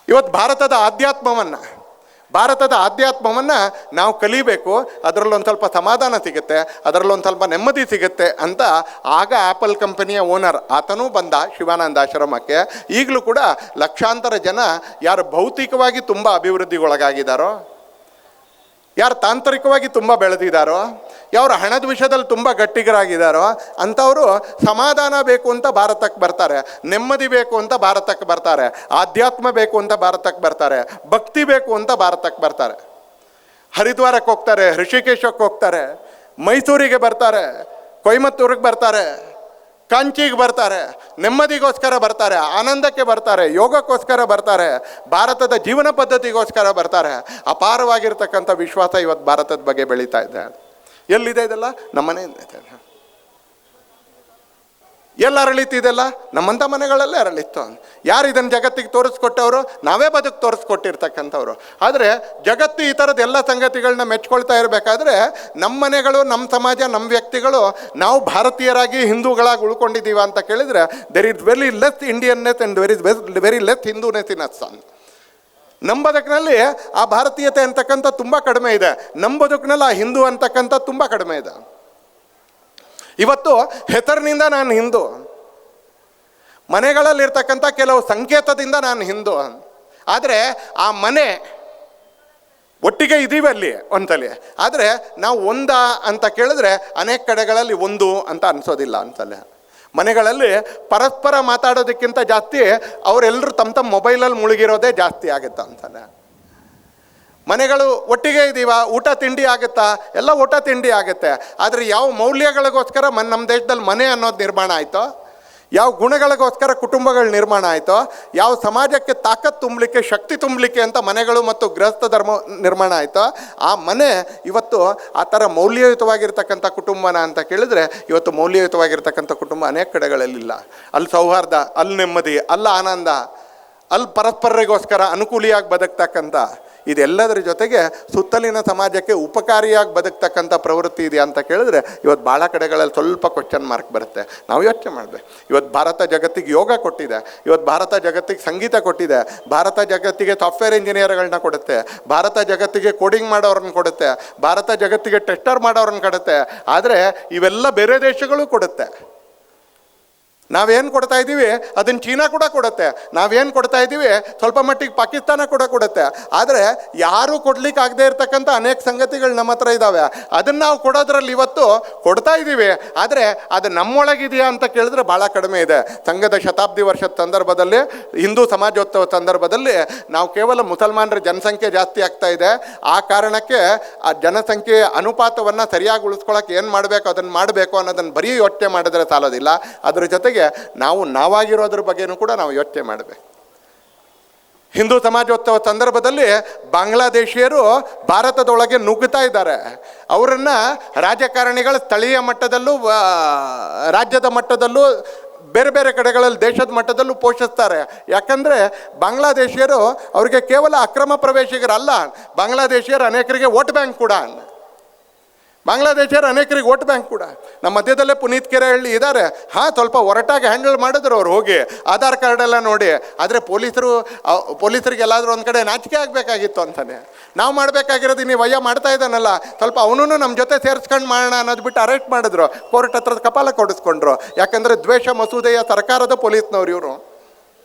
ಇವತ್ತು ಭಾರತದ ಆಧ್ಯಾತ್ಮವನ್ನು ನಾವು ಕಲಿಬೇಕು. ಅದರಲ್ಲೊಂದು ಸ್ವಲ್ಪ ಸಮಾಧಾನ ಸಿಗುತ್ತೆ, ಅದರಲ್ಲೊಂದು ಸ್ವಲ್ಪ ನೆಮ್ಮದಿ ಸಿಗುತ್ತೆ ಅಂತ ಆಗ ಆ್ಯಪಲ್ ಕಂಪನಿಯ ಓನರ್ ಆತನೂ ಬಂದ ಶಿವಾನಂದ ಆಶ್ರಮಕ್ಕೆ. ಈಗಲೂ ಕೂಡ ಲಕ್ಷಾಂತರ ಜನ ಯಾರು ಭೌತಿಕವಾಗಿ ತುಂಬ ಅಭಿವೃದ್ಧಿಗೊಳಗಾಗಿದ್ದಾರೋ, ಯಾರು ತಾಂತ್ರಿಕವಾಗಿ ತುಂಬ ಬೆಳೆದಿದ್ದಾರೋ, ಯಾರು ಹಣದ ವಿಷಯದಲ್ಲಿ ತುಂಬ ಗಟ್ಟಿಗರಾಗಿದ್ದಾರೋ ಅಂಥವರು ಸಮಾಧಾನ ಬೇಕು ಅಂತ ಭಾರತಕ್ಕೆ ಬರ್ತಾರೆ, ನೆಮ್ಮದಿ ಬೇಕು ಅಂತ ಭಾರತಕ್ಕೆ ಬರ್ತಾರೆ, ಆಧ್ಯಾತ್ಮ ಬೇಕು ಅಂತ ಭಾರತಕ್ಕೆ ಬರ್ತಾರೆ, ಭಕ್ತಿ ಬೇಕು ಅಂತ ಭಾರತಕ್ಕೆ ಬರ್ತಾರೆ. ಹರಿದ್ವಾರಕ್ಕೆ ಹೋಗ್ತಾರೆ, ಋಷಿಕೇಶಕ್ಕೆ ಹೋಗ್ತಾರೆ, ಮೈಸೂರಿಗೆ ಬರ್ತಾರೆ, ಕೊಯಮತ್ತೂರಿಗೆ ಬರ್ತಾರೆ, ಕಾಂಚಿಗೆ ಬರ್ತಾರೆ, ನೆಮ್ಮದಿಗೋಸ್ಕರ ಬರ್ತಾರೆ, ಆನಂದಕ್ಕೆ ಬರ್ತಾರೆ, ಯೋಗಕ್ಕೋಸ್ಕರ ಬರ್ತಾರೆ, ಭಾರತದ ಜೀವನ ಪದ್ಧತಿಗೋಸ್ಕರ ಬರ್ತಾರೆ. ಅಪಾರವಾಗಿರ್ತಕ್ಕಂಥ ವಿಶ್ವಾಸ ಇವತ್ತು ಭಾರತದ ಬಗ್ಗೆ ಬೆಳೀತಾ ಇದೆ. ಎಲ್ಲಿದೆ ಇದೆಲ್ಲ? ನಮ್ಮನೆಯಿಂದ ಇದೆ. ಎಲ್ಲಿ ಅರಳಿತಿದೆಲ್ಲ? ನಮ್ಮಂಥ ಮನೆಗಳಲ್ಲೇ ಅರಳಿತ್ತು. ಯಾರು ಇದನ್ನು ಜಗತ್ತಿಗೆ ತೋರಿಸ್ಕೊಟ್ಟವರು? ನಾವೇ ಬದುಕು ತೋರಿಸ್ಕೊಟ್ಟಿರ್ತಕ್ಕಂಥವ್ರು. ಆದರೆ ಜಗತ್ತು ಈ ಥರದ ಎಲ್ಲ ಸಂಗತಿಗಳನ್ನ ಮೆಚ್ಕೊಳ್ತಾ ಇರಬೇಕಾದ್ರೆ ನಮ್ಮ ಮನೆಗಳು, ನಮ್ಮ ಸಮಾಜ, ನಮ್ಮ ವ್ಯಕ್ತಿಗಳು ನಾವು ಭಾರತೀಯರಾಗಿ ಹಿಂದೂಗಳಾಗಿ ಉಳ್ಕೊಂಡಿದ್ದೀವ ಅಂತ ಕೇಳಿದರೆ there is very less Indianness and very less Hinduness in us. ನಮ್ಮ ಬದುಕಿನಲ್ಲಿ ಆ ಭಾರತೀಯತೆ ಅಂತಕ್ಕಂಥ ತುಂಬ ಕಡಿಮೆ ಇದೆ, ನಮ್ಮ ಬದುಕಿನಲ್ಲಿ ಆ ಹಿಂದೂ ಅಂತಕ್ಕಂಥ ತುಂಬ ಕಡಿಮೆ ಇದೆ. ಇವತ್ತು ಹೆಸರಿನಿಂದ ನಾನು ಹಿಂದೂ, ಮನೆಗಳಲ್ಲಿರ್ತಕ್ಕಂಥ ಕೆಲವು ಸಂಕೇತದಿಂದ ನಾನು ಹಿಂದೂ, ಆದರೆ ಆ ಮನೆ ಒಟ್ಟಿಗೆ ಇದ್ದೀವಿ ಅಲ್ಲಿ ಒಂದ್ಸಲಿ. ಆದರೆ ನಾವು ಒಂದ ಅಂತ ಕೇಳಿದ್ರೆ ಅನೇಕ ಕಡೆಗಳಲ್ಲಿ ಒಂದು ಅಂತ ಅನಿಸೋದಿಲ್ಲ ಅನ್ಸಲ್ಲ. ಮನೆಗಳಲ್ಲಿ ಪರಸ್ಪರ ಮಾತಾಡೋದಕ್ಕಿಂತ ಜಾಸ್ತಿ ಅವರೆಲ್ಲರೂ ತಮ್ಮ ಮೊಬೈಲಲ್ಲಿ ಮುಳುಗಿರೋದೇ ಜಾಸ್ತಿ ಆಗುತ್ತೆ ಅನ್ಸಲ್ಲ. ಮನೆಗಳು ಒಟ್ಟಿಗೆ ಇದ್ದೀವ, ಊಟ ತಿಂಡಿ ಆಗುತ್ತಾ? ಎಲ್ಲ ಊಟ ತಿಂಡಿ ಆಗುತ್ತೆ. ಆದರೆ ಯಾವ ಮೌಲ್ಯಗಳಿಗೋಸ್ಕರ ನಮ್ಮ ದೇಶದಲ್ಲಿ ಮನೆ ಅನ್ನೋದು ನಿರ್ಮಾಣ ಆಯಿತೋ, ಯಾವ ಗುಣಗಳಿಗೋಸ್ಕರ ಕುಟುಂಬಗಳ ನಿರ್ಮಾಣ ಆಯಿತೋ, ಯಾವ ಸಮಾಜಕ್ಕೆ ತಾಕತ್ತು ತುಂಬಲಿಕ್ಕೆ, ಶಕ್ತಿ ತುಂಬಲಿಕ್ಕೆ ಅಂತ ಮನೆಗಳು ಮತ್ತು ಗೃಹಸ್ಥ ಧರ್ಮ ನಿರ್ಮಾಣ ಆಯಿತೋ, ಆ ಮನೆ ಇವತ್ತು ಆ ಥರ ಮೌಲ್ಯಯುತವಾಗಿರ್ತಕ್ಕಂಥ ಕುಟುಂಬನ ಅಂತ ಕೇಳಿದ್ರೆ ಇವತ್ತು ಮೌಲ್ಯಯುತವಾಗಿರ್ತಕ್ಕಂಥ ಕುಟುಂಬ ಅನೇಕ ಕಡೆಗಳಲ್ಲಿಲ್ಲ. ಅಲ್ಲಿ ಸೌಹಾರ್ದ, ಅಲ್ಲಿ ನೆಮ್ಮದಿ, ಅಲ್ಲಿ ಆನಂದ, ಅಲ್ಲಿ ಪರಸ್ಪರರಿಗೋಸ್ಕರ ಅನುಕೂಲಿಯಾಗಿ ಬದುಕ್ತಕ್ಕಂಥ, ಇದೆಲ್ಲದರ ಜೊತೆಗೆ ಸುತ್ತಲಿನ ಸಮಾಜಕ್ಕೆ ಉಪಕಾರಿಯಾಗಿ ಬದುಕ್ತಕ್ಕಂಥ ಪ್ರವೃತ್ತಿ ಇದೆ ಅಂತ ಕೇಳಿದ್ರೆ ಇವತ್ತು ಭಾಳ ಕಡೆಗಳಲ್ಲಿ ಸ್ವಲ್ಪ ಕ್ವಶನ್ ಮಾರ್ಕ್ ಬರುತ್ತೆ. ನಾವು ಯೋಚನೆ ಮಾಡಬೇಕು. ಇವತ್ತು ಭಾರತ ಜಗತ್ತಿಗೆ ಯೋಗ ಕೊಟ್ಟಿದೆ, ಇವತ್ತು ಭಾರತ ಜಗತ್ತಿಗೆ ಸಂಗೀತ ಕೊಟ್ಟಿದೆ, ಭಾರತ ಜಗತ್ತಿಗೆ ಸಾಫ್ಟ್ವೇರ್ ಇಂಜಿನಿಯರ್ಗಳನ್ನ ಕೊಡುತ್ತೆ, ಭಾರತ ಜಗತ್ತಿಗೆ ಕೋಡಿಂಗ್ ಮಾಡೋರನ್ನ ಕೊಡುತ್ತೆ, ಭಾರತ ಜಗತ್ತಿಗೆ ಟೆಸ್ಟರ್ ಮಾಡೋರನ್ನ ಕೊಡುತ್ತೆ. ಆದರೆ ಇವೆಲ್ಲ ಬೇರೆ ದೇಶಗಳು ಕೊಡುತ್ತೆ. ನಾವೇನು ಕೊಡ್ತಾ ಇದ್ದೀವಿ ಅದನ್ನು ಚೀನಾ ಕೂಡ ಕೊಡುತ್ತೆ, ನಾವೇನು ಕೊಡ್ತಾ ಇದ್ದೀವಿ ಸ್ವಲ್ಪ ಮಟ್ಟಿಗೆ ಪಾಕಿಸ್ತಾನ ಕೂಡ ಕೊಡುತ್ತೆ. ಆದರೆ ಯಾರೂ ಕೊಡ್ಲಿಕ್ಕೆ ಆಗದೆ ಇರತಕ್ಕಂಥ ಅನೇಕ ಸಂಗತಿಗಳು ನಮ್ಮ ಹತ್ರ ಇದ್ದಾವೆ. ಅದನ್ನು ನಾವು ಕೊಡೋದ್ರಲ್ಲಿ ಇವತ್ತು ಕೊಡ್ತಾ ಇದ್ದೀವಿ, ಆದರೆ ಅದು ನಮ್ಮೊಳಗಿದೆಯಾ ಅಂತ ಕೇಳಿದ್ರೆ ಭಾಳ ಕಡಿಮೆ ಇದೆ. ಸಂಘದ ಶತಾಬ್ದಿ ವರ್ಷದ ಸಂದರ್ಭದಲ್ಲಿ, ಹಿಂದೂ ಸಮಾಜೋತ್ಸವ ಸಂದರ್ಭದಲ್ಲಿ ನಾವು ಕೇವಲ ಮುಸಲ್ಮಾನರ ಜನಸಂಖ್ಯೆ ಜಾಸ್ತಿ ಆಗ್ತಾ ಇದೆ, ಆ ಕಾರಣಕ್ಕೆ ಆ ಜನಸಂಖ್ಯೆ ಅನುಪಾತವನ್ನು ಸರಿಯಾಗಿ ಉಳಿಸ್ಕೊಳ್ಳೋಕೆ ಏನು ಮಾಡಬೇಕು ಅದನ್ನು ಮಾಡಬೇಕು ಅನ್ನೋದನ್ನು ಬರೀ ಯೋಚನೆ ಮಾಡಿದ್ರೆ ಸಾಲೋದಿಲ್ಲ. ಅದರ ಜೊತೆಗೆ ನಾವು ನಾವಾಗಿರೋದ್ರ ಬಗ್ಗೆನೂ ಕೂಡ ನಾವು ಯೋಚನೆ ಮಾಡಬೇಕು. ಹಿಂದೂ ಸಮಾಜೋತ್ಸವ ಸಂದರ್ಭದಲ್ಲಿ ಬಾಂಗ್ಲಾದೇಶಿಯರು ಭಾರತದೊಳಗೆ ನುಗ್ಗುತ್ತಾ ಇದ್ದಾರೆ. ಅವರನ್ನು ರಾಜಕಾರಣಿಗಳು ಸ್ಥಳೀಯ ಮಟ್ಟದಲ್ಲೂ ರಾಜ್ಯದ ಮಟ್ಟದಲ್ಲೂ ಬೇರೆ ಬೇರೆ ಕಡೆಗಳಲ್ಲಿ ದೇಶದ ಮಟ್ಟದಲ್ಲೂ ಪೋಷಿಸ್ತಾರೆ. ಯಾಕಂದರೆ ಬಾಂಗ್ಲಾದೇಶಿಯರು ಅವರಿಗೆ ಕೇವಲ ಅಕ್ರಮ ಪ್ರವೇಶಿಗರಲ್ಲ, ಬಾಂಗ್ಲಾದೇಶಿಯರು ಅನೇಕರಿಗೆ ವೋಟ್ ಬ್ಯಾಂಕ್ ಕೂಡ. ಬಾಂಗ್ಲಾದೇಶರು ಅನೇಕರಿಗೆ ವೋಟ್ ಬ್ಯಾಂಕ್ ಕೂಡ. ನಮ್ಮ ಮಧ್ಯದಲ್ಲೇ ಪುನೀತ್ ಕೆರೆಹಳ್ಳಿ ಇದ್ದಾರೆ. ಸ್ವಲ್ಪ ಹೊರಟಾಗಿ ಹ್ಯಾಂಡಲ್ ಮಾಡಿದ್ರು ಅವ್ರು, ಹೋಗಿ ಆಧಾರ್ ಕಾರ್ಡೆಲ್ಲ ನೋಡಿ. ಆದರೆ ಪೊಲೀಸರಿಗೆ ಎಲ್ಲಾದರೂ ಒಂದು ಕಡೆ ನಾಚಿಕೆ ಆಗಬೇಕಾಗಿತ್ತು ಅಂತಾನೆ. ನಾವು ಮಾಡಬೇಕಾಗಿರೋದು ನೀವು ವಯ್ಯ ಮಾಡ್ತಾ ಇದ್ದಾನಲ್ಲ, ಸ್ವಲ್ಪ ಅವನೂ ನಮ್ಮ ಜೊತೆ ಸೇರಿಸ್ಕೊಂಡು ಮಾಡೋಣ ಅನ್ನೋದು ಬಿಟ್ಟು ಅರೆಸ್ಟ್ ಮಾಡಿದ್ರು, ಕೋರ್ಟ್ ಹತ್ರದ ಕಪಾಲ ಕೊಡಿಸ್ಕೊಂಡ್ರು. ಯಾಕಂದರೆ ದ್ವೇಷ ಮಸೂದೆಯ ಸರ್ಕಾರದ ಪೊಲೀಸ್ನವ್ರು ಇವರು.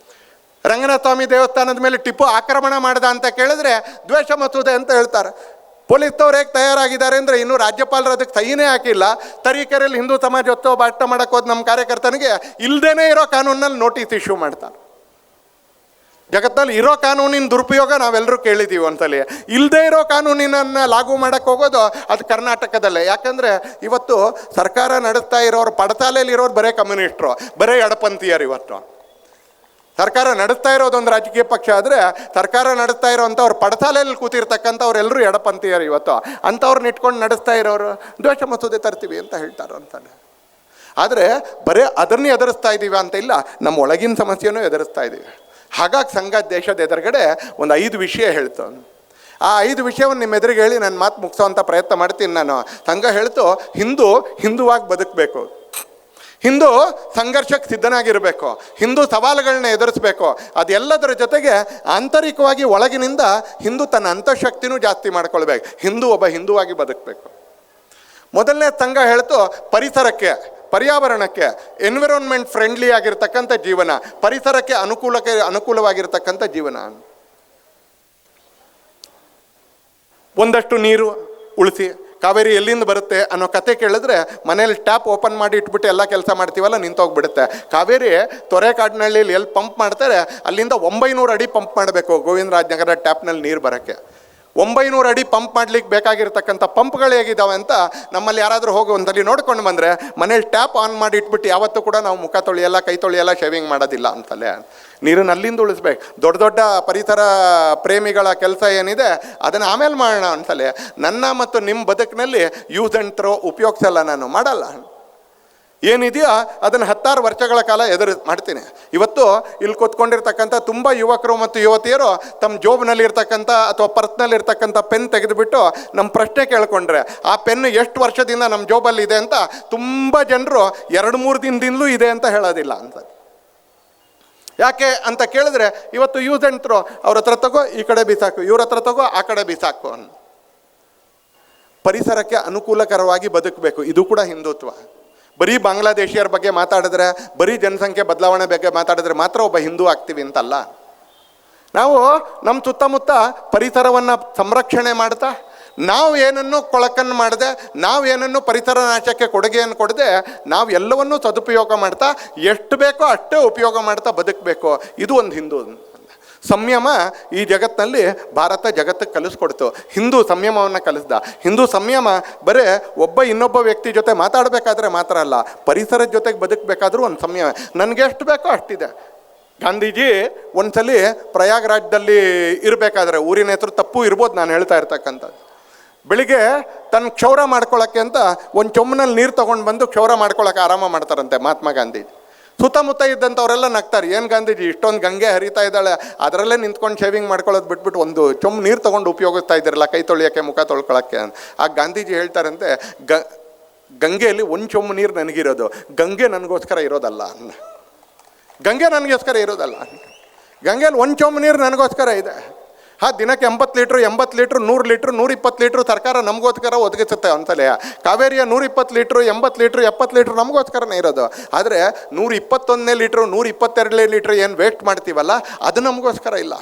ರಂಗನಾಥ ಸ್ವಾಮಿ ದೇವಸ್ಥಾನದ ಮೇಲೆ ಟಿಪ್ಪು ಆಕ್ರಮಣ ಮಾಡ್ದ ಅಂತ ಕೇಳಿದ್ರೆ ದ್ವೇಷ ಮಸೂದೆ ಅಂತ ಹೇಳ್ತಾರೆ. ಪೊಲೀಸ್ನವ್ರು ಹೇಗೆ ತಯಾರಾಗಿದ್ದಾರೆ ಅಂದರೆ ಇನ್ನೂ ರಾಜ್ಯಪಾಲರು ಅದಕ್ಕೆ ಸಹಿನೇ ಹಾಕಿಲ್ಲ. ತರೀಕೆರೆಯಲ್ಲಿ ಹಿಂದೂ ಸಮಾಜೋತ್ಸವ ಭಾಷಣ ಮಾಡೋಕ್ಕೆ ಹೋದ ನಮ್ಮ ಕಾರ್ಯಕರ್ತನಿಗೆ ಇಲ್ಲದೇ ಇರೋ ಕಾನೂನಲ್ಲಿ ನೋಟಿಸ್ ಇಶ್ಯೂ ಮಾಡ್ತಾರೆ. ಜಗತ್ತಲ್ಲಿ ಇರೋ ಕಾನೂನಿನ ದುರುಪಯೋಗ ನಾವೆಲ್ಲರೂ ಕೇಳಿದ್ದೀವಿ ಒಂದ್ಸಲಿ. ಇಲ್ಲದೇ ಇರೋ ಕಾನೂನಿನನ್ನು ಲಾಗು ಮಾಡೋಕ್ಕೆ ಹೋಗೋದು ಅದು ಕರ್ನಾಟಕದಲ್ಲೇ. ಯಾಕಂದರೆ ಇವತ್ತು ಸರ್ಕಾರ ನಡೆಸ್ತಾ ಇರೋರು, ಪಡಸಾಲೆಯಲ್ಲಿ ಇರೋರು ಬರೇ ಕಮ್ಯುನಿಸ್ಟ್ರು, ಬರೇ ಎಡಪಂಥೀಯರು. ಇವತ್ತು ಸರ್ಕಾರ ನಡೆಸ್ತಾ ಇರೋದೊಂದು ರಾಜಕೀಯ ಪಕ್ಷ ಆದರೆ ಸರ್ಕಾರ ನಡೆಸ್ತಾ ಇರೋವಂಥವ್ರು ಪಡಸಾಲೆಯಲ್ಲಿ ಕೂತಿರ್ತಕ್ಕಂಥವ್ರೆಲ್ಲರೂ ಎಡಪಂಥೀಯರು. ಇವತ್ತು ಅಂಥವ್ರನ್ನ ಇಟ್ಕೊಂಡು ನಡೆಸ್ತಾ ಇರೋರು ದ್ವೇಷ ಮಸೂದೆ ತರ್ತೀವಿ ಅಂತ ಹೇಳ್ತಾರೆ ಅಂತಾನೆ. ಆದರೆ ಬರೀ ಅದನ್ನೇ ಎದುರಿಸ್ತಾ ಇದ್ದೀವಿ ಅಂತ ಇಲ್ಲ, ನಮ್ಮ ಒಳಗಿನ ಸಮಸ್ಯೆನೂ ಎದುರಿಸ್ತಾ ಇದ್ದೀವಿ. ಹಾಗಾಗಿ ಸಂಘ ದೇಶದ ಎದುರುಗಡೆ ಒಂದು 5 ವಿಷಯ ಹೇಳ್ತು. ಆ 5 ವಿಷಯವನ್ನು ನಿಮ್ಮ ಎದುರಿಗೆ ಹೇಳಿ ನನ್ನ ಮಾತು ಮುಗಿಸೋವಂಥ ಪ್ರಯತ್ನ ಮಾಡ್ತೀನಿ ನಾನು. ಸಂಘ ಹೇಳ್ತು, ಹಿಂದುವಾಗಿ ಬದುಕಬೇಕು, ಹಿಂದೂ ಸಂಘರ್ಷಕ್ಕೆ ಸಿದ್ಧನಾಗಿರಬೇಕು, ಹಿಂದೂ ಸವಾಲುಗಳನ್ನ ಎದುರಿಸಬೇಕು. ಅದೆಲ್ಲದರ ಜೊತೆಗೆ ಆಂತರಿಕವಾಗಿ ಒಳಗಿನಿಂದ ಹಿಂದೂ ತನ್ನ ಅಂತಃಶಕ್ತಿನೂ ಜಾಸ್ತಿ ಮಾಡ್ಕೊಳ್ಬೇಕು. ಒಬ್ಬ ಹಿಂದುವಾಗಿ ಬದುಕಬೇಕು. ಮೊದಲನೇ ಸಂಘ ಹೇಳ್ತು, ಪರಿಸರಕ್ಕೆ, ಪರ್ಯಾವರಣಕ್ಕೆ, ಎನ್ವಿರಾನ್ಮೆಂಟ್ ಫ್ರೆಂಡ್ಲಿ ಆಗಿರ್ತಕ್ಕಂಥ ಜೀವನ, ಪರಿಸರಕ್ಕೆ ಅನುಕೂಲವಾಗಿರ್ತಕ್ಕಂಥ ಜೀವನ. ಒಂದಷ್ಟು ನೀರು ಉಳಿಸಿ. ಕಾವೇರಿ ಎಲ್ಲಿಂದ ಬರುತ್ತೆ ಅನ್ನೋ ಕತೆ ಕೇಳಿದ್ರೆ ಮನೇಲಿ ಟ್ಯಾಪ್ ಓಪನ್ ಮಾಡಿ ಇಟ್ಬಿಟ್ಟು ಎಲ್ಲ ಕೆಲಸ ಮಾಡ್ತೀವಲ್ಲ, ನಿಂತೋಗ್ಬಿಡುತ್ತೆ. ಕಾವೇರಿ ತೊರೆಕಾಡಿನಹಳ್ಳಿಯಲ್ಲಿ ಎಲ್ಲಿ ಪಂಪ್ ಮಾಡ್ತಾರೆ ಅಲ್ಲಿಂದ 900 ಅಡಿ ಪಂಪ್ ಮಾಡಬೇಕು ಗೋವಿಂದರಾಜನಗರ ಟ್ಯಾಪ್ನಲ್ಲಿ ನೀರು ಬರೋಕ್ಕೆ. 900 ಅಡಿ ಪಂಪ್ ಮಾಡ್ಲಿಕ್ಕೆ ಬೇಕಾಗಿರ್ತಕ್ಕಂಥ ಪಂಪ್ಗಳು ಹೇಗಿದ್ದಾವೆ ಅಂತ ನಮ್ಮಲ್ಲಿ ಯಾರಾದರೂ ಹೋಗಿ ಒಂದಲ್ಲಿ ನೋಡ್ಕೊಂಡು ಬಂದರೆ, ಮನೇಲಿ ಟ್ಯಾಪ್ ಆನ್ ಮಾಡಿ ಇಟ್ಬಿಟ್ಟು ಯಾವತ್ತೂ ಕೂಡ ನಾವು ಮುಖ ತೊಳೆಯಲ್ಲ, ಕೈ ತೊಳೆಯಲ್ಲ, ಶೇವಿಂಗ್ ಮಾಡೋದಿಲ್ಲ ಅಂತಲೇ. ನೀರನ್ನು ಅಲ್ಲಿಂದ ಉಳಿಸ್ಬೇಕು. ದೊಡ್ಡ ದೊಡ್ಡ ಪರಿಸರ ಪ್ರೇಮಿಗಳ ಕೆಲಸ ಏನಿದೆ ಅದನ್ನು ಆಮೇಲೆ ಮಾಡೋಣ ಅಂತಲೇ. ನನ್ನ ಮತ್ತು ನಿಮ್ಮ ಬದುಕಿನಲ್ಲಿ ಯೂಸ್ ಆ್ಯಂಡ್ ಥ್ರೋ ಉಪಯೋಗಿಸಲ್ಲ, ನಾನು ಮಾಡಲ್ಲ. ಏನಿದೆಯೋ ಅದನ್ನು 10 ವರ್ಷಗಳ ಕಾಲ ಮಾಡ್ತೀನಿ. ಇವತ್ತು ಇಲ್ಲಿ ಕೂತ್ಕೊಂಡಿರ್ತಕ್ಕಂಥ ತುಂಬ ಯುವಕರು ಮತ್ತು ಯುವತಿಯರು ತಮ್ಮ ಜೋಬ್ನಲ್ಲಿರ್ತಕ್ಕಂಥ ಅಥವಾ ಪರ್ಸ್ನಲ್ಲಿರ್ತಕ್ಕಂಥ ಪೆನ್ ತೆಗೆದುಬಿಟ್ಟು ನಮ್ಮ ಪ್ರಶ್ನೆ ಕೇಳ್ಕೊಂಡ್ರೆ, ಆ ಪೆನ್ ಎಷ್ಟು ವರ್ಷದಿಂದ ನಮ್ಮ ಜೋಬಲ್ಲಿ ಇದೆ ಅಂತ ತುಂಬ ಜನರು 2-3 ದಿನದಿಂದಲೂ ಇದೆ ಅಂತ ಹೇಳೋದಿಲ್ಲ ಅಂತ. ಯಾಕೆ ಅಂತ ಕೇಳಿದ್ರೆ, ಇವತ್ತು ಯೂಸ್ ಆ್ಯಂಡ್ ಥ್ರೋ, ಅವ್ರ ಹತ್ರ ತಗೋ ಈ ಕಡೆ ಬಿಸಾಕು, ಇವ್ರ ಹತ್ರ ತಗೋ ಆ ಕಡೆ ಬಿಸಾಕು. ಪರಿಸರಕ್ಕೆ ಅನುಕೂಲಕರವಾಗಿ ಬದುಕಬೇಕು, ಇದು ಕೂಡ ಹಿಂದುತ್ವ. ಬರೀ ಬಾಂಗ್ಲಾದೇಶಿಯರ ಬಗ್ಗೆ ಮಾತಾಡಿದ್ರೆ, ಬರೀ ಜನಸಂಖ್ಯೆ ಬದಲಾವಣೆ ಬಗ್ಗೆ ಮಾತಾಡಿದ್ರೆ ಮಾತ್ರ ಒಬ್ಬ ಹಿಂದೂ ಆಗ್ತೀವಿ ಅಂತಲ್ಲ. ನಾವು ನಮ್ಮ ಸುತ್ತಮುತ್ತ ಪರಿಸರವನ್ನು ಸಂರಕ್ಷಣೆ ಮಾಡ್ತಾ, ನಾವು ಏನನ್ನು ಕೊಳಕನ್ನು ಮಾಡದೆ, ನಾವು ಏನನ್ನು ಪರಿಸರ ನಾಶಕ್ಕೆ ಕೊಡುಗೆಯನ್ನು ಕೊಡದೆ, ನಾವು ಎಲ್ಲವನ್ನೂ ಸದುಪಯೋಗ ಮಾಡ್ತಾ, ಎಷ್ಟು ಬೇಕೋ ಅಷ್ಟೇ ಉಪಯೋಗ ಮಾಡ್ತಾ ಬದುಕಬೇಕು. ಇದು ಒಂದು ಹಿಂದೂ ಸಂಯಮ. ಈ ಜಗತ್ತಿನಲ್ಲಿ ಭಾರತ ಜಗತ್ತಿಗೆ ಕಲಿಸ್ಕೊಡ್ತು. ಹಿಂದೂ ಸಂಯಮವನ್ನು ಕಲಿಸ್ದ. ಹಿಂದೂ ಸಂಯಮ ಬರೀ ಇನ್ನೊಬ್ಬ ವ್ಯಕ್ತಿ ಜೊತೆ ಮಾತಾಡಬೇಕಾದ್ರೆ ಮಾತ್ರ ಅಲ್ಲ, ಪರಿಸರದ ಜೊತೆಗೆ ಬದುಕಬೇಕಾದ್ರೂ ಒಂದು ಸಂಯಮ. ನನಗೆ ಎಷ್ಟು ಬೇಕೋ ಅಷ್ಟಿದೆ. ಗಾಂಧೀಜಿ ಒಂದ್ಸಲಿ ಪ್ರಯಾಗ್ರಾಜ್ದಲ್ಲಿ ಇರಬೇಕಾದ್ರೆ, ಊರಿನ ಹೆಸರು ತಪ್ಪು ಇರ್ಬೋದು ನಾನು ಹೇಳ್ತಾ ಇರ್ತಕ್ಕಂಥದ್ದು, ಬೆಳಿಗ್ಗೆ ತನ್ನ ಕ್ಷೌರ ಮಾಡ್ಕೊಳ್ಳೋಕ್ಕೆ ಅಂತ ಒಂದು ಚೊಮ್ಮನಲ್ಲಿ ನೀರು ತೊಗೊಂಡು ಬಂದು ಕ್ಷೌರ ಮಾಡ್ಕೊಳ್ಳೋಕೆ ಆರಾಮ ಮಾಡ್ತಾರಂತೆ ಮಹಾತ್ಮ ಗಾಂಧೀಜಿ. ಸುತ್ತಮುತ್ತ ಇದ್ದಂಥವರೆಲ್ಲ ನಗ್ತಾರೆ, ಏನು ಗಾಂಧೀಜಿ ಇಷ್ಟೊಂದು ಗಂಗೆ ಹರಿತಾ ಇದ್ದಾಳೆ, ಅದರಲ್ಲೇ ನಿಂತ್ಕೊಂಡು ಶೇವಿಂಗ್ ಮಾಡ್ಕೊಳ್ಳೋದು ಬಿಟ್ಬಿಟ್ಟು ಒಂದು ಚೊಂಬು ನೀರು ತೊಗೊಂಡು ಉಪಯೋಗಿಸ್ತಾ ಇದ್ದೀರಲ್ಲ ಕೈ ತೊಳಿಯೋಕ್ಕೆ, ಮುಖ ತೊಳ್ಕೊಳ್ಳೋಕ್ಕೆ. ಆ ಗಾಂಧೀಜಿ ಹೇಳ್ತಾರಂತೆ, ಗಂಗೆಯಲ್ಲಿ ಒಂದು ಚೊಂಬು ನೀರು ನನಗಿರೋದು, ಗಂಗೆ ನನಗೋಸ್ಕರ ಇರೋದಲ್ಲ, ಗಂಗೆಯಲ್ಲಿ 1 ಚೊಂಬು ನೀರು ನನಗೋಸ್ಕರ ಇದೆ. ದಿನಕ್ಕೆ 80 ಲೀಟ್ರ್ 100 ಲೀಟ್ರ್ 120 ಲೀಟ್ರ್ ಸರ್ಕಾರ ನಮಗೋಸ್ಕರ ಒದಗಿಸುತ್ತೆ ಅಂತಲೇ. ಕಾವೇರಿಯ 120 ಲೀಟ್ರ್ 80 ಲೀಟ್ರ್ 70 ಲೀಟ್ರ್ ನಮಗೋಸ್ಕರನೇ ಇರೋದು. ಆದರೆ 121 ಲೀಟ್ರ್ 122 ಲೀಟ್ರ್ ಏನು ವೇಸ್ಟ್ ಮಾಡ್ತೀವಲ್ಲ, ಅದು ನಮಗೋಸ್ಕರ ಇಲ್ಲ.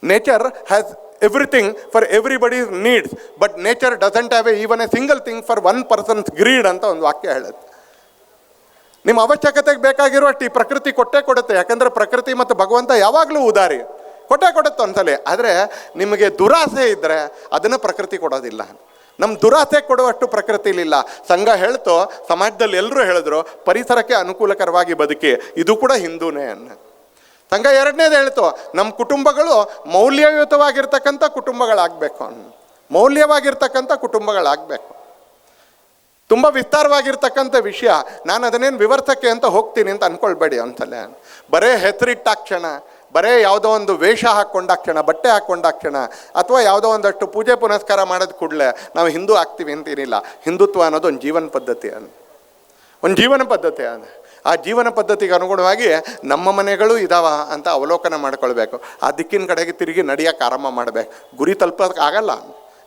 Nature has everything for everybody's needs, but nature doesn't have even a single thing for 1 persons greed ಅಂತ ಒಂದು ವಾಕ್ಯ ಹೇಳುತ್ತೆ. ನಿಮ್ಮ ಅವಶ್ಯಕತೆಗೆ ಬೇಕಾಗಿರುವಷ್ಟು ಈ ಪ್ರಕೃತಿ ಕೊಡುತ್ತೆ. ಯಾಕಂದರೆ ಪ್ರಕೃತಿ ಮತ್ತು ಭಗವಂತ ಯಾವಾಗಲೂ ಉದಾರಿ, ಕೊಡುತ್ತೆ ಒಂದ್ಸಲಿ. ಆದರೆ ನಿಮಗೆ ದುರಾಸೆ ಇದ್ದರೆ ಅದನ್ನು ಪ್ರಕೃತಿ ಕೊಡೋದಿಲ್ಲ. ನಮ್ಮ ದುರಾಸೆ ಕೊಡುವಷ್ಟು ಪ್ರಕೃತಿಲಿಲ್ಲ. ಸಂಘ ಹೇಳ್ತೋ, ಸಮಾಜದಲ್ಲಿ ಎಲ್ಲರೂ ಹೇಳಿದ್ರು ಪರಿಸರಕ್ಕೆ ಅನುಕೂಲಕರವಾಗಿ ಬದುಕಿ, ಇದು ಕೂಡ ಹಿಂದೂನೇ ಅನ್ನ. ಸಂಘ ಎರಡನೇದು ಹೇಳ್ತೋ, ನಮ್ಮ ಕುಟುಂಬಗಳು ಮೌಲ್ಯಯುತವಾಗಿರ್ತಕ್ಕಂಥ ಕುಟುಂಬಗಳಾಗಬೇಕು. ತುಂಬ ವಿಸ್ತಾರವಾಗಿರ್ತಕ್ಕಂಥ ವಿಷಯ, ನಾನು ಅದನ್ನೇನು ವಿವರಿಸೋಕ್ಕೆ ಅಂತ ಹೋಗ್ತೀನಿ ಅಂತ ಅಂದ್ಕೊಳ್ಬೇಡಿ ಅಂತಲೇ. ಬರೇ ಹೆಸರಿಟ್ಟಾಕ್ಷಣ, ಬರೇ ಯಾವುದೋ ಒಂದು ವೇಷ ಹಾಕ್ಕೊಂಡಾಕ್ಷಣ, ಬಟ್ಟೆ ಹಾಕ್ಕೊಂಡಾಕ್ಷಣ, ಅಥವಾ ಯಾವುದೋ ಒಂದಷ್ಟು ಪೂಜೆ ಪುನಸ್ಕಾರ ಮಾಡೋದು ಕೂಡಲೇ ನಾವು ಹಿಂದೂ ಆಗ್ತೀವಿ ಅಂತೇನಿಲ್ಲ. ಹಿಂದುತ್ವ ಅನ್ನೋದು ಒಂದು ಜೀವನ ಪದ್ಧತಿ ಆ ಜೀವನ ಪದ್ಧತಿಗೆ ಅನುಗುಣವಾಗಿ ನಮ್ಮ ಮನೆಗಳು ಇದಾವ ಅಂತ ಅವಲೋಕನ ಮಾಡ್ಕೊಳ್ಬೇಕು. ಆ ದಿಕ್ಕಿನ ಕಡೆಗೆ ತಿರುಗಿ ನಡೆಯೋಕ್ಕೆ ಆರಂಭ ಮಾಡಬೇಕು. ಗುರಿ ತಲುಪೋಕ್ಕಾಗಲ್ಲ,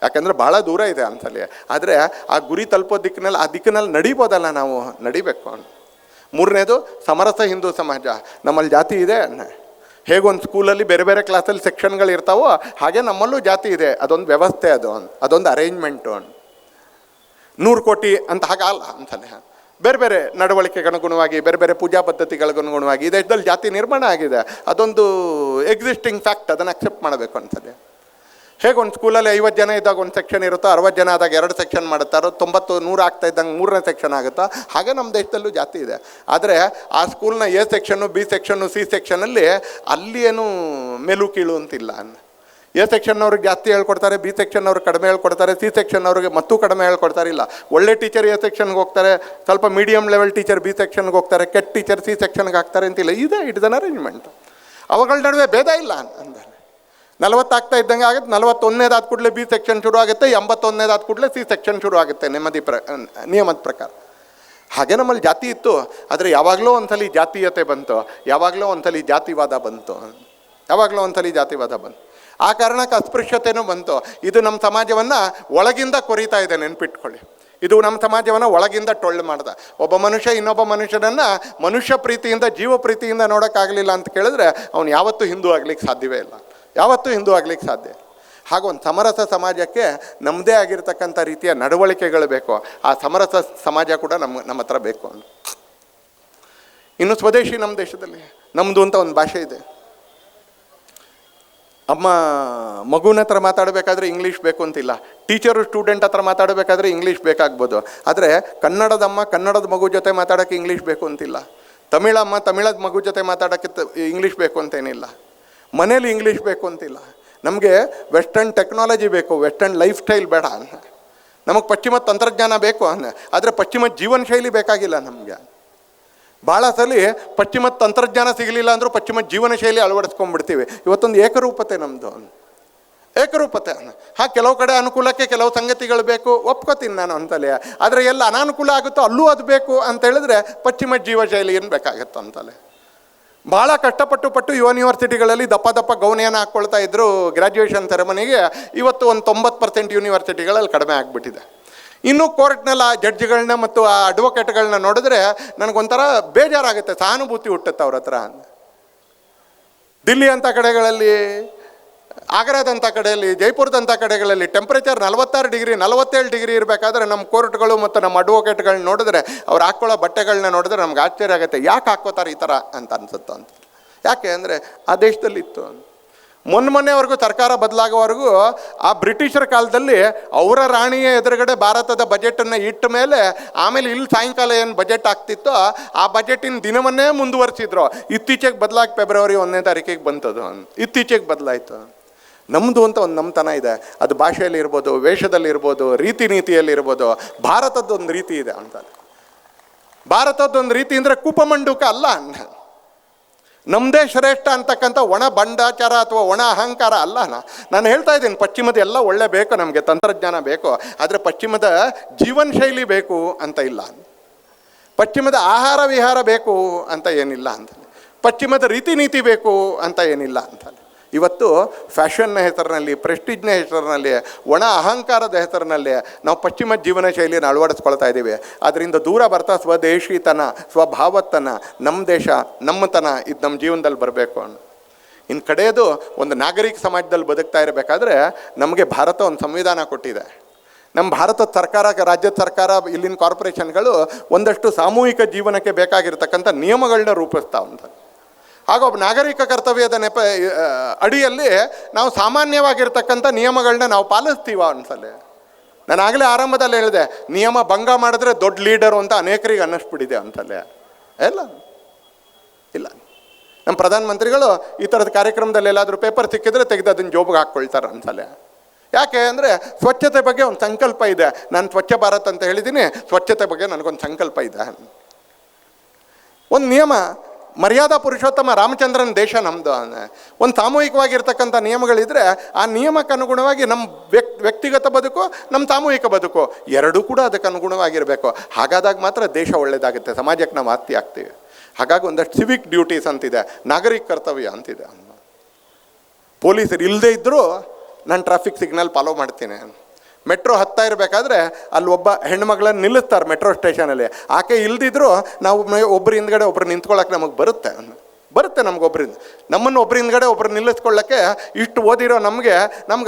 ಯಾಕಂದರೆ ಭಾಳ ದೂರ ಇದೆ ಅಂತಲೇ. ಆದರೆ ಆ ಗುರಿ ತಲುಪೋ ದಿಕ್ಕಿನಲ್ಲಿ, ಆ ದಿಕ್ಕಿನಲ್ಲಿ ನಡಿಬೋದಲ್ಲ, ನಾವು ನಡಿಬೇಕು. ಮೂರನೇದು ಸಮರಸ ಹಿಂದೂ ಸಮಾಜ. ನಮ್ಮಲ್ಲಿ ಜಾತಿ ಇದೆ. ಹೇಗೊಂದು ಸ್ಕೂಲಲ್ಲಿ ಬೇರೆ ಬೇರೆ ಕ್ಲಾಸಲ್ಲಿ ಸೆಕ್ಷನ್ಗಳು ಇರ್ತಾವೋ ಹಾಗೆ ನಮ್ಮಲ್ಲೂ ಜಾತಿ ಇದೆ. ಅದೊಂದು ವ್ಯವಸ್ಥೆ, ಅದೊಂದು ಅರೇಂಜ್ಮೆಂಟು. 100 ಕೋಟಿ ಅಂತ ಹಾಗಲ್ಲ ಅಂತಲೇ. ಬೇರೆ ಬೇರೆ ನಡವಳಿಕೆಗನುಗುಣವಾಗಿ, ಬೇರೆ ಬೇರೆ ಪೂಜಾ ಪದ್ಧತಿಗಳಿಗನುಗುಣವಾಗಿ ಈ ದೇಶದಲ್ಲಿ ಜಾತಿ ನಿರ್ಮಾಣ ಆಗಿದೆ. ಅದೊಂದು ಎಕ್ಸಿಸ್ಟಿಂಗ್ ಫ್ಯಾಕ್ಟ್, ಅದನ್ನು ಅಕ್ಸೆಪ್ಟ್ ಮಾಡಬೇಕು ಅಂತಲೇ. ಹೇಗೆ ಒಂದು ಸ್ಕೂಲಲ್ಲಿ 50 ಜನ ಇದ್ದಾಗ ಒಂದು ಸೆಕ್ಷನ್ ಇರುತ್ತೋ, 60 ಜನ ಆದಾಗ 2 ಸೆಕ್ಷನ್ ಮಾಡುತ್ತಾರೋ, 90 100 ಆಗ್ತಾ ಇದ್ದಂಗೆ 3ನೇ ಸೆಕ್ಷನ್ ಆಗುತ್ತೋ, ಹಾಗೆ ನಮ್ಮ ದೇಶದಲ್ಲೂ ಜಾತಿ ಇದೆ. ಆದರೆ ಆ ಸ್ಕೂಲ್ನ A section, B section, C ಸೆಕ್ಷನಲ್ಲಿ ಅಲ್ಲಿ ಏನು ಮೇಲು ಕೀಳು ಅಂತಿಲ್ಲ. ಎ ಸೆಕ್ಷನ್ನವ್ರಿಗೆ ಜಾಸ್ತಿ ಹೇಳ್ಕೊಡ್ತಾರೆ, ಬಿ ಸೆಕ್ಷನ್ನವ್ರಿಗೆ ಕಡಿಮೆ ಹೇಳ್ಕೊಡ್ತಾರೆ, ಸಿ ಸೆಕ್ಷನ್ನವ್ರಿಗೆ ಮತ್ತೂ ಕಡಿಮೆ ಹೇಳ್ಕೊಡ್ತಾರೆ. ಇಲ್ಲ, ಒಳ್ಳೆ ಟೀಚರ್ ಎ ಸೆಕ್ಷನ್ಗೆ ಹೋಗ್ತಾರೆ, ಸ್ವಲ್ಪ ಮೀಡಿಯಮ್ ಲೆವೆಲ್ ಟೀಚರ್ ಬಿ ಸೆಕ್ಷನ್ಗೆ ಹೋಗ್ತಾರೆ, ಕೆಟ್ಟ ಟೀಚರ್ ಸಿ ಸೆಕ್ಷನ್ಗೆ ಹಾಕ್ತಾರೆ ಅಂತಿಲ್ಲ. It's an arrangement. ಅವುಗಳ ನಡುವೆ ಭೇದ ಇಲ್ಲ ಅಂದಾನೆ. 40 ಆಗ್ತಾ ಇದ್ದಂಗೆ ಆಗುತ್ತೆ, 41ನೇದಾದ ಕೂಡಲೇ ಬಿ ಸೆಕ್ಷನ್ ಶುರು ಆಗುತ್ತೆ, 81ನೇದಾದ ಕೂಡಲೇ ಸಿ ಸೆಕ್ಷನ್ ಶುರು ಆಗುತ್ತೆ ನಿಯಮದ ಪ್ರಕಾರ. ಹಾಗೆ ನಮ್ಮಲ್ಲಿ ಜಾತಿ ಇತ್ತು, ಆದರೆ ಯಾವಾಗಲೂ ಒಂದ್ಸಲಿ ಜಾತೀಯತೆ ಬಂತು, ಯಾವಾಗಲೂ ಒಂದ್ಸಲಿ ಜಾತಿವಾದ ಬಂತು, ಯಾವಾಗಲೂ ಒಂದ್ಸಲಿ ಜಾತಿವಾದ ಬಂತು. ಆ ಕಾರಣಕ್ಕೆ ಅಸ್ಪೃಶ್ಯತೆಯೂ ಬಂತು. ಇದು ನಮ್ಮ ಸಮಾಜವನ್ನು ಒಳಗಿಂದ ಕೊರಿತಾ ಇದೆ, ನೆನ್ಪಿಟ್ಕೊಳ್ಳಿ. ಇದು ನಮ್ಮ ಸಮಾಜವನ್ನು ಒಳಗಿಂದ ಟೊಳ್ಳು ಮಾಡ್ದ. ಒಬ್ಬ ಮನುಷ್ಯ ಇನ್ನೊಬ್ಬ ಮನುಷ್ಯನನ್ನು ಮನುಷ್ಯ ಪ್ರೀತಿಯಿಂದ, ಜೀವ ಪ್ರೀತಿಯಿಂದ ನೋಡೋಕ್ಕಾಗಲಿಲ್ಲ ಅಂತ ಕೇಳಿದ್ರೆ ಅವನು ಯಾವತ್ತೂ ಹಿಂದೂ ಆಗ್ಲಿಕ್ಕೆ ಸಾಧ್ಯವೇ ಇಲ್ಲ, ಯಾವತ್ತೂ ಹಿಂದೂ ಆಗ್ಲಿಕ್ಕೆ ಸಾಧ್ಯ. ಹಾಗೊಂದು ಸಮರಸ ಸಮಾಜಕ್ಕೆ ನಮ್ಮದೇ ಆಗಿರ್ತಕ್ಕಂಥ ರೀತಿಯ ನಡವಳಿಕೆಗಳು ಬೇಕು. ಆ ಸಮರಸ ಸಮಾಜ ಕೂಡ ನಮ್ಮ ಹತ್ರ ಬೇಕು. ಇನ್ನು ಸ್ವದೇಶಿ ನಮ್ಮ ದೇಶದಲ್ಲಿ ನಮ್ಮದು ಅಂತ ಒಂದು ಭಾಷೆ ಇದೆ. ಅಮ್ಮ ಮಗುವಿನ ಹತ್ರ ಮಾತಾಡಬೇಕಾದ್ರೆ ಇಂಗ್ಲೀಷ್ ಬೇಕು ಅಂತಿಲ್ಲ, ಟೀಚರು ಸ್ಟೂಡೆಂಟ್ ಹತ್ರ ಮಾತಾಡಬೇಕಾದ್ರೆ ಇಂಗ್ಲೀಷ್ ಬೇಕಾಗ್ಬೋದು. ಆದರೆ ಕನ್ನಡದಮ್ಮ ಕನ್ನಡದ ಮಗು ಜೊತೆ ಮಾತಾಡೋಕ್ಕೆ ಇಂಗ್ಲೀಷ್ ಬೇಕು ಅಂತಿಲ್ಲ, ತಮಿಳಮ್ಮ ತಮಿಳದ ಮಗು ಜೊತೆ ಮಾತಾಡೋಕ್ಕೆ ಇಂಗ್ಲೀಷ್ ಬೇಕು ಅಂತೇನಿಲ್ಲ, ಮನೇಲಿ ಇಂಗ್ಲೀಷ್ ಬೇಕು ಅಂತಿಲ್ಲ. ನಮಗೆ ವೆಸ್ಟರ್ನ್ ಟೆಕ್ನಾಲಜಿ ಬೇಕು, ವೆಸ್ಟರ್ನ್ ಲೈಫ್ ಸ್ಟೈಲ್ ಬೇಡ. ನಮಗೆ ಪಶ್ಚಿಮ ತಂತ್ರಜ್ಞಾನ ಬೇಕು, ಆದರೆ ಪಶ್ಚಿಮ ಜೀವನ ಶೈಲಿ ಬೇಕಾಗಿಲ್ಲ ನಮಗೆ. ಭಾಳ ಸಲ ಪಶ್ಚಿಮ ತಂತ್ರಜ್ಞಾನ ಸಿಗಲಿಲ್ಲ ಅಂದರೂ ಪಶ್ಚಿಮ ಜೀವನ ಶೈಲಿ ಅಳವಡಿಸ್ಕೊಂಡ್ಬಿಡ್ತೀವಿ. ಇವತ್ತೊಂದು ಏಕರೂಪತೆ ನಮ್ಮದು, ಏಕರೂಪತೆ. ಕೆಲವು ಕಡೆ ಅನುಕೂಲಕ್ಕೆ ಕೆಲವು ಸಂಗತಿಗಳು ಬೇಕು, ಒಪ್ಕೋತೀನಿ ನಾನು ಅಂತಲೇ. ಆದರೆ ಎಲ್ಲ ಅನಾನುಕೂಲ ಆಗುತ್ತೋ ಅಲ್ಲೂ ಅದು ಬೇಕು ಅಂತ ಹೇಳಿದ್ರೆ ಪಶ್ಚಿಮ ಜೀವ ಶೈಲಿ ಏನು ಬೇಕಾಗತ್ತೋ ಅಂತಲೇ. ಭಾಳ ಕಷ್ಟಪಟ್ಟು ಯೂನಿವರ್ಸಿಟಿಗಳಲ್ಲಿ ದಪ್ಪ ಗೌನಿಯನ್ನು ಹಾಕ್ಕೊಳ್ತಾ ಇದ್ದರು ಗ್ರ್ಯಾಜುಯೇಷನ್ ಸೆರೆಮನಿಗೆ. ಇವತ್ತು ಒಂದು 90% ಯೂನಿವರ್ಸಿಟಿಗಳಲ್ಲಿ ಕಡಿಮೆ ಆಗಿಬಿಟ್ಟಿದೆ. ಇನ್ನೂ ಕೋರ್ಟ್ನಲ್ಲಿ ಆ ಜಡ್ಜ್ಗಳನ್ನ ಮತ್ತು ಆ ಅಡ್ವೊಕೇಟ್ಗಳನ್ನ ನೋಡಿದ್ರೆ ನನಗೊಂಥರ ಬೇಜಾರಾಗುತ್ತೆ, ಸಹಾನುಭೂತಿ ಹುಟ್ಟುತ್ತೆ ಅವ್ರ ಹತ್ರ. ದಿಲ್ಲಿ ಅಂಥ ಕಡೆಗಳಲ್ಲಿ, ಆಗ್ರಾದಂಥ ಕಡೆಯಲ್ಲಿ, ಜೈಪುರದಂಥ ಕಡೆಗಳಲ್ಲಿ ಟೆಂಪ್ರೇಚರ್ 46 ಡಿಗ್ರಿ 47 ಡಿಗ್ರಿ ಇರಬೇಕಾದ್ರೆ ನಮ್ಮ ಕೋರ್ಟ್ಗಳು ಮತ್ತು ನಮ್ಮ ಅಡ್ವೊಕೇಟ್ಗಳನ್ನ ನೋಡಿದ್ರೆ, ಅವ್ರು ಹಾಕ್ಕೊಳ್ಳೋ ಬಟ್ಟೆಗಳನ್ನ ನೋಡಿದ್ರೆ ನಮ್ಗೆ ಆಶ್ಚರ್ಯ ಆಗುತ್ತೆ. ಯಾಕೆ ಹಾಕ್ಕೋತಾರೆ ಈ ಥರ ಅಂತ ಅನ್ಸುತ್ತೋ ಅಂತ. ಯಾಕೆ ಅಂದರೆ ಆ ದೇಶದಲ್ಲಿತ್ತು. ಮೊನ್ನೆವರೆಗೂ ಸರ್ಕಾರ ಬದಲಾಗೋವರೆಗೂ ಆ ಬ್ರಿಟಿಷರ ಕಾಲದಲ್ಲಿ ಅವರ ರಾಣಿಯ ಎದುರುಗಡೆ ಭಾರತದ ಬಜೆಟನ್ನು ಇಟ್ಟ ಮೇಲೆ ಆಮೇಲೆ ಇಲ್ಲಿ ಸಾಯಂಕಾಲ ಏನು ಬಜೆಟ್ ಆಗ್ತಿತ್ತೋ ಆ ಬಜೆಟಿನ ದಿನವನ್ನೇ ಮುಂದುವರಿಸಿದ್ರು. ಇತ್ತೀಚೆಗೆ ಬದಲಾಗಿ ಫೆಬ್ರವರಿ 1ನೇ ತಾರೀಕಿಗೆ ಬಂತದು, ಇತ್ತೀಚೆಗೆ ಬದಲಾಯಿತು. ನಮ್ಮದು ಅಂತ ಒಂದು ನಮ್ಮತನ ಇದೆ. ಅದು ಭಾಷೆಯಲ್ಲಿ ಇರ್ಬೋದು, ವೇಷದಲ್ಲಿ ಇರ್ಬೋದು, ರೀತಿ ನೀತಿಯಲ್ಲಿ ಇರ್ಬೋದು. ಭಾರತದ್ದೊಂದು ರೀತಿ ಇದೆ ಅಂತ. ಭಾರತದ್ದೊಂದು ರೀತಿ ಅಂದರೆ ಕೂಪಮಂಡುಕ ಅಲ್ಲ, ನಮ್ಮದೇ ಶ್ರೇಷ್ಠ ಅಂತಕ್ಕಂಥ ಒಣ ಬಂಡಾಚಾರ ಅಥವಾ ಒಣ ಅಹಂಕಾರ ಅಲ್ಲ. ನಾನು ಹೇಳ್ತಾ ಇದ್ದೀನಿ, ಪಶ್ಚಿಮದ ಎಲ್ಲ ಒಳ್ಳೆ ಬೇಕು, ನಮಗೆ ತಂತ್ರಜ್ಞಾನ ಬೇಕು, ಆದರೆ ಪಶ್ಚಿಮದ ಜೀವನ ಶೈಲಿ ಬೇಕು ಅಂತ ಇಲ್ಲ, ಪಶ್ಚಿಮದ ಆಹಾರ ವಿಹಾರ ಬೇಕು ಅಂತ ಏನಿಲ್ಲ ಅಂತ, ಪಶ್ಚಿಮದ ರೀತಿ ನೀತಿ ಬೇಕು ಅಂತ ಏನಿಲ್ಲ ಅಂತ. ಇವತ್ತು ಫ್ಯಾಷನ್ನ ಹೆಸರಿನಲ್ಲಿ, ಪ್ರೆಸ್ಟೀಜ್ನ ಹೆಸರಿನಲ್ಲಿ, ಒಣ ಅಹಂಕಾರದ ಹೆಸರಿನಲ್ಲಿ ನಾವು ಪಶ್ಚಿಮ ಜೀವನ ಶೈಲಿಯನ್ನು ಅಳವಡಿಸ್ಕೊಳ್ತಾ ಇದ್ದೀವಿ. ಅದರಿಂದ ದೂರ ಬರ್ತಾ ಸ್ವದೇಶಿತನ, ಸ್ವಭಾವತನ, ನಮ್ಮ ದೇಶ ನಮ್ಮತನ ಇದು ನಮ್ಮ ಜೀವನದಲ್ಲಿ ಬರಬೇಕು ಅನ್ನೋ. ಇನ್ನು ಕಡೆಯದು ಒಂದು ನಾಗರಿಕ ಸಮಾಜದಲ್ಲಿ ಬದುಕ್ತಾ ಇರಬೇಕಾದ್ರೆ ನಮಗೆ ಭಾರತ ಒಂದು ಸಂವಿಧಾನ ಕೊಟ್ಟಿದೆ. ನಮ್ಮ ಭಾರತದ ಸರ್ಕಾರ, ರಾಜ್ಯದ ಸರ್ಕಾರ, ಇಲ್ಲಿನ ಕಾರ್ಪೊರೇಷನ್ಗಳು ಒಂದಷ್ಟು ಸಾಮೂಹಿಕ ಜೀವನಕ್ಕೆ ಬೇಕಾಗಿರ್ತಕ್ಕಂಥ ನಿಯಮಗಳನ್ನ ರೂಪಿಸ್ತಾ ಉಂಟು. ಆಗ ಒಬ್ಬ ನಾಗರಿಕ ಕರ್ತವ್ಯದ ಅಡಿಯಲ್ಲಿ ನಾವು ಸಾಮಾನ್ಯವಾಗಿರ್ತಕ್ಕಂಥ ನಿಯಮಗಳನ್ನ ನಾವು ಪಾಲಿಸ್ತೀವ ಅನ್ಸಲ್ಲೇ. ನಾನು ಆಗಲೇ ಆರಂಭದಲ್ಲಿ ಹೇಳಿದೆ, ನಿಯಮ ಭಂಗ ಮಾಡಿದ್ರೆ ದೊಡ್ಡ ಲೀಡರು ಅಂತ ಅನೇಕರಿಗೆ ಅನ್ನಿಸ್ಬಿಟ್ಟಿದೆ ಅಂತಲ್ಲೇ. ಇಲ್ಲ ಇಲ್ಲ, ನಮ್ಮ ಪ್ರಧಾನಮಂತ್ರಿಗಳು ಈ ಥರದ ಕಾರ್ಯಕ್ರಮದಲ್ಲಿ ಎಲ್ಲಾದರೂ ಪೇಪರ್ ಸಿಕ್ಕಿದ್ರೆ ತೆಗೆದು ಅದನ್ನು ಜೋಬಿಗೆ ಹಾಕ್ಕೊಳ್ತಾರೆ ಅನ್ಸಲ್ಲೇ. ಯಾಕೆ ಅಂದರೆ ಸ್ವಚ್ಛತೆ ಬಗ್ಗೆ ಒಂದು ಸಂಕಲ್ಪ ಇದೆ. ನಾನು ಸ್ವಚ್ಛ ಭಾರತ್ ಅಂತ ಹೇಳಿದ್ದೀನಿ, ಸ್ವಚ್ಛತೆ ಬಗ್ಗೆ ನನಗೊಂದು ಸಂಕಲ್ಪ ಇದೆ. ಒಂದು ನಿಯಮ, ಮರ್ಯಾದಾ ಪುರುಷೋತ್ತಮ ರಾಮಚಂದ್ರನ ದೇಶ ನಮ್ಮದು. ಒಂದು ಸಾಮೂಹಿಕವಾಗಿರ್ತಕ್ಕಂಥ ನಿಯಮಗಳಿದ್ದರೆ ಆ ನಿಯಮಕ್ಕೆ ಅನುಗುಣವಾಗಿ ನಮ್ಮ ವ್ಯಕ್ತಿಗತ ಬದುಕು, ನಮ್ಮ ಸಾಮೂಹಿಕ ಬದುಕು ಎರಡೂ ಕೂಡ ಅದಕ್ಕೆ ಅನುಗುಣವಾಗಿರಬೇಕು. ಹಾಗಾದಾಗ ಮಾತ್ರ ದೇಶ ಒಳ್ಳೆಯದಾಗುತ್ತೆ, ಸಮಾಜಕ್ಕೆ ನಾವು ಆಸ್ತಿ ಆಗ್ತೀವಿ. ಹಾಗಾಗಿ ಒಂದಷ್ಟು ಸಿವಿಕ್ ಡ್ಯೂಟೀಸ್ ಅಂತಿದೆ, ನಾಗರಿಕ ಕರ್ತವ್ಯ ಅಂತಿದೆ. ಪೊಲೀಸರು ಇಲ್ಲದೇ ಇದ್ದರೂ ನಾನು ಟ್ರಾಫಿಕ್ ಸಿಗ್ನಲ್ ಫಾಲೋ ಮಾಡ್ತೀನಿ. ಮೆಟ್ರೋ ಹತ್ತಾ ಇರಬೇಕಾದ್ರೆ ಅಲ್ಲಿ ಒಬ್ಬ ಹೆಣ್ಮಗಳನ್ನು ನಿಲ್ಲಿಸ್ತಾರೆ ಮೆಟ್ರೋ ಸ್ಟೇಷನಲ್ಲಿ. ಆಕೆ ಇಲ್ದಿದ್ರು ನಾವು ಒಬ್ಬರು ಹಿಂದ್ಗಡೆ ಒಬ್ಬರು ನಿಂತ್ಕೊಳ್ಳೋಕೆ ನಮಗೆ ಬರುತ್ತೆ ನಮಗೊಬ್ಬರಿಂದ, ನಮ್ಮನ್ನು ಒಬ್ಬರು ಹಿಂದ್ಗಡೆ ಒಬ್ಬರು ನಿಲ್ಲಿಸ್ಕೊಳ್ಳೋಕ್ಕೆ ಇಷ್ಟು ಓದಿರೋ ನಮಗೆ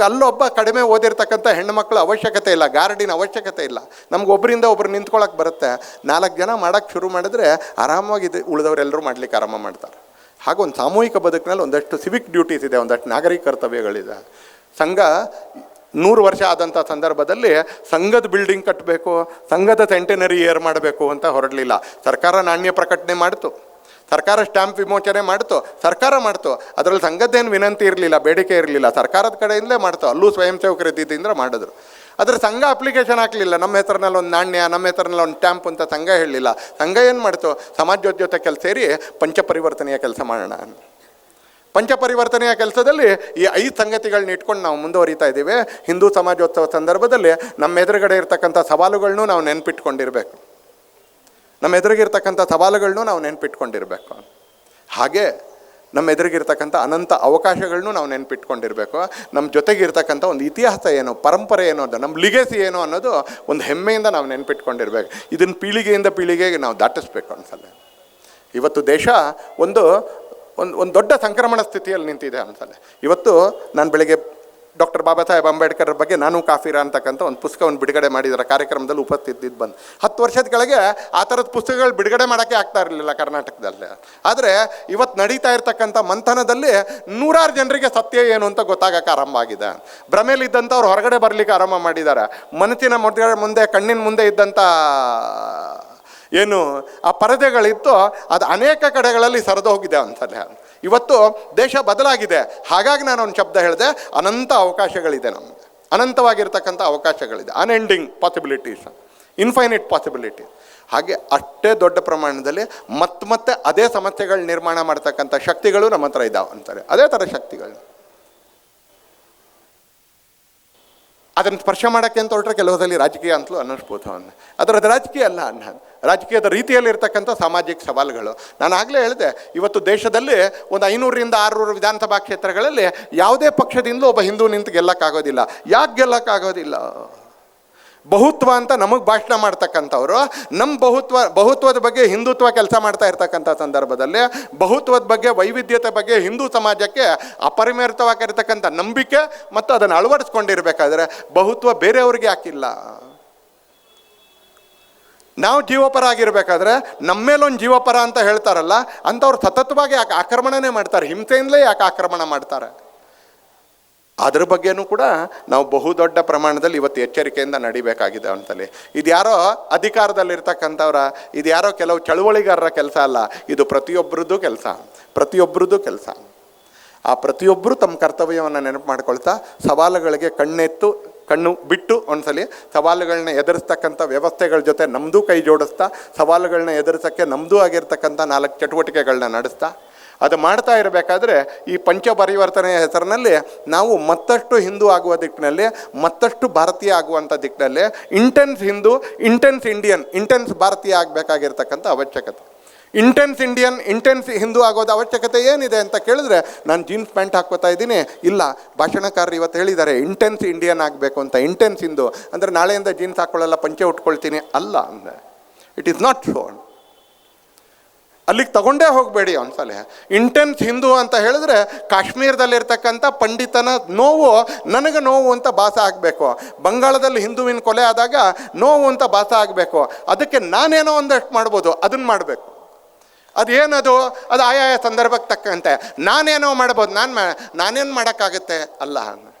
ಅಲ್ಲೊಬ್ಬ ಕಡಿಮೆ ಓದಿರ್ತಕ್ಕಂಥ ಹೆಣ್ಮಕ್ಳ ಅವಶ್ಯಕತೆ ಇಲ್ಲ, ಗಾರ್ಡಿನ ಅವಶ್ಯಕತೆ ಇಲ್ಲ. ನಮ್ಗೆ ಒಬ್ಬರಿಂದ ಒಬ್ಬರು ನಿಂತ್ಕೊಳ್ಳೋಕೆ ಬರುತ್ತೆ. 4 ಜನ ಮಾಡೋಕ್ಕೆ ಶುರು ಮಾಡಿದ್ರೆ ಆರಾಮಾಗಿ ಉಳಿದವರೆಲ್ಲರೂ ಮಾಡ್ಲಿಕ್ಕೆ ಆರಾಮ ಮಾಡ್ತಾರೆ. ಹಾಗೊಂದು ಸಾಮೂಹಿಕ ಬದುಕಿನಲ್ಲಿ ಒಂದಷ್ಟು ಸಿವಿಕ್ ಡ್ಯೂಟೀಸ್ ಇದೆ, ಒಂದಷ್ಟು ನಾಗರಿಕ ಕರ್ತವ್ಯಗಳಿದೆ. ಸಂಘ 100 ವರ್ಷ ಆದಂಥ ಸಂದರ್ಭದಲ್ಲಿ ಸಂಘದ ಬಿಲ್ಡಿಂಗ್ ಕಟ್ಟಬೇಕು, ಸಂಘದ ಸೆಂಟೆನರಿ ಇಯರ್ ಮಾಡಬೇಕು ಅಂತ ಹೊರಡಲಿಲ್ಲ. ಸರ್ಕಾರ ನಾಣ್ಯ ಪ್ರಕಟಣೆ ಮಾಡ್ತು, ಸರ್ಕಾರ ಸ್ಟ್ಯಾಂಪ್ ವಿಮೋಚನೆ ಮಾಡ್ತು, ಸರ್ಕಾರ ಮಾಡ್ತು. ಅದರಲ್ಲಿ ಸಂಘದ್ದೇನು ವಿನಂತಿ ಇರಲಿಲ್ಲ, ಬೇಡಿಕೆ ಇರಲಿಲ್ಲ, ಸರ್ಕಾರದ ಕಡೆಯಿಂದಲೇ ಮಾಡ್ತು. ಅಲ್ಲೂ ಸ್ವಯಂ ಸೇವಕರ ಇದ್ದಿದ್ದರಿಂದ ಮಾಡಿದ್ರು. ಆದರೆ ಸಂಘ ಅಪ್ಲಿಕೇಶನ್ ಹಾಕಲಿಲ್ಲ, ನಮ್ಮ ಹೆಸರಿನಲ್ಲಿ ಒಂದು ನಾಣ್ಯ, ನಮ್ಮ ಹೆಸರಿನಲ್ಲಿ ಒಂದು ಸ್ಟ್ಯಾಂಪ್ ಅಂತ ಸಂಘ ಹೇಳಲಿಲ್ಲ. ಸಂಘ ಏನು ಮಾಡ್ತು, ಸಮಾಜದ ಜೊತೆ ಕೆಲಸ ಸೇರಿ ಪಂಚಪರಿವರ್ತನೆಯ ಕೆಲಸ ಮಾಡೋಣ. ಪಂಚಪರಿವರ್ತನೆಯ ಕೆಲಸದಲ್ಲಿ ಈ 5 ಸಂಗತಿಗಳನ್ನ ಇಟ್ಕೊಂಡು ನಾವು ಮುಂದುವರಿತಾ ಇದ್ದೀವಿ. ಹಿಂದೂ ಸಮಾಜೋತ್ಸವ ಸಂದರ್ಭದಲ್ಲಿ ನಮ್ಮ ಎದುರುಗಡೆ ಇರ್ತಕ್ಕಂಥ ಸವಾಲುಗಳನ್ನೂ ನಾವು ನೆನಪಿಟ್ಕೊಂಡಿರಬೇಕು. ನಮ್ಮ ಎದುರಿಗಿರ್ತಕ್ಕಂಥ ಸವಾಲುಗಳನ್ನೂ ನಾವು ನೆನಪಿಟ್ಕೊಂಡಿರಬೇಕು. ಹಾಗೆ ನಮ್ಮ ಎದುರಿಗಿರ್ತಕ್ಕಂಥ ಅನಂತ ಅವಕಾಶಗಳನ್ನೂ ನಾವು ನೆನಪಿಟ್ಕೊಂಡಿರಬೇಕು. ನಮ್ಮ ಜೊತೆಗಿರ್ತಕ್ಕಂಥ ಒಂದು ಇತಿಹಾಸ ಏನು, ಪರಂಪರೆ ಏನು, ಅದು ನಮ್ಮ ಲಿಗೆಸಿ ಏನು ಅನ್ನೋದು ಒಂದು ಹೆಮ್ಮೆಯಿಂದ ನಾವು ನೆನಪಿಟ್ಕೊಂಡಿರ್ಬೇಕು. ಇದನ್ನು ಪೀಳಿಗೆಯಿಂದ ಪೀಳಿಗೆಗೆ ನಾವು ದಾಟಿಸ್ಬೇಕು ಅನ್ಸಲ್ಲ. ಇವತ್ತು ದೇಶ ಒಂದು ದೊಡ್ಡ ಸಂಕ್ರಮಣ ಸ್ಥಿತಿಯಲ್ಲಿ ನಿಂತಿದೆ ಅನ್ಸಲ್ಲ. ಇವತ್ತು ನಾನು ಬೆಳಗ್ಗೆ ಡಾಕ್ಟರ್ ಬಾಬಾ ಸಾಹೇಬ್ ಅಂಬೇಡ್ಕರ್ ಬಗ್ಗೆ ನಾನು ಕಾಫಿರಾ ಅಂತಕ್ಕಂಥ ಒಂದು ಪುಸ್ತಕವನ್ನು ಬಿಡುಗಡೆ ಮಾಡಿದರ ಕಾರ್ಯಕ್ರಮದಲ್ಲಿ ಉಪಸ್ಥಿತಿದ್ದು ಬಂದು 10 ವರ್ಷದ ಕೆಳಗೆ ಆ ಥರದ ಪುಸ್ತಕಗಳು ಬಿಡುಗಡೆ ಮಾಡೋಕ್ಕೆ ಆಗ್ತಾ ಇರಲಿಲ್ಲ ಕರ್ನಾಟಕದಲ್ಲಿ. ಆದರೆ ಇವತ್ತು ನಡೀತಾ ಇರ್ತಕ್ಕಂಥ ಮಂಥನದಲ್ಲಿ ನೂರಾರು ಜನರಿಗೆ ಸತ್ಯ ಏನು ಅಂತ ಗೊತ್ತಾಗಕ್ಕೆ ಆರಂಭ ಆಗಿದೆ. ಭ್ರಮೇಲಿದ್ದಂಥವ್ರು ಹೊರಗಡೆ ಬರಲಿಕ್ಕೆ ಆರಂಭ ಮಾಡಿದ್ದಾರೆ. ಮನಸ್ಸಿನ ಮುಂದೆ ಕಣ್ಣಿನ ಮುಂದೆ ಇದ್ದಂಥ ಏನು ಆ ಪರದೆಗಳಿತ್ತು ಅದು ಅನೇಕ ಕಡೆಗಳಲ್ಲಿ ಸರಿದು ಹೋಗಿದೆ ಅನ್ಸಲ್ಲ. ಇವತ್ತು ದೇಶ ಬದಲಾಗಿದೆ. ಹಾಗಾಗಿ ನಾನು ಒಂದು ಶಬ್ದ ಹೇಳಿದೆ, ಅನಂತ ಅವಕಾಶಗಳಿದೆ ನಮಗೆ, ಅನಂತವಾಗಿರ್ತಕ್ಕಂಥ ಅವಕಾಶಗಳಿದೆ, ಅನ್ಎಂಡಿಂಗ್ ಪಾಸಿಬಿಲಿಟೀಸ್, ಇನ್ಫೈನೈಟ್ ಪಾಸಿಬಿಲಿಟಿ. ಹಾಗೆ ಅಷ್ಟೇ ದೊಡ್ಡ ಪ್ರಮಾಣದಲ್ಲಿ ಮತ್ತೆ ಅದೇ ಸಮಸ್ಯೆಗಳು ನಿರ್ಮಾಣ ಮಾಡ್ತಕ್ಕಂಥ ಶಕ್ತಿಗಳು ನಮ್ಮ ಹತ್ರ ಇದ್ದಾವೆ ಅಂತಾರೆ. ಅದೇ ಥರ ಶಕ್ತಿಗಳು ಅದನ್ನು ಸ್ಪರ್ಶ ಮಾಡೋಕ್ಕೆ ಅಂತ ಹೊರಟ್ರೆ ಕೆಲವರಲ್ಲಿ ರಾಜಕೀಯ ಅಂತಲೂ ಅನ್ನಿಸ್ಬೋದು. ಅದರದ್ದು ರಾಜಕೀಯ ಅಲ್ಲ ಅನ್ನ, ರಾಜಕೀಯದ ರೀತಿಯಲ್ಲಿರ್ತಕ್ಕಂಥ ಸಾಮಾಜಿಕ ಸವಾಲುಗಳು. ನಾನು ಆಗಲೇ ಹೇಳಿದೆ, ಇವತ್ತು ದೇಶದಲ್ಲಿ ಒಂದು 500ರಿಂದ 600 ವಿಧಾನಸಭಾ ಕ್ಷೇತ್ರಗಳಲ್ಲಿ ಯಾವುದೇ ಪಕ್ಷದಿಂದ ಒಬ್ಬ ಹಿಂದೂ ನಿಂತು ಗೆಲ್ಲಕ್ಕಾಗೋದಿಲ್ಲ. ಯಾಕೆ ಗೆಲ್ಲಕ್ಕಾಗೋದಿಲ್ಲ? ಬಹುತ್ವ ಅಂತ ನಮಗೆ ಭಾಷಣ ಮಾಡ್ತಕ್ಕಂಥವ್ರು ನಮ್ಮ ಬಹುತ್ವದ ಬಗ್ಗೆ ಹಿಂದುತ್ವ ಕೆಲಸ ಮಾಡ್ತಾ ಇರ್ತಕ್ಕಂಥ ಸಂದರ್ಭದಲ್ಲಿ ಬಹುತ್ವದ ಬಗ್ಗೆ, ವೈವಿಧ್ಯತೆ ಬಗ್ಗೆ ಹಿಂದೂ ಸಮಾಜಕ್ಕೆ ಅಪರಿಮಿತವಾಗಿರ್ತಕ್ಕಂಥ ನಂಬಿಕೆ ಮತ್ತು ಅದನ್ನು ಅಳವಡಿಸ್ಕೊಂಡಿರ್ಬೇಕಾದ್ರೆ ಬಹುತ್ವ ಬೇರೆಯವ್ರಿಗೆ ಯಾಕಿಲ್ಲ? ನಾವು ಜೀವಪರ ಆಗಿರ್ಬೇಕಾದ್ರೆ ನಮ್ಮ ಮೇಲೊಂದು ಜೀವಪರ ಅಂತ ಹೇಳ್ತಾರಲ್ಲ ಅಂಥವ್ರು ಸತತವಾಗಿ ಯಾಕೆ ಆಕ್ರಮಣನೇ ಮಾಡ್ತಾರೆ? ಹಿಂಸೆಯಿಂದಲೇ ಯಾಕೆ ಆಕ್ರಮಣ ಮಾಡ್ತಾರೆ? ಅದ್ರ ಬಗ್ಗೆನೂ ಕೂಡ ನಾವು ಬಹುದೊಡ್ಡ ಪ್ರಮಾಣದಲ್ಲಿ ಇವತ್ತು ಎಚ್ಚರಿಕೆಯಿಂದ ನಡಿಬೇಕಾಗಿದೆ ಅಂತಲೇ. ಇದು ಯಾರೋ ಅಧಿಕಾರದಲ್ಲಿರ್ತಕ್ಕಂಥವ್ರ, ಇದು ಯಾರೋ ಕೆಲವು ಚಳುವಳಿಗಾರರ ಕೆಲಸ ಅಲ್ಲ, ಇದು ಪ್ರತಿಯೊಬ್ಬರದ್ದು ಕೆಲಸ. ಆ ಪ್ರತಿಯೊಬ್ಬರು ತಮ್ಮ ಕರ್ತವ್ಯವನ್ನು ನೆನಪು ಮಾಡ್ಕೊಳ್ತಾ ಸವಾಲುಗಳಿಗೆ ಕಣ್ಣು ಬಿಟ್ಟು ಒಂದ್ಸಲಿ ಸವಾಲುಗಳನ್ನ ಎದುರಿಸ್ತಕ್ಕಂಥ ವ್ಯವಸ್ಥೆಗಳ ಜೊತೆ ನಮ್ಮದು ಕೈ ಜೋಡಿಸ್ತಾ ಸವಾಲುಗಳನ್ನ ಎದುರಿಸೋಕ್ಕೆ ನಮ್ಮದು ಆಗಿರ್ತಕ್ಕಂಥ 4 ಚಟುವಟಿಕೆಗಳನ್ನ ನಡೆಸ್ತಾ ಅದು ಮಾಡ್ತಾ ಇರಬೇಕಾದ್ರೆ ಈ ಪಂಚಪರಿವರ್ತನೆಯ ಹೆಸರಿನಲ್ಲಿ ನಾವು ಮತ್ತಷ್ಟು ಹಿಂದೂ ಆಗುವ ದಿಕ್ಕಿನಲ್ಲಿ, ಮತ್ತಷ್ಟು ಭಾರತೀಯ ಆಗುವಂಥ ದಿಕ್ಕಿನಲ್ಲಿ intense Hindu, intense Indian, intense ಭಾರತೀಯ ಆಗಬೇಕಾಗಿರ್ತಕ್ಕಂಥ ಅವಶ್ಯಕತೆ. ಇಂಟೆನ್ಸ್ ಇಂಡಿಯನ್, ಇಂಟೆನ್ಸ್ ಹಿಂದೂ ಆಗೋದು ಅವಶ್ಯಕತೆ ಏನಿದೆ ಅಂತ ಕೇಳಿದ್ರೆ, ನಾನು ಜೀನ್ಸ್ ಪ್ಯಾಂಟ್ ಹಾಕ್ಕೋತಾ ಇದ್ದೀನಿ, ಇಲ್ಲ ಭಾಷಣಕಾರರು ಇವತ್ತು ಹೇಳಿದ್ದಾರೆ ಇಂಟೆನ್ಸ್ ಇಂಡಿಯನ್ ಆಗಬೇಕು ಅಂತ. ಇಂಟೆನ್ಸ್ ಹಿಂದೂ ಅಂದರೆ ನಾಳೆಯಿಂದ ಜೀನ್ಸ್ ಹಾಕ್ಕೊಳ್ಳಲ್ಲ, ಪಂಚೆ ಉಟ್ಕೊಳ್ತೀನಿ ಅಲ್ಲ ಅಂದರೆ ಇಟ್ ಈಸ್ ನಾಟ್ ಶೋ. ಅಲ್ಲಿಗೆ ತಗೊಂಡೇ ಹೋಗಬೇಡಿ ಒಂದ್ಸಲ. ಇಂಟೆನ್ಸ್ ಹಿಂದೂ ಅಂತ ಹೇಳಿದ್ರೆ ಕಾಶ್ಮೀರದಲ್ಲಿರ್ತಕ್ಕಂಥ ಪಂಡಿತನ ನೋವು ನನಗೆ ನೋವು ಅಂತ ಭಾಸ ಆಗಬೇಕು. ಬಂಗಾಳದಲ್ಲಿ ಹಿಂದೂವಿನ ಕೊಲೆ ಆದಾಗ ನೋವು ಅಂತ ಭಾಸ ಆಗಬೇಕು. ಅದಕ್ಕೆ ನಾನೇನೋ ಒಂದಷ್ಟು ಮಾಡ್ಬೋದು, ಅದನ್ನು ಮಾಡಬೇಕು. ಅದೇನದು? ಅದು ಆಯಾಯ ಸಂದರ್ಭಕ್ಕೆ ತಕ್ಕಂತೆ ನಾನೇನೋ ಮಾಡ್ಬೋದು, ನಾನೇನು ಮಾಡೋಕ್ಕಾಗುತ್ತೆ ಅಲ್ಲ.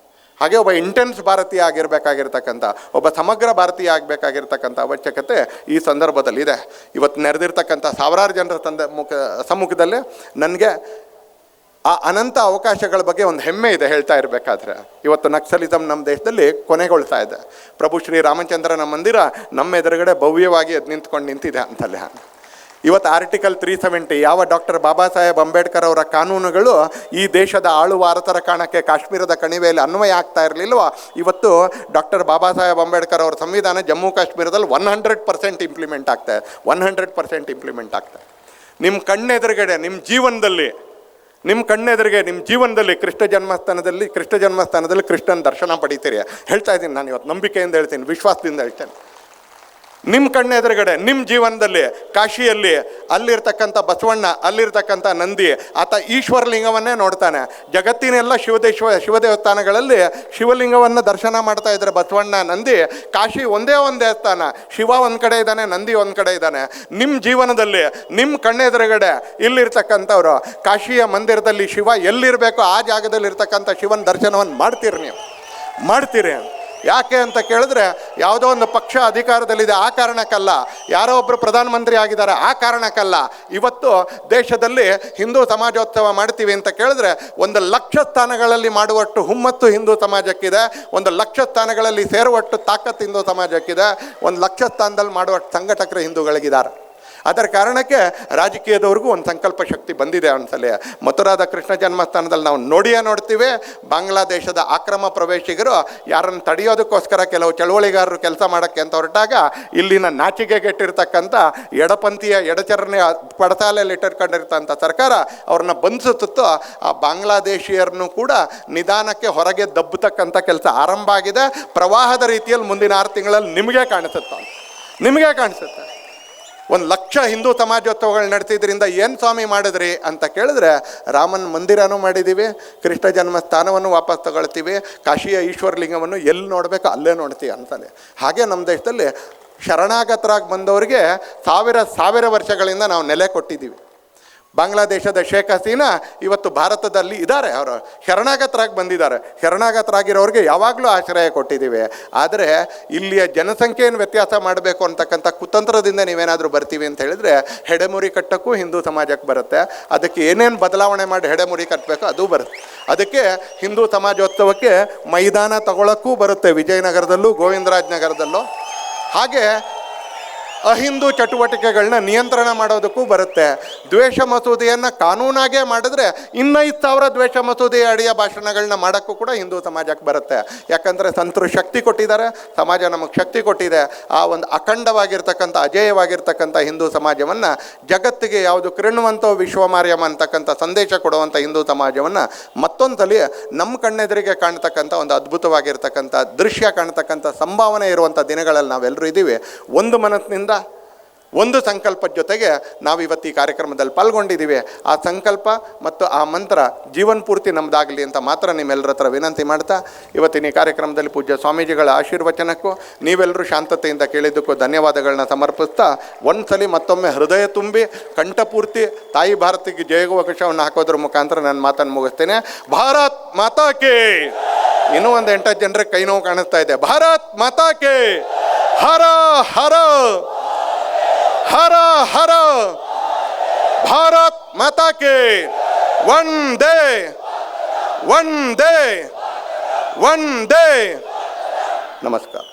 ಹಾಗೆ ಒಬ್ಬ ಇಂಟೆನ್ಸ್ ಭಾರತೀಯ ಆಗಿರಬೇಕಾಗಿರ್ತಕ್ಕಂಥ, ಒಬ್ಬ ಸಮಗ್ರ ಭಾರತೀಯ ಆಗಬೇಕಾಗಿರ್ತಕ್ಕಂಥ ಅವಶ್ಯಕತೆ ಈ ಸಂದರ್ಭದಲ್ಲಿದೆ. ಇವತ್ತು ನೆರೆದಿರ್ತಕ್ಕಂಥ ಸಾವಿರಾರು ಜನರ ಸಮ್ಮುಖದಲ್ಲಿ ನನಗೆ ಆ ಅನಂತ ಅವಕಾಶಗಳ ಬಗ್ಗೆ ಒಂದು ಹೆಮ್ಮೆ ಇದೆ ಹೇಳ್ತಾ ಇರಬೇಕಾದ್ರೆ. ಇವತ್ತು ನಕ್ಸಲಿಸಮ್ ನಮ್ಮ ದೇಶದಲ್ಲಿ ಕೊನೆಗೊಳ್ತಾ ಇದೆ. ಪ್ರಭು ಶ್ರೀ ರಾಮಚಂದ್ರನ ಮಂದಿರ ನಮ್ಮ ಎದುರುಗಡೆ ಭವ್ಯವಾಗಿ ಅದು ನಿಂತಿದೆ ಅಂತಲೇ. ಇವತ್ತು ಆರ್ಟಿಕಲ್ 370 ಯಾವ ಡಾಕ್ಟರ್ ಬಾಬಾ ಸಾಹೇಬ್ ಅಂಬೇಡ್ಕರ್ ಅವರ ಕಾನೂನುಗಳು ಈ ದೇಶದ ಆಳುವ ಅರಸರ ಕಾರಣಕ್ಕೆ ಕಾಶ್ಮೀರದ ಕಣಿವೆಯಲ್ಲಿ ಅನ್ವಯ ಆಗ್ತಾ ಇರಲಿಲ್ವ, ಇವತ್ತು ಡಾಕ್ಟರ್ ಬಾಬಾ ಸಾಹೇಬ್ ಅಂಬೇಡ್ಕರ್ ಅವರ ಸಂವಿಧಾನ ಜಮ್ಮು ಕಾಶ್ಮೀರದಲ್ಲಿ 100% ಇಂಪ್ಲಿಮೆಂಟ್ ಆಗ್ತಾ ಇದೆ. 100% ಇಂಪ್ಲಿಮೆಂಟ್ ಆಗ್ತಾ ಇದೆ. ನಿಮ್ಮ ಕಣ್ಣೆದುರುಗಡೆ, ನಿಮ್ಮ ಜೀವನದಲ್ಲಿ ಕೃಷ್ಣ ಜನ್ಮಸ್ಥಾನದಲ್ಲಿ ಕೃಷ್ಣನ ದರ್ಶನ ಪಡಿತೀರಿ. ಹೇಳ್ತಾ ಇದ್ದೀನಿ ನಾನು ಇವತ್ತು, ನಂಬಿಕೆಯಿಂದ ಹೇಳ್ತೀನಿ, ವಿಶ್ವಾಸದಿಂದ ಹೇಳ್ತೇನೆ. ನಿಮ್ಮ ಕಣ್ಣೆದುರುಗಡೆ, ನಿಮ್ಮ ಜೀವನದಲ್ಲಿ ಕಾಶಿಯಲ್ಲಿ ಅಲ್ಲಿರ್ತಕ್ಕಂಥ ಬಸವಣ್ಣ, ಅಲ್ಲಿರ್ತಕ್ಕಂಥ ನಂದಿ, ಆತ ಈಶ್ವರಲಿಂಗವನ್ನೇ ನೋಡ್ತಾನೆ. ಜಗತ್ತಿನೆಲ್ಲ ಶಿವದೇವಸ್ಥಾನಗಳಲ್ಲಿ ಶಿವಲಿಂಗವನ್ನು ದರ್ಶನ ಮಾಡ್ತಾ ಇದ್ದಾರೆ ಬಸವಣ್ಣ, ನಂದಿ. ಕಾಶಿ ಒಂದೇ ದೇವಸ್ಥಾನ, ಶಿವ ಒಂದು ಕಡೆ ಇದ್ದಾನೆ, ನಂದಿ ಒಂದು ಕಡೆ ಇದ್ದಾನೆ. ನಿಮ್ಮ ಜೀವನದಲ್ಲಿ ನಿಮ್ಮ ಕಣ್ಣೆದುರುಗಡೆ ಇಲ್ಲಿರ್ತಕ್ಕಂಥವ್ರು ಕಾಶಿಯ ಮಂದಿರದಲ್ಲಿ ಶಿವ ಎಲ್ಲಿರಬೇಕೋ ಆ ಜಾಗದಲ್ಲಿರ್ತಕ್ಕಂಥ ಶಿವನ ದರ್ಶನವನ್ನು ಮಾಡ್ತೀರಿ. ಯಾಕೆ ಅಂತ ಕೇಳಿದ್ರೆ, ಯಾವುದೋ ಒಂದು ಪಕ್ಷ ಅಧಿಕಾರದಲ್ಲಿದೆ ಆ ಕಾರಣಕ್ಕಲ್ಲ, ಯಾರೋ ಒಬ್ಬರು ಪ್ರಧಾನಮಂತ್ರಿ ಆಗಿದ್ದಾರೆ ಆ ಕಾರಣಕ್ಕಲ್ಲ. ಇವತ್ತು ದೇಶದಲ್ಲಿ ಹಿಂದೂ ಸಮಾಜೋತ್ಸವ ಮಾಡ್ತೀವಿ ಅಂತ ಕೇಳಿದ್ರೆ 1,00,000 ಸ್ಥಾನಗಳಲ್ಲಿ ಮಾಡುವಷ್ಟು ಹುಮ್ಮತ್ತು ಹಿಂದೂ ಸಮಾಜಕ್ಕಿದೆ. 1,00,000 ಸ್ಥಾನಗಳಲ್ಲಿ ಸೇರುವಷ್ಟು ತಾಕತ್ತು ಹಿಂದೂ ಸಮಾಜಕ್ಕಿದೆ. 1,00,000 ಸ್ಥಾನದಲ್ಲಿ ಮಾಡುವಷ್ಟು ಸಂಘಟಕರು ಹಿಂದೂಗಳಿಗಿದ್ದಾರೆ. ಅದರ ಕಾರಣಕ್ಕೆ ರಾಜಕೀಯದವ್ರಿಗೂ ಒಂದು ಸಂಕಲ್ಪ ಶಕ್ತಿ ಬಂದಿದೆ ಅನ್ಸಲಿ. ಮಥುರಾದ ಕೃಷ್ಣ ಜನ್ಮಸ್ಥಾನದಲ್ಲಿ ನಾವು ನೋಡ್ತೀವಿ, ಬಾಂಗ್ಲಾದೇಶದ ಆಕ್ರಮ ಪ್ರವೇಶಿಗರು ಯಾರನ್ನು ತಡೆಯೋದಕ್ಕೋಸ್ಕರ ಕೆಲವು ಚಳುವಳಿಗಾರರು ಕೆಲಸ ಮಾಡೋಕ್ಕೆ ಅಂತ ಹೊರಟಾಗ ಇಲ್ಲಿನ ನಾಚಿಕೆಗೆಟ್ಟಿರ್ತಕ್ಕಂಥ ಎಡಪಂಥೀಯ ಎಡಚರಣೆ ಪಡಸಾಲೆಯಲ್ಲಿ ಇಟ್ಟಿರ್ಕೊಂಡಿರ್ತಂಥ ಸರ್ಕಾರ ಅವ್ರನ್ನ ಬಂಧಿಸುತ್ತೋ ಆ ಬಾಂಗ್ಲಾದೇಶಿಯರನ್ನು ಕೂಡ ನಿಧಾನಕ್ಕೆ ಹೊರಗೆ ದಬ್ಬತಕ್ಕಂಥ ಕೆಲಸ ಆರಂಭ ಆಗಿದೆ. ಪ್ರವಾಹದ ರೀತಿಯಲ್ಲಿ ಮುಂದಿನ 6 ತಿಂಗಳಲ್ಲಿ ನಿಮಗೆ ಕಾಣಿಸುತ್ತೆ. 1,00,000 ಹಿಂದೂ ಸಮಾಜೋತ್ಸವಗಳು ನಡೆಸಿದ್ರಿಂದ ಏನು ಸ್ವಾಮಿ ಮಾಡಿದ್ರಿ ಅಂತ ಕೇಳಿದ್ರೆ, ರಾಮನ ಮಂದಿರನೂ ಮಾಡಿದ್ದೀವಿ, ಕೃಷ್ಣ ಜನ್ಮಸ್ಥಾನವನ್ನು ವಾಪಸ್ ತಗೊಳ್ತೀವಿ, ಕಾಶಿಯ ಈಶ್ವರಲಿಂಗವನ್ನು ಎಲ್ಲಿ ನೋಡಬೇಕು ಅಲ್ಲೇ ನೋಡ್ತೀವಿ ಅಂತಲೇ. ಹಾಗೆ ನಮ್ಮ ದೇಶದಲ್ಲಿ ಶರಣಾಗತರಾಗಿ ಬಂದವರಿಗೆ ಸಾವಿರ ವರ್ಷಗಳಿಂದ ನಾವು ನೆಲೆ ಕೊಟ್ಟಿದ್ದೀವಿ. ಬಾಂಗ್ಲಾದೇಶದ ಶೇಖ್ ಹಸೀನಾ ಇವತ್ತು ಭಾರತದಲ್ಲಿ ಇದ್ದಾರೆ, ಅವರು ಶರಣಾಗತರಾಗಿ ಬಂದಿದ್ದಾರೆ. ಶರಣಾಗತರಾಗಿರೋರಿಗೆ ಯಾವಾಗಲೂ ಆಶ್ರಯ ಕೊಟ್ಟಿದ್ದೀವಿ. ಆದರೆ ಇಲ್ಲಿಯ ಜನಸಂಖ್ಯೆಯನ್ನು ವ್ಯತ್ಯಾಸ ಮಾಡಬೇಕು ಅಂತಕ್ಕಂಥ ಕುತಂತ್ರದಿಂದ ನೀವೇನಾದರೂ ಬರ್ತೀವಿ ಅಂತ ಹೇಳಿದರೆ, ಹೆಡೆಮುರಿ ಕಟ್ಟೋಕ್ಕೂ ಹಿಂದೂ ಸಮಾಜಕ್ಕೆ ಬರುತ್ತೆ. ಅದಕ್ಕೆ ಏನೇನು ಬದಲಾವಣೆ ಮಾಡಿ ಹೆಡೆಮುರಿ ಕಟ್ಟಬೇಕು ಅದು ಬರುತ್ತೆ. ಅದಕ್ಕೆ ಹಿಂದೂ ಸಮಾಜೋತ್ಸವಕ್ಕೆ ಮೈದಾನ ತಗೊಳ್ಳೋಕ್ಕೂ ಬರುತ್ತೆ, ವಿಜಯನಗರದಲ್ಲೂ ಗೋವಿಂದರಾಜ ನಗರದಲ್ಲೂ. ಹಾಗೆ ಅಹಿಂದೂ ಚಟುವಟಿಕೆಗಳನ್ನ ನಿಯಂತ್ರಣ ಮಾಡೋದಕ್ಕೂ ಬರುತ್ತೆ. ದ್ವೇಷ ಮಸೂದೆಯನ್ನು ಕಾನೂನಾಗೇ ಮಾಡಿದ್ರೆ 5,000 ದ್ವೇಷ ಮಸೂದೆಯ ಅಡಿಯ ಭಾಷಣಗಳನ್ನ ಮಾಡೋಕ್ಕೂ ಕೂಡ ಹಿಂದೂ ಸಮಾಜಕ್ಕೆ ಬರುತ್ತೆ. ಯಾಕಂದರೆ ಸಂತರು ಶಕ್ತಿ ಕೊಟ್ಟಿದ್ದಾರೆ, ಸಮಾಜ ನಮಗೆ ಶಕ್ತಿ ಕೊಟ್ಟಿದೆ. ಆ ಒಂದು ಅಖಂಡವಾಗಿರ್ತಕ್ಕಂಥ ಅಜೇಯವಾಗಿರ್ತಕ್ಕಂಥ ಹಿಂದೂ ಸಮಾಜವನ್ನು ಜಗತ್ತಿಗೆ ಯಾವುದು ಕೃಣ್ವಂತೋ ವಿಶ್ವಮಾರ್ಯಮ ಅಂತಕ್ಕಂಥ ಸಂದೇಶ ಕೊಡುವಂಥ ಹಿಂದೂ ಸಮಾಜವನ್ನು ಮತ್ತೊಂದು ಸಲ ನಮ್ಮ ಕಣ್ಣೆದುರಿಗೆ ಕಾಣ್ತಕ್ಕಂಥ ಒಂದು ಅದ್ಭುತವಾಗಿರ್ತಕ್ಕಂಥ ದೃಶ್ಯ ಕಾಣ್ತಕ್ಕಂಥ ಸಂಭಾವನೆ ಇರುವಂಥ ದಿನಗಳಲ್ಲಿ ನಾವೆಲ್ಲರೂ ಇದ್ದೀವಿ. ಒಂದು ಮನಸ್ಸಿನಿಂದ ಒಂದು ಸಂಕಲ್ಪದ ಜೊತೆಗೆ ನಾವು ಇವತ್ತು ಈ ಕಾರ್ಯಕ್ರಮದಲ್ಲಿ ಪಾಲ್ಗೊಂಡಿದ್ದೀವಿ. ಆ ಸಂಕಲ್ಪ ಮತ್ತು ಆ ಮಂತ್ರ ಜೀವನ ಪೂರ್ತಿ ನಮ್ಮದಾಗಲಿ ಅಂತ ಮಾತ್ರ ನಿಮ್ಮೆಲ್ಲರ ಹತ್ರ ವಿನಂತಿ ಮಾಡ್ತಾ, ಇವತ್ತಿನ ಈ ಕಾರ್ಯಕ್ರಮದಲ್ಲಿ ಪೂಜ್ಯ ಸ್ವಾಮೀಜಿಗಳ ಆಶೀರ್ವಚನಕ್ಕೂ ನೀವೆಲ್ಲರೂ ಶಾಂತತೆಯಿಂದ ಕೇಳಿದ್ದಕ್ಕೂ ಧನ್ಯವಾದಗಳನ್ನ ಸಮರ್ಪಿಸ್ತಾ, ಒಂದ್ಸಲಿ ಮತ್ತೊಮ್ಮೆ ಹೃದಯ ತುಂಬಿ ಕಂಠಪೂರ್ತಿ ತಾಯಿ ಭಾರತಿಗೆ ಜಯಘೋಷವನ್ನು ಹಾಕೋದ್ರ ಮುಖಾಂತರ ನನ್ನ ಮಾತನ್ನು ಮುಗಿಸ್ತೇನೆ. ಭಾರತ್ ಮಾತಾ ಕೇ. ಇನ್ನೂ ಒಂದು 8 ಜನರಿಗೆ ಕೈ ನೋವು ಕಾಣಿಸ್ತಾ ಇದೆ. ಭಾರತ್ ಮಾತಾ ಕೇ. ಹರ ಹರ ಹರ ಹರ ಭಾರತ್ ಮಾತಾ ಕೇ. ವಂದೇ ವಂದೇ ವಂದೇ. ನಮಸ್ಕಾರ.